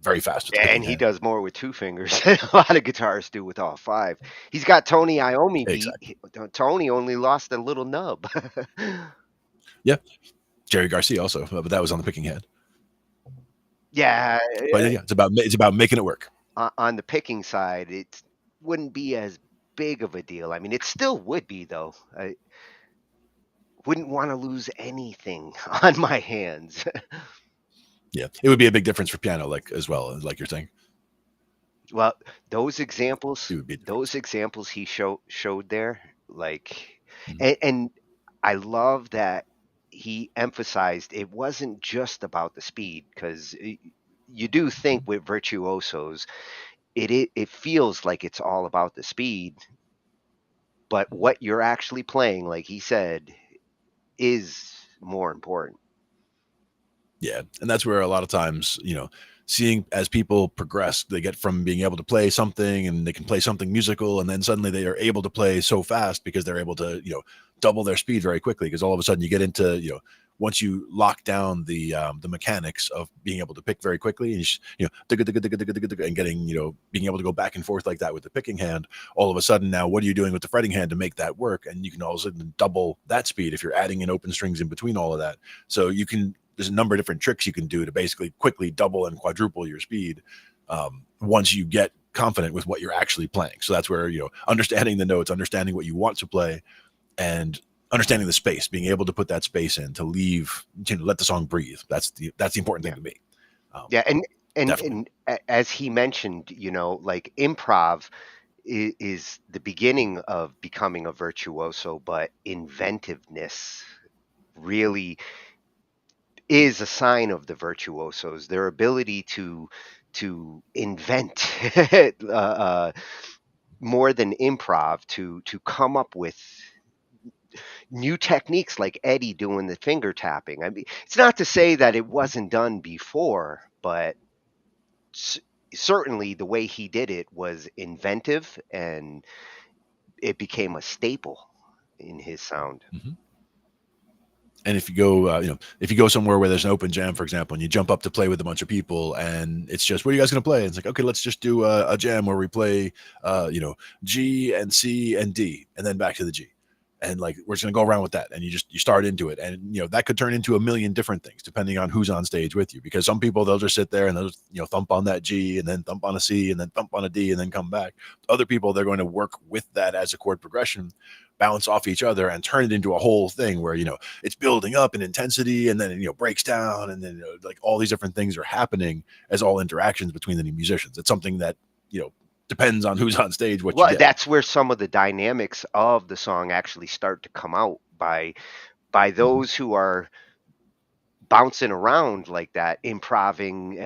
very fast. And he does more with 2 fingers than a lot of guitarists do with all 5. He's got Tony Iommi beat. Exactly. Tony only lost a little nub. Yeah, Jerry Garcia also, but that was on the picking hand. Yeah, but yeah, it's about making it work. On the picking side, it wouldn't be as big of a deal. I mean, it still would be though. I wouldn't want to lose anything on my hands. Yeah, it would be a big difference for piano, like as well, like you're saying. Well, those examples he showed there, like, and I love that he emphasized it wasn't just about the speed, because you do think with virtuosos, it feels like it's all about the speed, but what you're actually playing, like he said, is more important. Yeah, and that's where a lot of times, seeing as people progress, they get from being able to play something and they can play something musical, and then suddenly they are able to play so fast because they're able to, double their speed very quickly, because all of a sudden you get into, once you lock down the mechanics of being able to pick very quickly and and getting, being able to go back and forth like that with the picking hand, all of a sudden now what are you doing with the fretting hand to make that work? And you can all of a sudden double that speed if you're adding in open strings in between all of that. So there's a number of different tricks you can do to basically quickly double and quadruple your speed once you get confident with what you're actually playing. So that's where, understanding the notes, understanding what you want to play, and understanding the space, being able to put that space in to leave, let the song breathe. That's the important thing to me. Yeah, and as he mentioned, like improv is the beginning of becoming a virtuoso, but inventiveness really is a sign of the virtuosos. Their ability to invent more than improv, to come up with new techniques, like Eddie doing the finger tapping. I mean, it's not to say that it wasn't done before, but certainly the way he did it was inventive, and it became a staple in his sound. Mm-hmm. And if you go somewhere where there's an open jam, for example, and you jump up to play with a bunch of people, and it's just, what are you guys going to play? And it's like, okay, let's just do a jam where we play, G and C and D, and then back to the G. And like, we're just going to go around with that. And you start into it. And, that could turn into a million different things depending on who's on stage with you, because some people, they'll just sit there and they'll just, thump on that G and then thump on a C and then thump on a D and then come back. Other people, they're going to work with that as a chord progression, bounce off each other, and turn it into a whole thing where, it's building up in intensity and then it, breaks down. And then, like all these different things are happening as all interactions between the musicians. It's something that, depends on who's on stage. You get. That's where some of the dynamics of the song actually start to come out by those who are bouncing around like that, improving,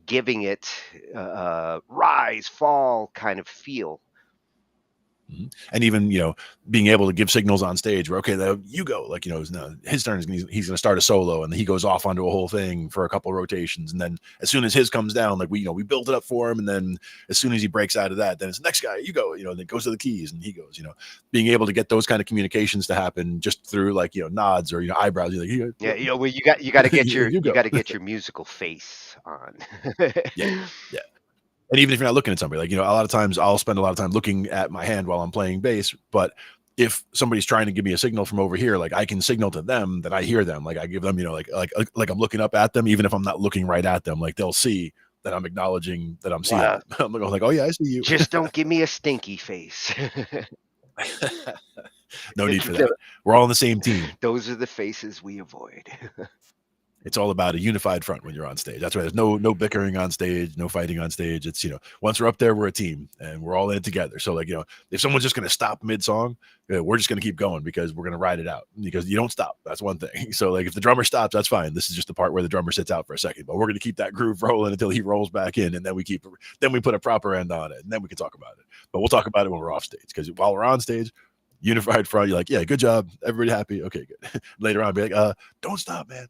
giving it rise, fall kind of feel. And even, being able to give signals on stage where, okay, you go, like, his turn is he's going to start a solo, and then he goes off onto a whole thing for a couple of rotations. And then as soon as his comes down, like we build it up for him. And then as soon as he breaks out of that, then it's the next guy, you go, and it goes to the keys and he goes, being able to get those kind of communications to happen just through like, nods or, eyebrows. You're like, Yeah. Well, you got to get your, you got to get your musical face on. Yeah. And even if you're not looking at somebody, like, a lot of times I'll spend a lot of time looking at my hand while I'm playing bass. But if somebody's trying to give me a signal from over here, like I can signal to them that I hear them. Like I give them, like I'm looking up at them, even if I'm not looking right at them, like they'll see that I'm acknowledging that I'm seeing them. I'm like, oh yeah, I see you. Just don't give me a stinky face. No need for that. We're all on the same team. Those are the faces we avoid. It's all about a unified front when you're on stage. That's why there's no bickering on stage, no fighting on stage. It's, once we're up there, we're a team and we're all in it together. So like, if someone's just going to stop mid song, we're just going to keep going because we're going to ride it out, because you don't stop. That's one thing. So like if the drummer stops, that's fine. This is just the part where the drummer sits out for a second, but we're going to keep that groove rolling until he rolls back in. And then we put a proper end on it, and then we can talk about it. But we'll talk about it when we're off stage, because while we're on stage, unified front, you're like, yeah, good job, everybody happy, okay, good. Later on, be like, don't stop, man.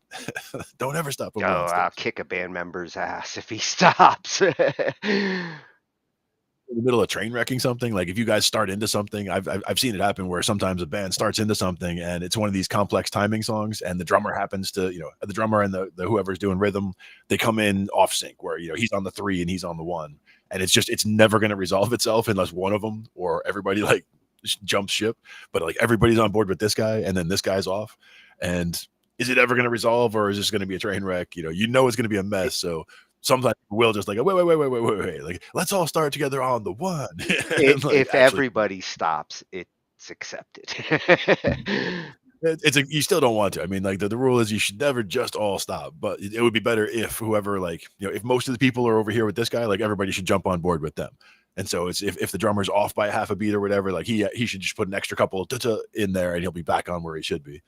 Don't ever stop. I'll kick a band member's ass if he stops. In the middle of train wrecking something, like if you guys start into something, I've seen it happen where sometimes a band starts into something and it's one of these complex timing songs, and the drummer happens to, the drummer and the whoever's doing rhythm, they come in off sync where, he's on the 3 and he's on the 1, and it's never going to resolve itself unless one of them or everybody like jump ship. But like everybody's on board with this guy, and then this guy's off, and is it ever going to resolve, or is this going to be a train wreck? It's going to be a mess. So sometimes we'll just like, wait, like let's all start together on the 1. If everybody stops, it's accepted. You still don't want to. I mean, like the rule is you should never just all stop, but it would be better if whoever, like, if most of the people are over here with this guy, like everybody should jump on board with them. And so it's if the drummer's off by half a beat or whatever, like he should just put an extra couple in there, and he'll be back on where he should be,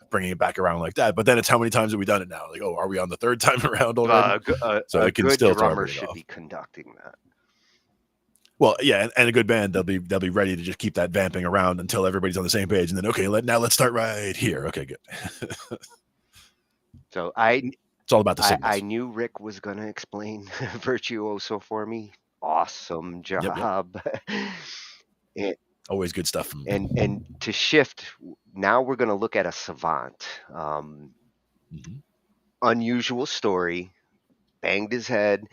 bringing it back around like that. But then it's how many times have we done it now? Like, oh, are we on the 3rd time around already? So a good drummer should be conducting that. Well, yeah, and a good band, they'll be ready to just keep that vamping around until everybody's on the same page, and then okay, let's start right here. Okay, good. So it's all about the signals. I knew Rick was going to explain Virtuoso for me. Awesome job. Yep. Always good stuff. And to shift, now we're going to look at a savant. Unusual story. Banged his head.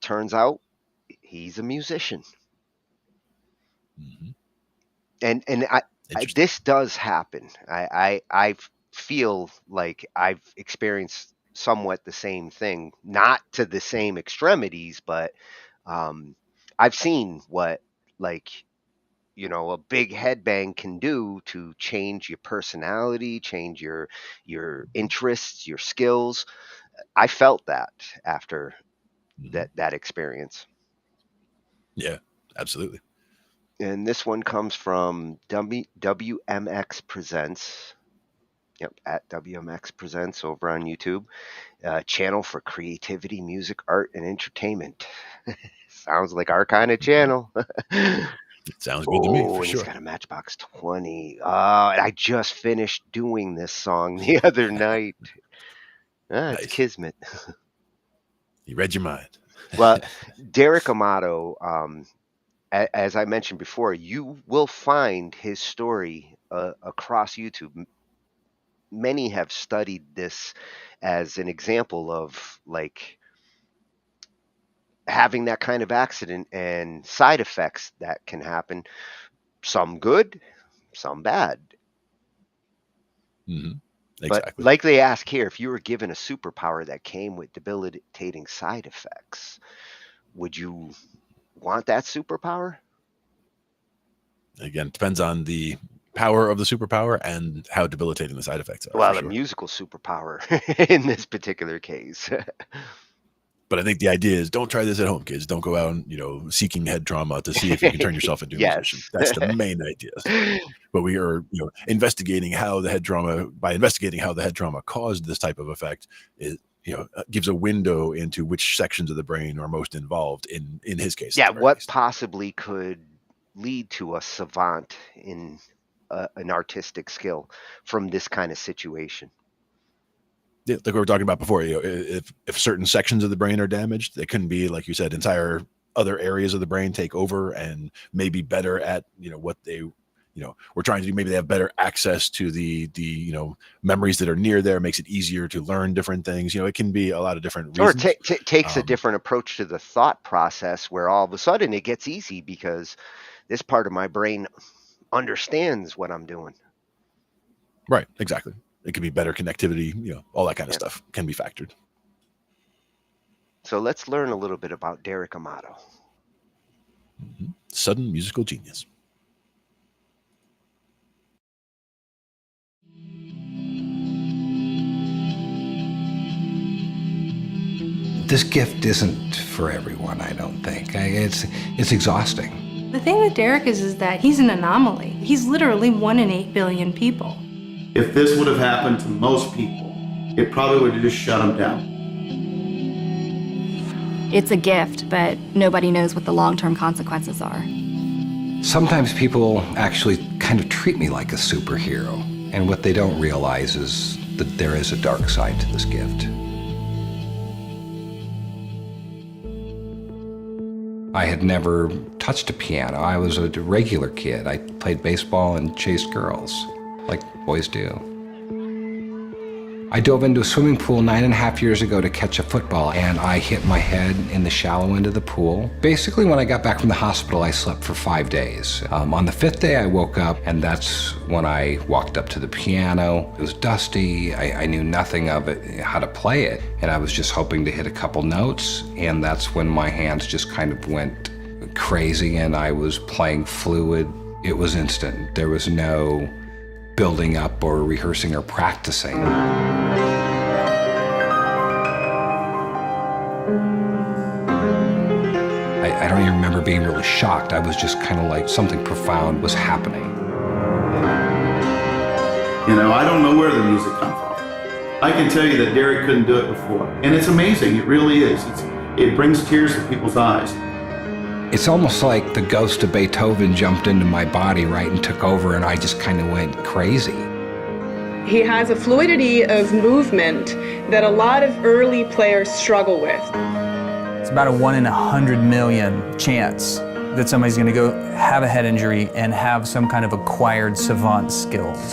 Turns out he's a musician. And this does happen. I feel like I've experienced somewhat the same thing, not to the same extremities, but I've seen what, like, a big headbang can do to change your personality, change your interests, your skills. I felt that after that experience. Yeah, absolutely. And this one comes from WMX Presents. Yep, at WMX Presents over on YouTube. Channel for creativity, music, art, and entertainment. Sounds like our kind of channel. Sounds good to me, for and sure. He's got a Matchbox 20. I just finished doing this song the other night. Nice. It's kismet. You read your mind. Well, Derek Amato, as I mentioned before, you will find his story across YouTube. Many have studied this as an example of, like, having that kind of accident and side effects that can happen. Some good, some bad. Mm-hmm. Exactly. But like they ask here, if you were given a superpower that came with debilitating side effects, would you want that superpower? Again, depends on the power of the superpower and how debilitating the side effects are. Well, a musical superpower in this particular case. But I think the idea is don't try this at home, kids. Don't go out and, seeking head trauma to see if you can turn yourself into a musician. That's the main idea. But we are, investigating how the head trauma caused this type of effect, it gives a window into which sections of the brain are most involved in his case. Yeah, what possibly could lead to a savant in an artistic skill from this kind of situation. Yeah, like we were talking about before, if certain sections of the brain are damaged, it can be, like you said, entire other areas of the brain take over and maybe better at, what they, we're trying to do. Maybe they have better access to the memories that are near there, makes it easier to learn different things. It can be a lot of different reasons. Or takes a different approach to the thought process, where all of a sudden it gets easy because this part of my brain understands what I'm doing. Right, exactly. It could be better connectivity, all that kind of stuff can be factored. So let's learn a little bit about Derek Amato. Sudden musical genius. This gift isn't for everyone, I don't think. It's exhausting. The thing with Derek is that he's an anomaly. He's literally 1 in 8 billion people. If this would have happened to most people, it probably would have just shut them down. It's a gift, but nobody knows what the long-term consequences are. Sometimes people actually kind of treat me like a superhero, and what they don't realize is that there is a dark side to this gift. I had never touched a piano. I was a regular kid. I played baseball and chased girls, like boys do. I dove into a swimming pool 9.5 years ago to catch a football, and I hit my head in the shallow end of the pool. Basically, when I got back from the hospital, I slept for 5 days. On the 5th day, I woke up, and that's when I walked up to the piano. It was dusty. I knew nothing of it, how to play it, and I was just hoping to hit a couple notes, and that's when my hands just kind of went crazy, and I was playing fluid. It was instant. There was no building up or rehearsing or practicing. I don't even remember being really shocked. I was just kind of like something profound was happening. I don't know where the music comes from. I can tell you that Derek couldn't do it before. And it's amazing, it really is. It brings tears to people's eyes. It's almost like the ghost of Beethoven jumped into my body, right, and took over, and I just kind of went crazy. He has a fluidity of movement that a lot of early players struggle with. It's about a 1 in 100 million chance that somebody's going to go have a head injury and have some kind of acquired savant skills.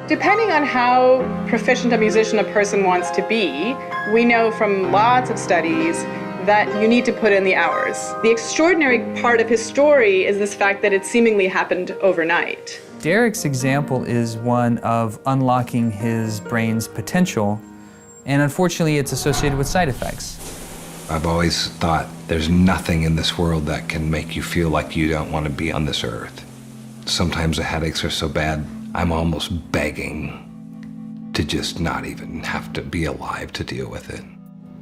Depending on how proficient a musician a person wants to be, we know from lots of studies that you need to put in the hours. The extraordinary part of his story is this fact that it seemingly happened overnight. Derek's example is one of unlocking his brain's potential, and unfortunately it's associated with side effects. I've always thought there's nothing in this world that can make you feel like you don't want to be on this earth. Sometimes the headaches are so bad, I'm almost begging to just not even have to be alive to deal with it.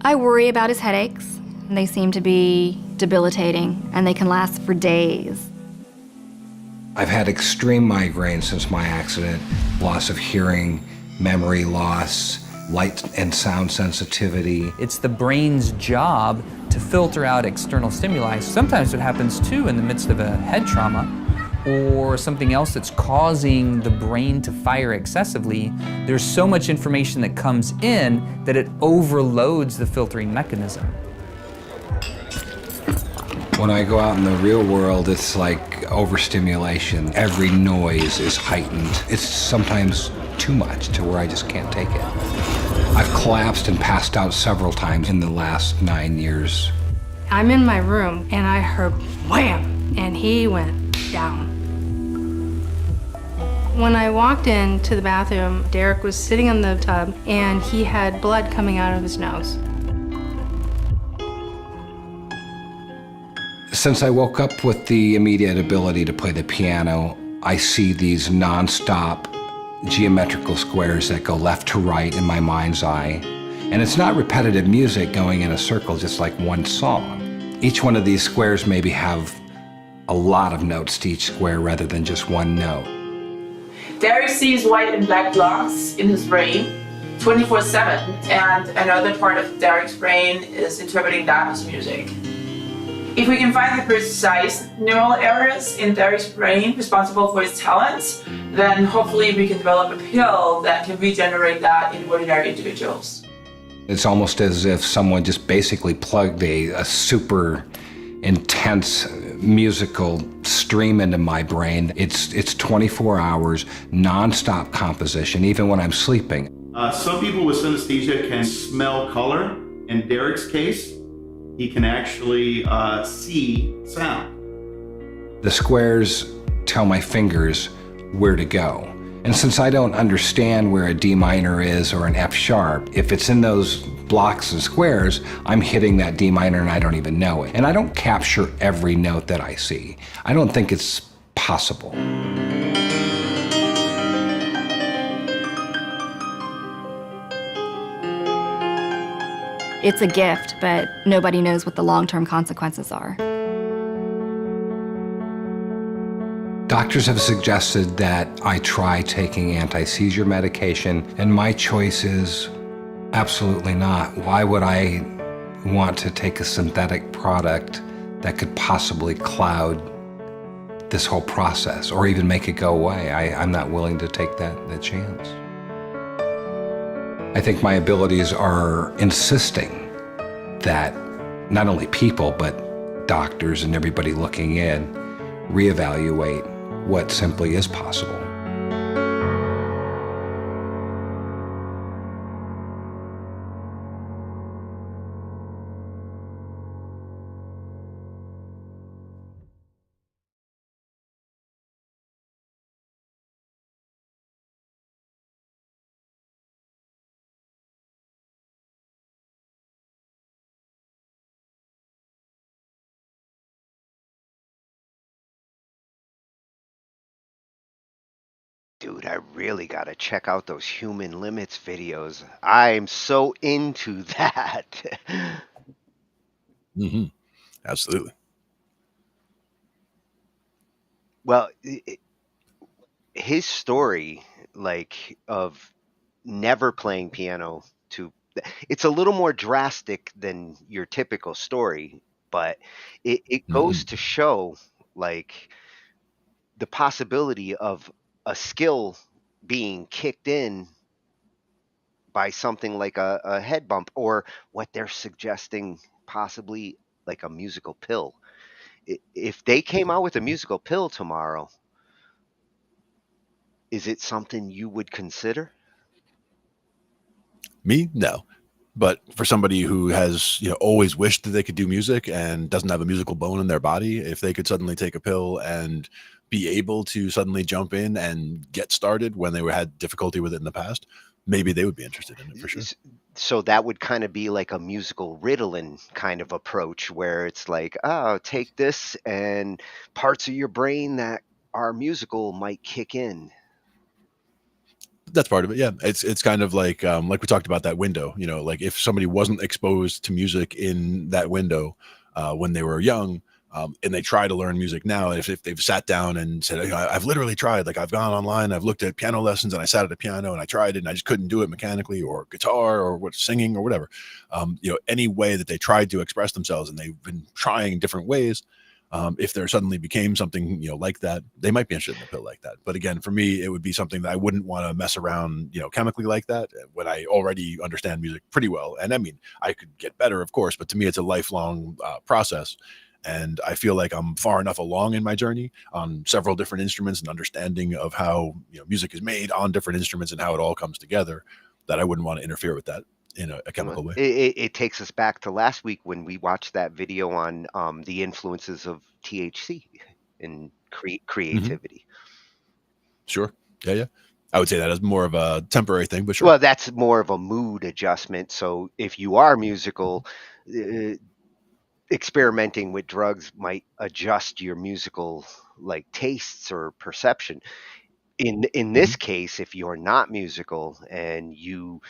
I worry about his headaches. They seem to be debilitating, and they can last for days. I've had extreme migraines since my accident, loss of hearing, memory loss, light and sound sensitivity. It's the brain's job to filter out external stimuli. Sometimes it happens too in the midst of a head trauma or something else that's causing the brain to fire excessively. There's so much information that comes in that it overloads the filtering mechanism. When I go out in the real world, it's like overstimulation. Every noise is heightened. It's sometimes too much to where I just can't take it. I've collapsed and passed out several times in the last 9 years. I'm in my room and I heard wham, and he went down. When I walked into the bathroom, Derek was sitting on the tub and he had blood coming out of his nose. Since I woke up with the immediate ability to play the piano, I see these non-stop geometrical squares that go left to right in my mind's eye. And it's not repetitive music going in a circle just like one song. Each one of these squares maybe have a lot of notes to each square rather than just one note. Derek sees white and black blocks in his brain 24/7, and another part of Derek's brain is interpreting that as music. If we can find the precise neural areas in Derek's brain responsible for his talents, then hopefully we can develop a pill that can regenerate that in ordinary individuals. It's almost as if someone just basically plugged a super intense musical stream into my brain. It's 24 hours, non-stop composition, even when I'm sleeping. Some people with synesthesia can smell color. In Derek's case, he can actually see sound. The squares tell my fingers where to go. And since I don't understand where a D minor is or an F sharp, if it's in those blocks and squares, I'm hitting that D minor and I don't even know it. And I don't capture every note that I see. I don't think it's possible. It's a gift, but nobody knows what the long-term consequences are. Doctors have suggested that I try taking anti-seizure medication, and my choice is absolutely not. Why would I want to take a synthetic product that could possibly cloud this whole process or even make it go away? I'm not willing to take that chance. I think my abilities are insisting that not only people, but doctors and everybody looking in reevaluate what simply is possible. Dude, I really got to check out those human limits videos. I'm so into that. Mm-hmm. Absolutely. Well, his story, like, of never playing piano to, it's a little more drastic than your typical story, but it goes to show, like, the possibility of a skill being kicked in by something like a head bump, or what they're suggesting, possibly like a musical pill. If they came out with a musical pill tomorrow, is it something you would consider? Me, no. But for somebody who has, always wished that they could do music and doesn't have a musical bone in their body, if they could suddenly take a pill and be able to suddenly jump in and get started when they had difficulty with it in the past, maybe they would be interested in it for sure. So that would kind of be like a musical Ritalin kind of approach, where it's like, oh, take this and parts of your brain that are musical might kick in. That's part of it. Yeah. It's kind of like we talked about that window, like if somebody wasn't exposed to music in that window when they were young, and they try to learn music now, if they've sat down and said, I've literally tried, like I've gone online, I've looked at piano lessons and I sat at a piano and I tried it and I just couldn't do it mechanically, or guitar or singing or whatever, any way that they tried to express themselves and they've been trying different ways. If there suddenly became something, like that, they might be interested in a pill like that. But again, for me, it would be something that I wouldn't want to mess around, chemically like that when I already understand music pretty well. And I mean, I could get better, of course, but to me, it's a lifelong process. And I feel like I'm far enough along in my journey on several different instruments and understanding of how, music is made on different instruments and how it all comes together, that I wouldn't want to interfere with that in a chemical way. It takes us back to last week when we watched that video on the influences of THC in creativity. Sure. Yeah. I would say that is more of a temporary thing, but sure. Well, that's more of a mood adjustment. So if you are musical, experimenting with drugs might adjust your musical like tastes or perception. In this case, if you're not musical and you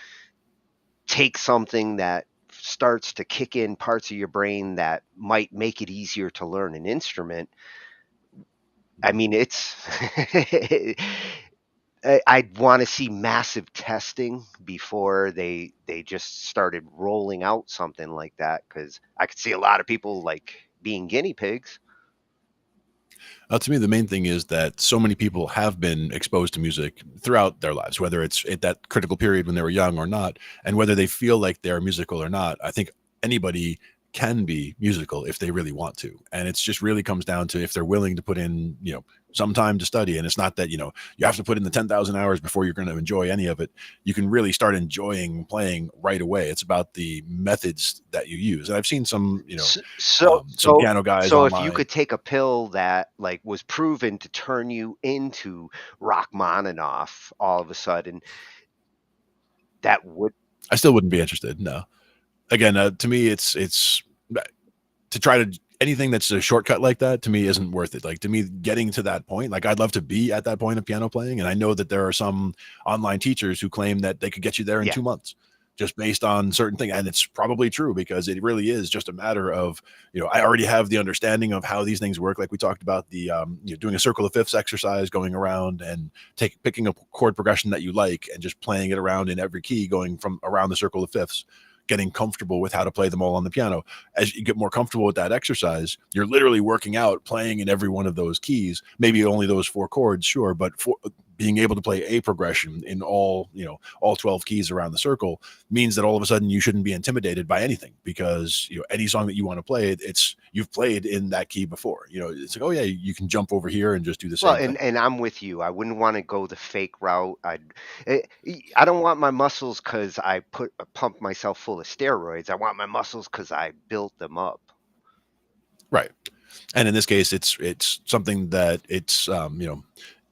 take something that starts to kick in parts of your brain that might make it easier to learn an instrument. I mean, it's I'd want to see massive testing before they just started rolling out something like that, because I could see a lot of people like being guinea pigs. To me, the main thing is that so many people have been exposed to music throughout their lives, whether it's at that critical period when they were young or not, and whether they feel like they're musical or not. I think anybody can be musical if they really want to. And it's just really comes down to if they're willing to put in, some time to study. And it's not that, you have to put in the 10,000 hours before you're going to enjoy any of it. You can really start enjoying playing right away. It's about the methods that you use. And I've seen some, some piano guys So if online. you could take a pill that like was proven to turn you into Rachmaninoff all of a sudden, that would. I still wouldn't be interested. No. Again, to me, it's to try to anything that's a shortcut like that to me isn't worth it. Like to me, getting to that point, like I'd love to be at that point of piano playing, and I know that there are some online teachers who claim that they could get you there in 2 months, just based on certain things, and it's probably true because it really is just a matter of I already have the understanding of how these things work. Like we talked about the doing a circle of fifths exercise, going around and picking a chord progression that you like and just playing it around in every key, going from around the circle of fifths, getting comfortable with how to play them all on the piano. As you get more comfortable with that exercise, you're literally working out, playing in every one of those keys, maybe only those 4 chords, sure, but for being able to play a progression in all 12 keys around the circle means that all of a sudden you shouldn't be intimidated by anything, because any song that you want to play, you've played in that key before. It's like, oh yeah, you can jump over here and just do the same thing. And I'm with you. I wouldn't want to go the fake route. I don't want my muscles because I pumped myself full of steroids. I want my muscles because I built them up. Right. And in this case, it's something that it's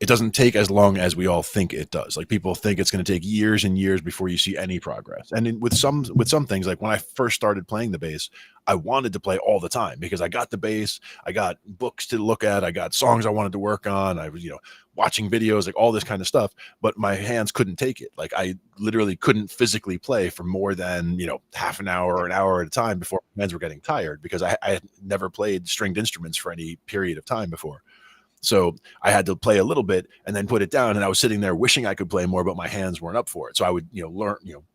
it doesn't take as long as we all think it does. Like people think it's going to take years and years before you see any progress. And with some things, like when I first started playing the bass, I wanted to play all the time because I got the bass, I got books to look at, I got songs I wanted to work on, I was watching videos, like all this kind of stuff, but my hands couldn't take it. Like I literally couldn't physically play for more than half an hour or an hour at a time before my hands were getting tired, because I had never played stringed instruments for any period of time before. So I had to play a little bit and then put it down, and I was sitting there wishing I could play more, but my hands weren't up for it. So I would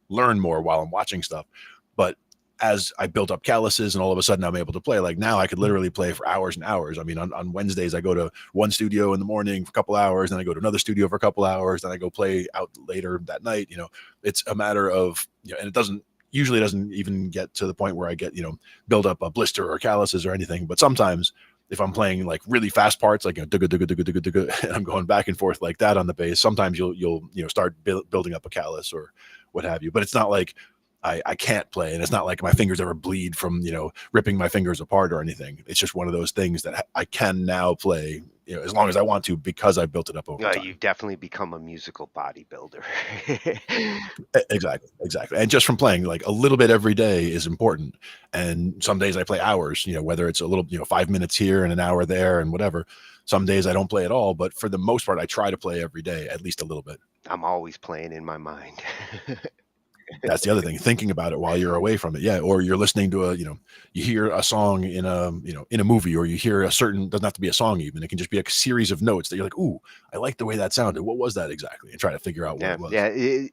learn more while I'm watching stuff. But as I built up calluses and all of a sudden I'm able to play, like now I could literally play for hours and hours. I mean, on Wednesdays, I go to one studio in the morning for a couple hours, then I go to another studio for a couple hours, then I go play out later that night. It's a matter of, and it usually doesn't even get to the point where I get, build up a blister or calluses or anything. But sometimes if I'm playing like really fast parts, like dugga, dugga, dugga, dugga, dugga, and I'm going back and forth like that on the bass, sometimes you'll start building up a callus or what have you. But it's not like I can't play, and it's not like my fingers ever bleed from ripping my fingers apart or anything. It's just one of those things that I can now play as long as I want to, because I built it up over time. You've definitely become a musical bodybuilder. Exactly. And just from playing like a little bit every day is important. And some days I play hours, whether it's a little 5 minutes here and an hour there and whatever. Some days I don't play at all, but for the most part I try to play every day at least a little bit. I'm always playing in my mind. That's the other thing, thinking about it while you're away from it. Yeah. Or you're listening to you hear a song in a movie, or you hear doesn't have to be a song even. It can just be a series of notes that you're like, ooh, I like the way that sounded. What was that exactly? And try to figure out what it was. Yeah.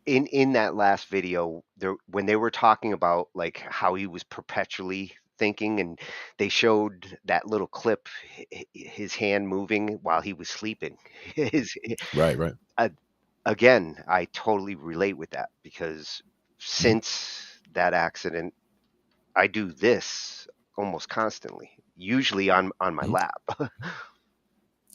In that last video, when they were talking about like how he was perpetually thinking, and they showed that little clip, his hand moving while he was sleeping. Right. Again, I totally relate with that, because since that accident, I do this almost constantly, usually on my lap.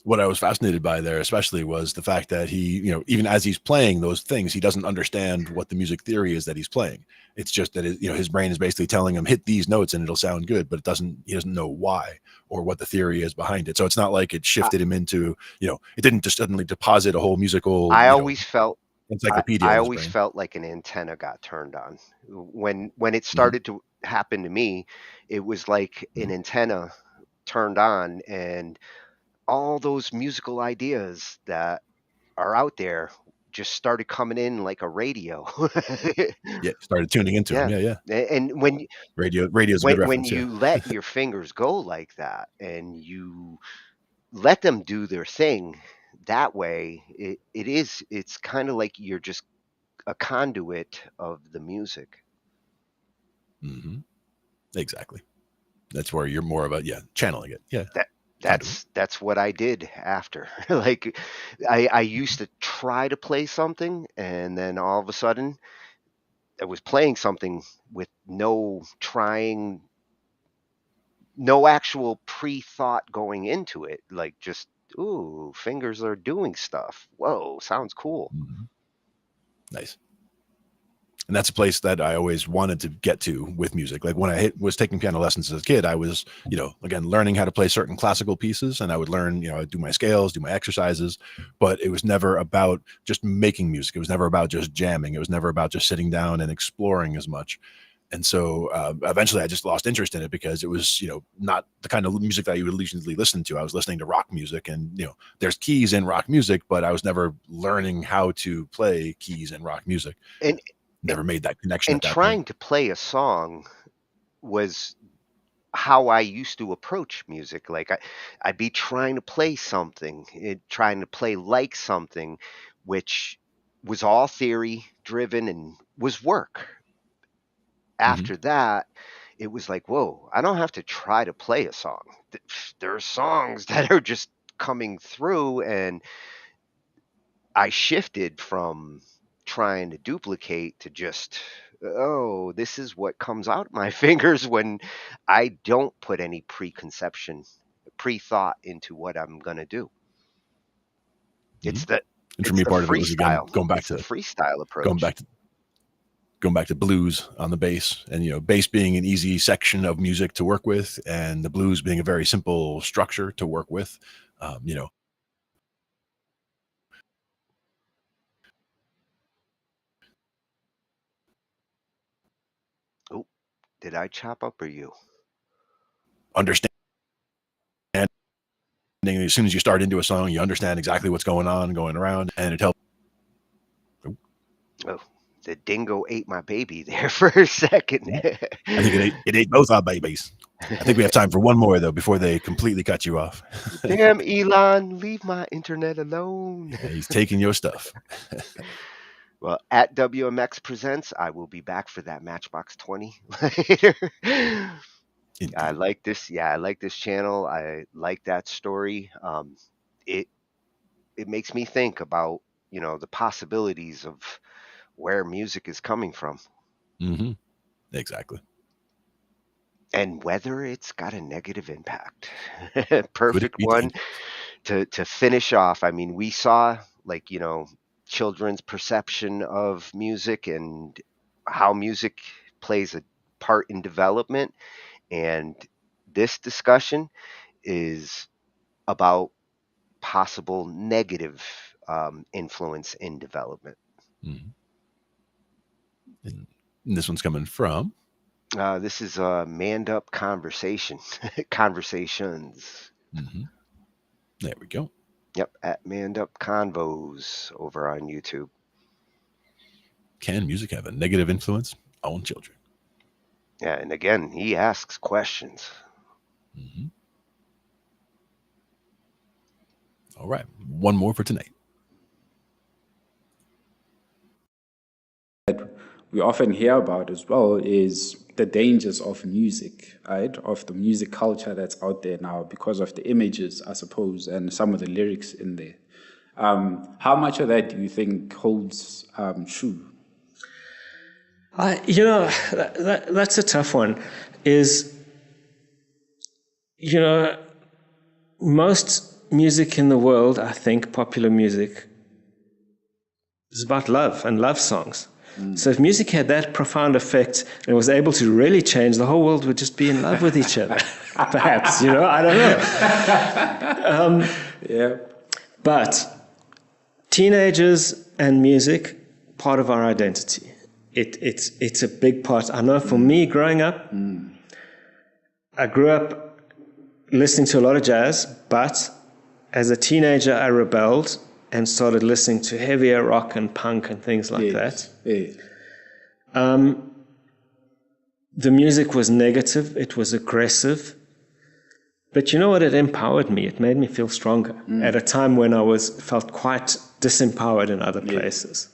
What I was fascinated by there especially was the fact that he, even as he's playing those things, he doesn't understand what the music theory is that he's playing. It's just that his brain is basically telling him hit these notes and it'll sound good, but he doesn't know why or what the theory is behind it. So it's not like it shifted him into, it didn't just suddenly deposit a whole musical. I always felt encyclopedia. I always felt like an antenna got turned on when it started to happen to me. It was like an antenna turned on, and all those musical ideas that are out there just started coming in like a radio. Yeah, started tuning into them. Yeah. Yeah. And when Radio's a good when reference. Yeah. you let your fingers go like that and you let them do their thing that way, it's kind of like you're just a conduit of the music. Hmm. Exactly. That's where you're more about channeling it. Yeah. That's what I did after. Like I used to try to play something, and then all of a sudden I was playing something with no actual pre-thought going into it. Like just, ooh, fingers are doing stuff. Whoa, sounds cool. Mm-hmm. Nice. And that's a place that I always wanted to get to with music. Like when I was taking piano lessons as a kid, I was, again, learning how to play certain classical pieces, and I would learn, I'd do my scales, do my exercises, but it was never about just making music. It was never about just jamming. It was never about just sitting down and exploring as much. And so eventually I just lost interest in it because it was, not the kind of music that you would usually listen to. I was listening to rock music, and, there's keys in rock music, but I was never learning how to play keys in rock music. And never made that connection. And trying to play a song was how I used to approach music. Like I'd be trying to play something, trying to play like something, which was all theory driven and was work. After that, it was like, whoa, I don't have to try to play a song. There are songs that are just coming through, and I shifted from trying to duplicate to just, oh, this is what comes out my fingers when I don't put any pre-thought into what I'm going to do. It's the And for me, part of it was, again, going back to the freestyle approach. Going back to blues on the bass, and bass being an easy section of music to work with, and the blues being a very simple structure to work with. Oh, did I chop up or you? Understand. And as soon as you start into a song, you understand exactly what's going around, and it helps. Oh, the dingo ate my baby there for a second. I think it ate both our babies. I think we have time for one more, though, before they completely cut you off. Damn, Elon, leave my internet alone. Yeah, he's taking your stuff. Well, at WMX Presents, I will be back for that Matchbox 20 later. I like this. Yeah, I like this channel. I like that story. It makes me think about, the possibilities of where music is coming from. Mm-hmm. Exactly. And whether it's got a negative impact. Perfect one to finish off. I mean, we saw, like, children's perception of music and how music plays a part in development. And this discussion is about possible negative influence in development. Mm-hmm. And this one's coming from? This is a manned up conversation. Conversations. Mm-hmm. There we go. Yep, at Manned Up Convos over on YouTube. Can music have a negative influence on children? Yeah, and again, he asks questions. Mm-hmm. All right, one more for tonight. We often hear about as well is the dangers of music, right? Of the music culture that's out there now because of the images, I suppose, and some of the lyrics in there. How much of that do you think holds true? That's a tough one. Most music in the world, I think, popular music, is about love and love songs. So if music had that profound effect and was able to really change, the whole world would just be in love with each other. Perhaps, I don't know. Yeah. But teenagers and music, part of our identity. It's a big part. I know for me, growing up, I grew up listening to a lot of jazz, but as a teenager, I rebelled and started listening to heavier rock and punk and things like that. The music was negative, it was aggressive. But you know what? It empowered me. It made me feel stronger at a time when I felt quite disempowered in other places.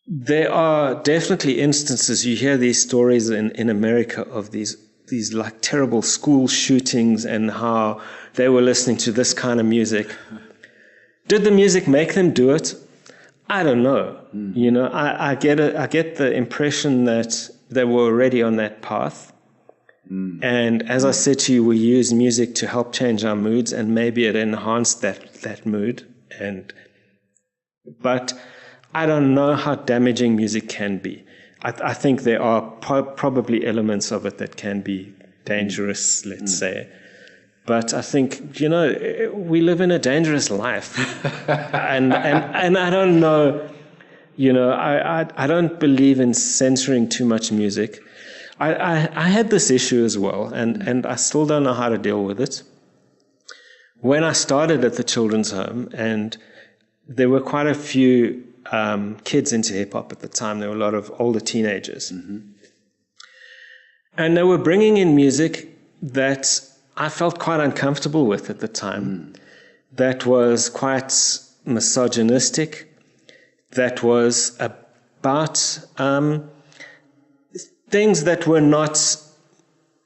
There are definitely instances, you hear these stories in America of these like terrible school shootings and how they were listening to this kind of music. Did the music make them do it? I don't know. You know, I get the impression that they were already on that path. And as I said to you, we use music to help change our moods, and maybe it enhanced that mood. But I don't know how damaging music can be. I think there are probably elements of it that can be dangerous, let's say. But I think, you know, we live in a dangerous life. and I don't know, you know, I don't believe in censoring too much music. I had this issue as well, and I still don't know how to deal with it. When I started at the children's home, and there were quite a few kids into hip-hop at the time. There were a lot of older teenagers. And they were bringing in music that I felt quite uncomfortable with at the time. That was quite misogynistic. That was about things that were not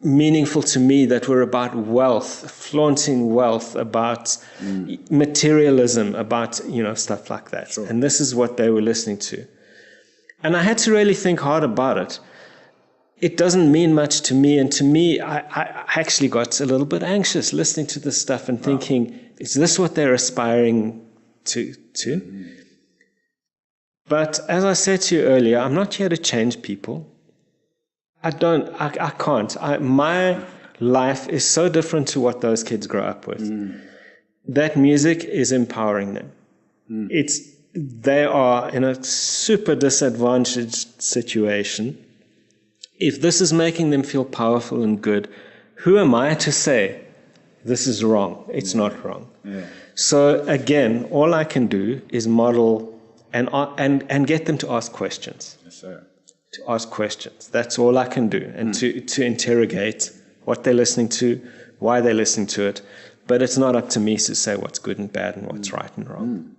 meaningful to me, that were about wealth, flaunting wealth, about materialism, about, you know, stuff like that. And this is what they were listening to. And I had to really think hard about it. It doesn't mean much to me. And to me, I actually got a little bit anxious listening to this stuff and thinking, is this what they're aspiring to? But as I said to you earlier, I'm not here to change people. I can't. My life is so different to what those kids grow up with. That music is empowering them. They are in a super disadvantaged situation. If this is making them feel powerful and good, who am I to say this is wrong? It's not wrong. So again, all I can do is model and get them to ask questions. Yes, sir. To ask questions. That's all I can do. And to interrogate what they're listening to, why they're listening to it. But it's not up to me to say what's good and bad and what's right and wrong.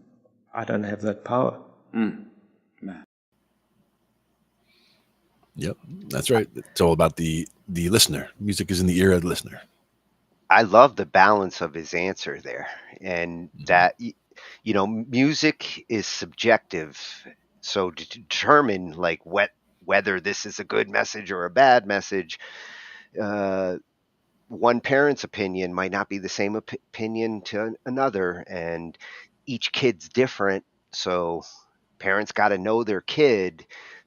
I don't have that power. Yep, that's right. It's all about the listener. Music is in the ear of the listener. I love the balance of his answer there. And that, you know, music is subjective. So to determine like whether this is a good message or a bad message, one parent's opinion might not be the same opinion to another, and each kid's different. So parents got to know their kid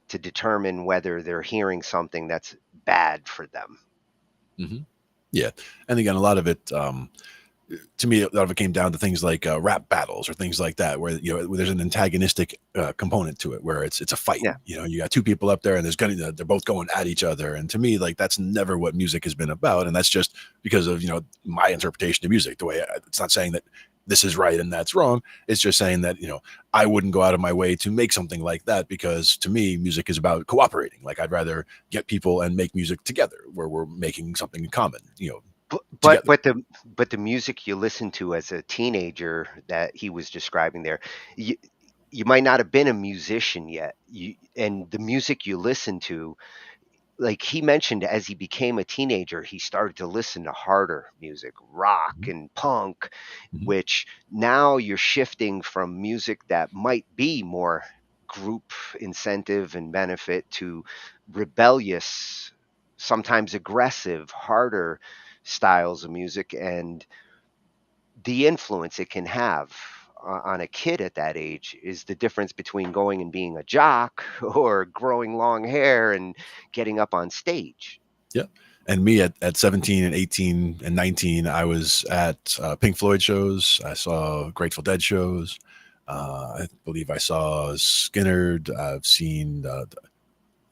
to determine whether they're hearing something that's bad for them. Yeah. And again, a lot of it, to me, a lot of it came down to things like rap battles or things like that, where, you know, where there's an antagonistic component to it, where it's a fight. You know, you got two people up there and they're both going at each other. And to me, like, that's never what music has been about. And that's just because of, you know, my interpretation of music. The way it's not saying that this is right and that's wrong. It's just saying that, you know, I wouldn't go out of my way to make something like that, because to me, music is about cooperating. Like, I'd rather get people and make music together where we're making something in common, you know. But the music you listen to as a teenager that he was describing there, you might not have been a musician yet. And the music you listen to, like he mentioned, as he became a teenager, he started to listen to harder music, rock and punk, which now you're shifting from music that might be more group incentive and benefit to rebellious, sometimes aggressive, harder styles of music, and the influence it can have on a kid at that age is the difference between going and being a jock or growing long hair and getting up on stage. Yeah. And me at 17 and 18 and 19, I was at Pink Floyd shows. I saw Grateful Dead shows. I believe I saw Skynyrd. I've seen the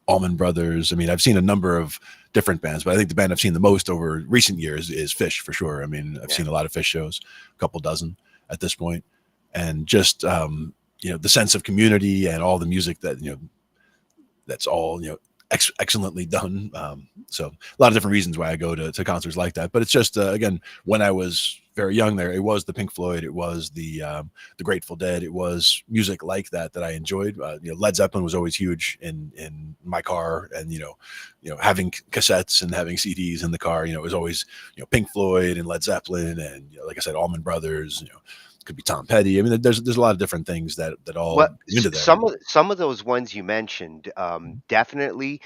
Allman Brothers. I mean, I've seen a number of different bands, but I think the band I've seen the most over recent years is Phish, for sure. I mean, I've seen a lot of Phish shows, a couple dozen. at this point, and just the sense of community and all the music that that's all excellently done. So a lot of different reasons why I go to concerts like that. But it's just again, when I was very young, there it was the Pink Floyd, it was the Grateful Dead, it was music like that I enjoyed. Led Zeppelin was always huge in my car, and having cassettes and having CDs in the car. It was always Pink Floyd and Led Zeppelin, and like I said, Allman Brothers. Could be Tom Petty. I mean, there's a lot of different things that all Well, go into there. some of those ones you mentioned, definitely,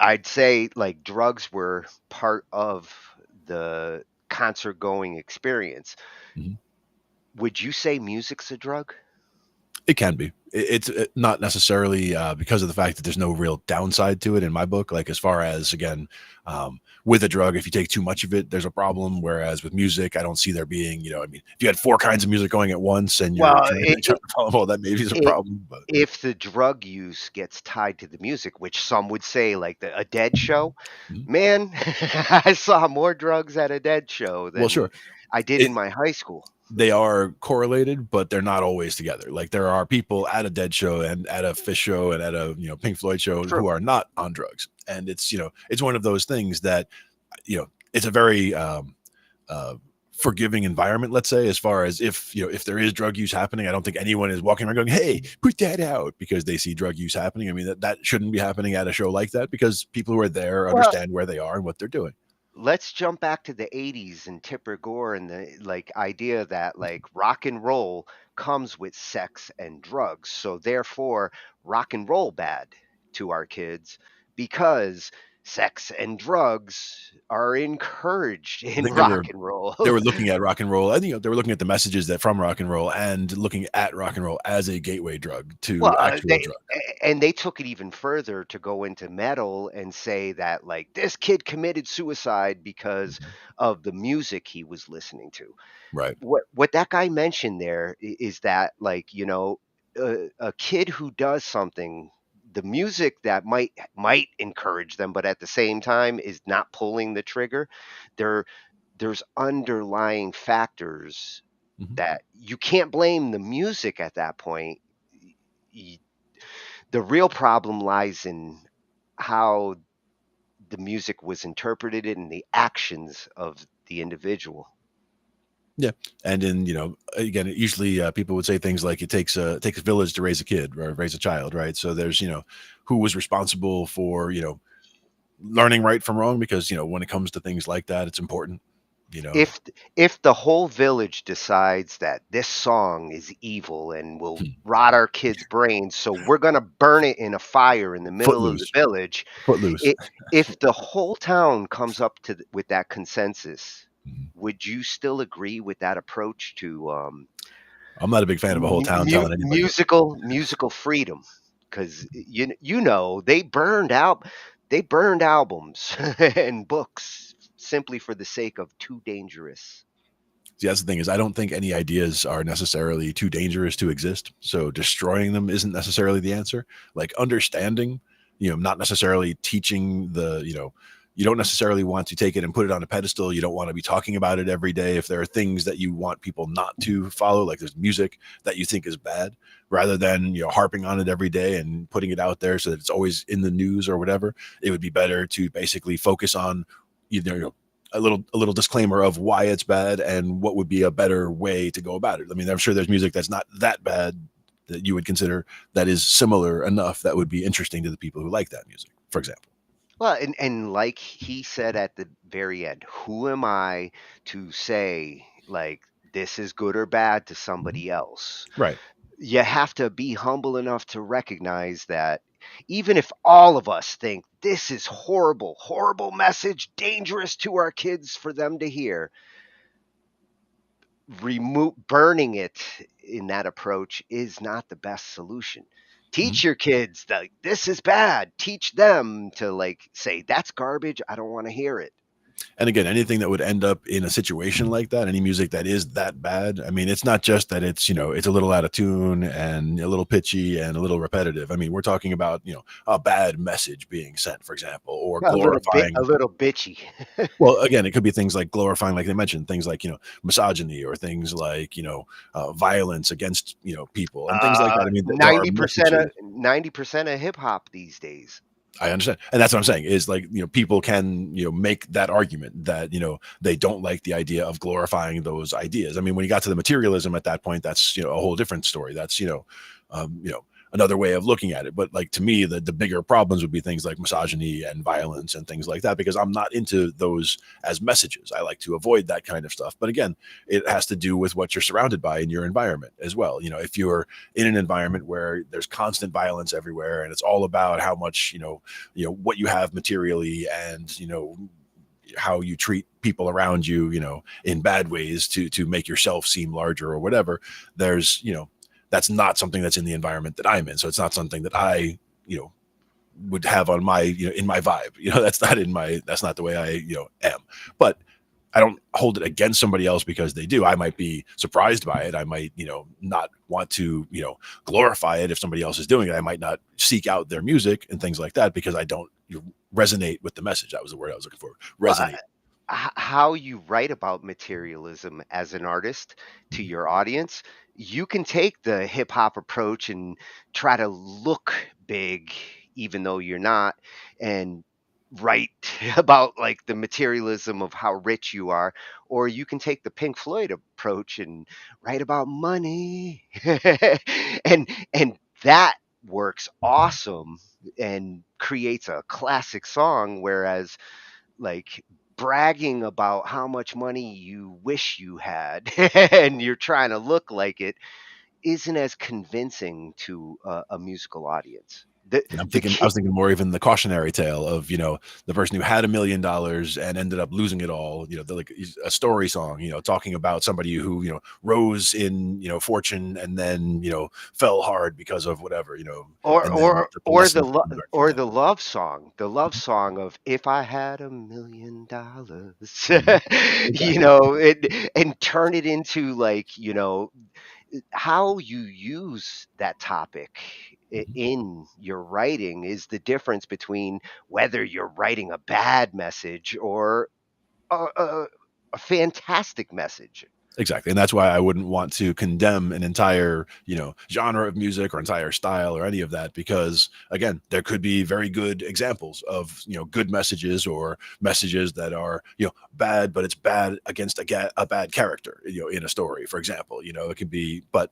I'd say like drugs were part of the concert going experience. Mhm. Would you say music's a drug? It can be. It's not necessarily because of the fact that there's no real downside to it in my book. Like as far as again, with a drug, if you take too much of it, there's a problem. Whereas with music, I don't see there being. I mean, if you had 4 kinds of music going at once and you're Well, trying to follow all that, maybe is a it problem. But if the drug use gets tied to the music, which some would say, like a Dead show, Mhm. man, I saw more drugs at a Dead show Well, than sure. I did in my high school. They are correlated, but they're not always together. Like there are people at a Dead show and at a Fish show and at a Pink Floyd show True. who are not on drugs, and it's it's one of those things that it's a very forgiving environment, let's say, as far as if there is drug use happening. I don't think anyone is walking around going, "Hey, put that out," because they see drug use happening. I mean, that shouldn't be happening at a show like that, because people who are there Well, understand where they are and what they're doing. let's jump back to the 80s and Tipper Gore and the like idea that like rock and roll comes with sex and drugs. So therefore rock and roll bad to our kids because sex and drugs are encouraged I in think rock and roll. they were looking at rock and roll. I think they were looking at the messages that from rock and roll and looking at rock and roll as a gateway drug to Well, actual drug. and they took it even further to go into metal and say that like this kid committed suicide because of the music he was listening to. Right. What that guy mentioned there is that like a kid who does something, the music that might encourage them, but at the same time is not pulling the trigger. There's underlying factors Mhm. that you can't blame the music at that point. Y- The real problem lies in how the music was interpreted and the actions of the individual. Yeah, and in again, usually people would say things like it takes a village to raise a kid or raise a child, right? So there's who was responsible for learning right from wrong, because when it comes to things like that, it's important. If if the whole village decides that this song is evil and will rot our kids' brains, so we're gonna burn it in a fire in the middle of the Footloose, village, footloose. if the whole town comes up with that consensus, would you still agree with that approach to I'm not a big fan of a whole town telling anybody. musical freedom? Because they burned albums and books simply for the sake of too dangerous. See, that's the thing, is I don't think any ideas are necessarily too dangerous to exist. So destroying them isn't necessarily the answer. Like understanding, not necessarily teaching you don't necessarily want to take it and put it on a pedestal. You don't want to be talking about it every day. If there are things that you want people not to follow, like there's music that you think is bad, rather than harping on it every day and putting it out there so that it's always in the news or whatever, it would be better to basically focus on a little disclaimer of why it's bad and what would be a better way to go about it. I mean, I'm sure there's music that's not that bad that you would consider that is similar enough that would be interesting to the people who like that music, for example. Well, and like he said at the very end, who am I to say like this is good or bad to somebody else? Right. You have to be humble enough to recognize that even if all of us think this is horrible, horrible message, dangerous to our kids for them to hear, burning it in that approach is not the best solution. Teach your kids that this is bad. Teach them to like say that's garbage. I don't want to hear it. And again, anything that would end up in a situation like that, any music that is that bad, I mean, it's not just that it's, it's a little out of tune and a little pitchy and a little repetitive. I mean, we're talking about, a bad message being sent, for example, or A glorifying. little bitchy. Well, again, it could be things like glorifying, like they mentioned, things like, misogyny, or things like, violence against, people and things like that. I mean, there are 90% messages. of 90% of hip hop these days. I understand. And that's what I'm saying is, like, people can, make that argument that, they don't like the idea of glorifying those ideas. I mean, when you got to the materialism at that point, that's, a whole different story. That's, another way of looking at it. But like, to me, the bigger problems would be things like misogyny and violence and things like that, because I'm not into those as messages. I like to avoid that kind of stuff. But again, it has to do with what you're surrounded by in your environment as well. If you're in an environment where there's constant violence everywhere, and it's all about how much, what you have materially, and, how you treat people around you, in bad ways to make yourself seem larger or whatever, there's, that's not something that's in the environment that I'm in. So it's not something that I, would have on my, in my vibe, that's not the way I, am. But I don't hold it against somebody else because they do. I might be surprised by it. I might, not want to, glorify it if somebody else is doing it. I might not seek out their music and things like that because I don't resonate with the message. That was the word I was looking for. Resonate. How you write about materialism as an artist to your audience, you can take the hip hop approach and try to look big, even though you're not, and write about like the materialism of how rich you are, or you can take the Pink Floyd approach and write about money, and that works awesome and creates a classic song. Whereas, like, bragging about how much money you wish you had and you're trying to look like it isn't as convincing to a musical audience. I was thinking more even the cautionary tale of, the person who had $1 million and ended up losing it all, like a story song, talking about somebody who, rose in, fortune and then, fell hard because of whatever, or the love song, of if I had $1 million, and turn it into, like, how you use that topic in your writing is the difference between whether you're writing a bad message or a fantastic message. Exactly. And that's why I wouldn't want to condemn an entire, genre of music or entire style or any of that, because again, there could be very good examples of, good messages or messages that are, bad, but it's bad against a bad character, in a story, for example, it could be, but,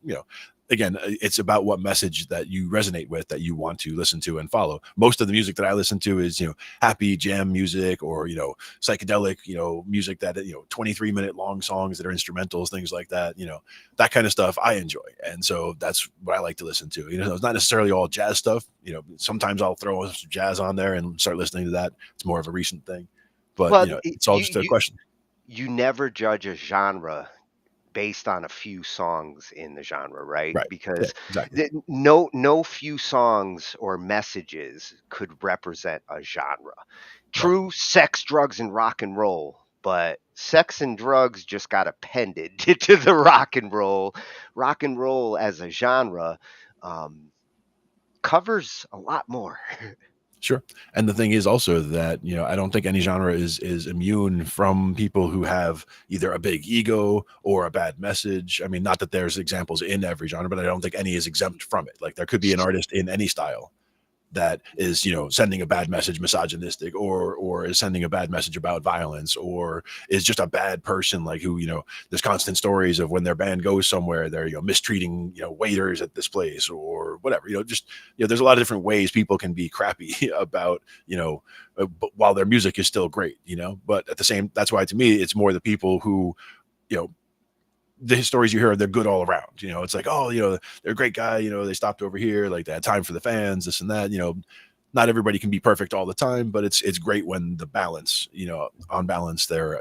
again, it's about what message that you resonate with, that you want to listen to and follow. Most of the music that I listen to is, happy jam music, or, psychedelic, music that, 23-minute long songs that are instrumentals, things like that, that kind of stuff I enjoy. And so that's what I like to listen to. It's not necessarily all jazz stuff. Sometimes I'll throw some jazz on there and start listening to that. It's more of a recent thing, but it's all just a question. You never judge a genre based on a few songs in the genre, right? Because no few songs or messages could represent a genre. True, sex, drugs, and rock and roll, but sex and drugs just got appended to the rock and roll. Rock and roll as a genre covers a lot more. Sure. And the thing is also that, I don't think any genre is immune from people who have either a big ego or a bad message. I mean, not that there's examples in every genre, but I don't think any is exempt from it. Like, there could be an artist in any style that is, sending a bad message, misogynistic, or is sending a bad message about violence, or is just a bad person, like, who, there's constant stories of when their band goes somewhere, they're, mistreating, waiters at this place or whatever, there's a lot of different ways people can be crappy about, while their music is still great, but at the same, that's why to me, it's more the people who, the stories you hear, they're good all around. It's like, oh, they're a great guy. They stopped over here, like they had time for the fans, this and that. Not everybody can be perfect all the time, but it's great when the balance, on balance, they're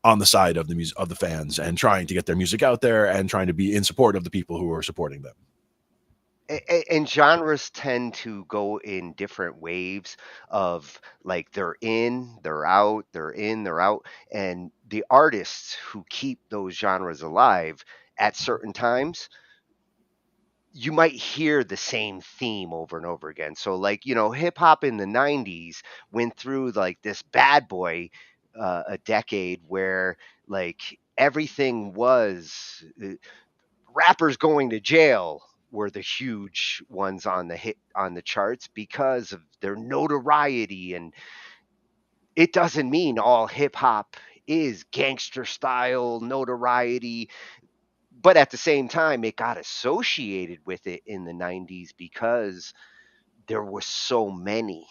on the side of the fans and trying to get their music out there and trying to be in support of the people who are supporting them. And genres tend to go in different waves of like they're in, they're out, they're in, they're out. And the artists who keep those genres alive at certain times, you might hear the same theme over and over again. So, like, hip hop in the 90s went through like this bad boy a decade where like everything was rappers going to jail were the huge ones on the charts because of their notoriety. And it doesn't mean all hip hop is gangster style notoriety, but at the same time it got associated with it in the 90s because there were so many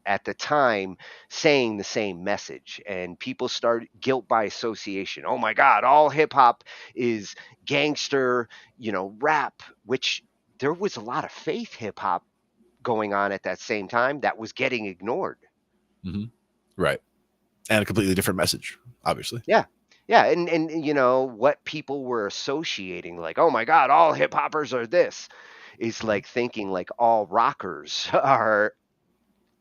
at the time saying the same message, and people start guilt by association. Oh my god, all hip hop is gangster, rap, which there was a lot of faith hip hop going on at that same time that was getting ignored. Mm-hmm. Right. And a completely different message, obviously. Yeah. Yeah, and what people were associating, like, oh my god, all hip hoppers are this, is like thinking like all rockers are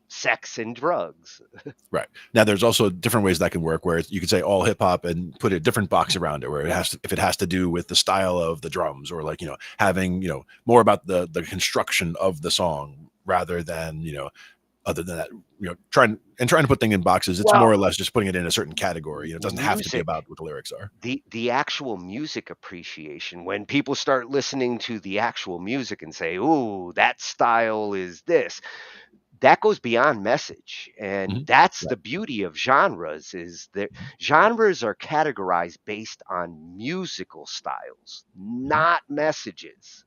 sex and drugs. Right. Now there's also different ways that can work where you could say all hip hop and put a different box around it where if it has to do with the style of the drums or like, having, more about the construction of the song rather than, other than that, trying to put things in boxes. It's more or less just putting it in a certain category. It doesn't have to be about what the lyrics are. The actual music appreciation, when people start listening to the actual music and say, ooh, that style is this, that goes beyond message. And that's the beauty of genres, is that genres are categorized based on musical styles, not messages.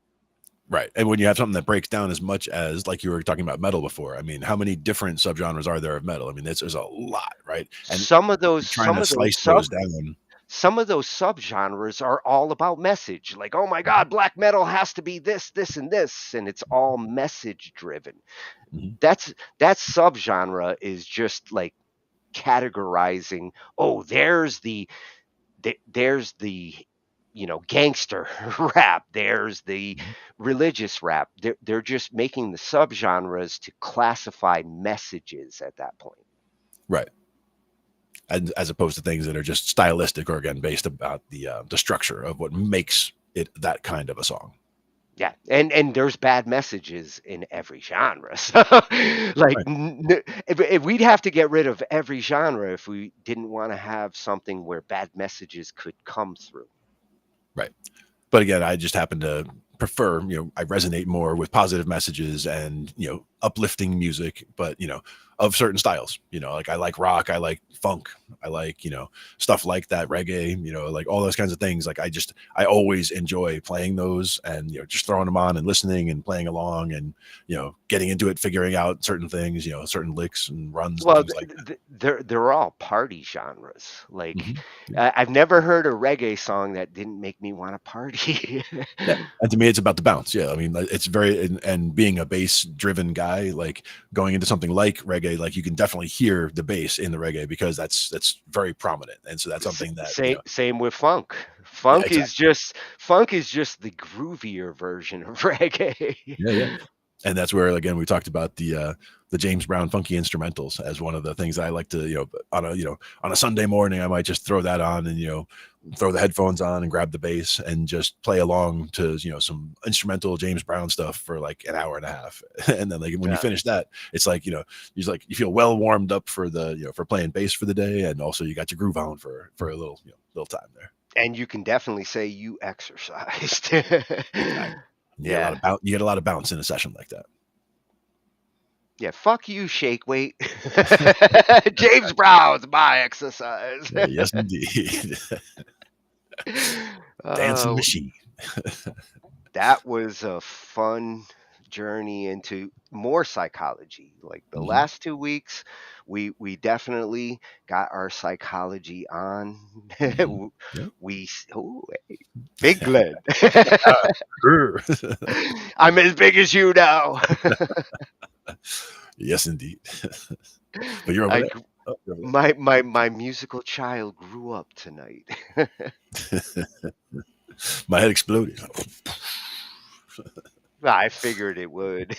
Right. And when you have something that breaks down as much as, like you were talking about metal before, I mean, how many different subgenres are there of metal? I mean, there's a lot, right? And some of those those down. Some of those subgenres are all about message. Like, oh my God, black metal has to be this, this, and this, and it's all message driven. That subgenre is just like categorizing. Oh, there's the gangster rap. There's the religious rap. They're just making the subgenres to classify messages at that point. Right. And as opposed to things that are just stylistic or again based about the structure of what makes it that kind of a song. Yeah, and there's bad messages in every genre. So, like, if we'd have to get rid of every genre if we didn't want to have something where bad messages could come through. Right. But again, I just happen to prefer, I resonate more with positive messages and, uplifting music, but, of certain styles, like I like rock, I like funk, I like, stuff like that, reggae, like all those kinds of things. Like I always enjoy playing those and, just throwing them on and listening and playing along and, getting into it, figuring out certain things, certain licks and runs. Well, and things like that. they're all party genres. Like, I've never heard a reggae song that didn't make me want to party. Yeah. And to me, it's about the bounce. Yeah. I mean, it's very, and being a bass driven guy, like going into something like reggae, like you can definitely hear the bass in the reggae because that's very prominent. And so that's something that same with funk. Funk is just the groovier version of reggae. Yeah. And that's where, again, we talked about the James Brown funky instrumentals as one of the things I like to, on a Sunday morning, I might just throw that on and, throw the headphones on and grab the bass and just play along to, some instrumental James Brown stuff for like an hour and a half. And then like when you finish that, it's like, you feel well warmed up for the, for playing bass for the day. And also you got your groove on for a little, little time there. And you can definitely say you exercised. You get a lot of bounce in a session like that. Yeah, fuck you, shake weight. James Brown's my exercise. Yes, indeed. Dancing machine. That was a fun journey into more psychology. Like the last 2 weeks, we definitely got our psychology on. Big Glenn. I'm as big as you now. Yes, indeed. But you're over there. My musical child grew up tonight. My head exploded. I figured it would.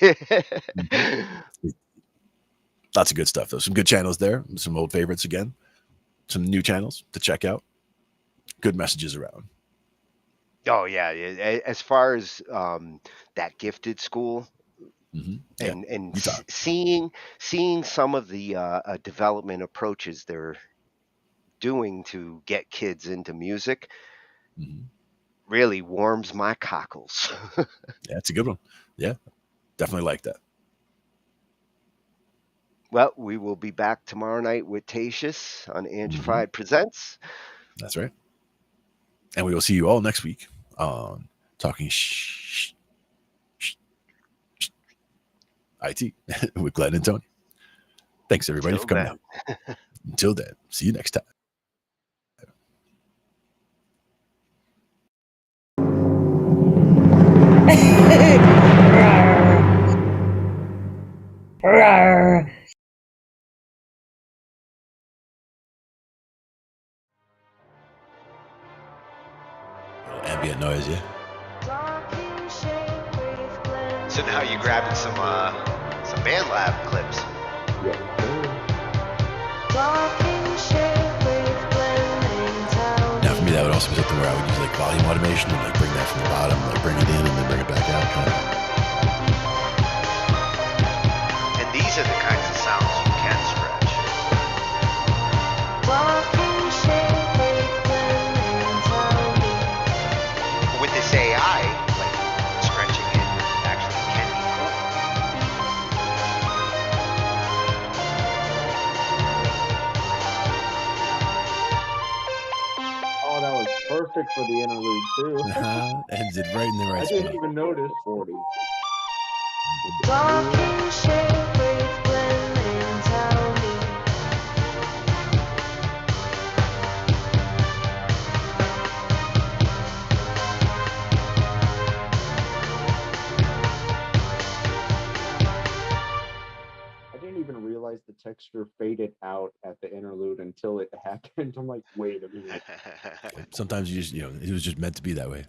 Lots of good stuff, though. Some good channels there. Some old favorites again. Some new channels to check out. Good messages around. Oh yeah, as far as that gifted school, Yeah. and seeing some of the development approaches they're doing to get kids into music really warms my cockles. Yeah, it's a good one. Yeah, definitely like that. Well, we will be back tomorrow night with Tatius on Angified Presents. That's right. And we will see you all next week on Talking Shhh I.T. with Glenn and Tony. Thanks, everybody, for coming out. Until then, see you next time. Ambient noise, yeah. So now you're grabbing some band lab clips. Now, for me, that would also be something where I would use like volume automation and like bring that from the bottom, like bring it in and then bring it back out. And these are the kinds of sounds you can stretch. With this AI, like stretching it actually can be cool. Oh, that was perfect for the interlude too. Ends it right in the right I spot. didn't even notice 40. I didn't even realize the texture faded out at the interlude until it happened. I'm like, wait a minute. Sometimes you just, it was just meant to be that way.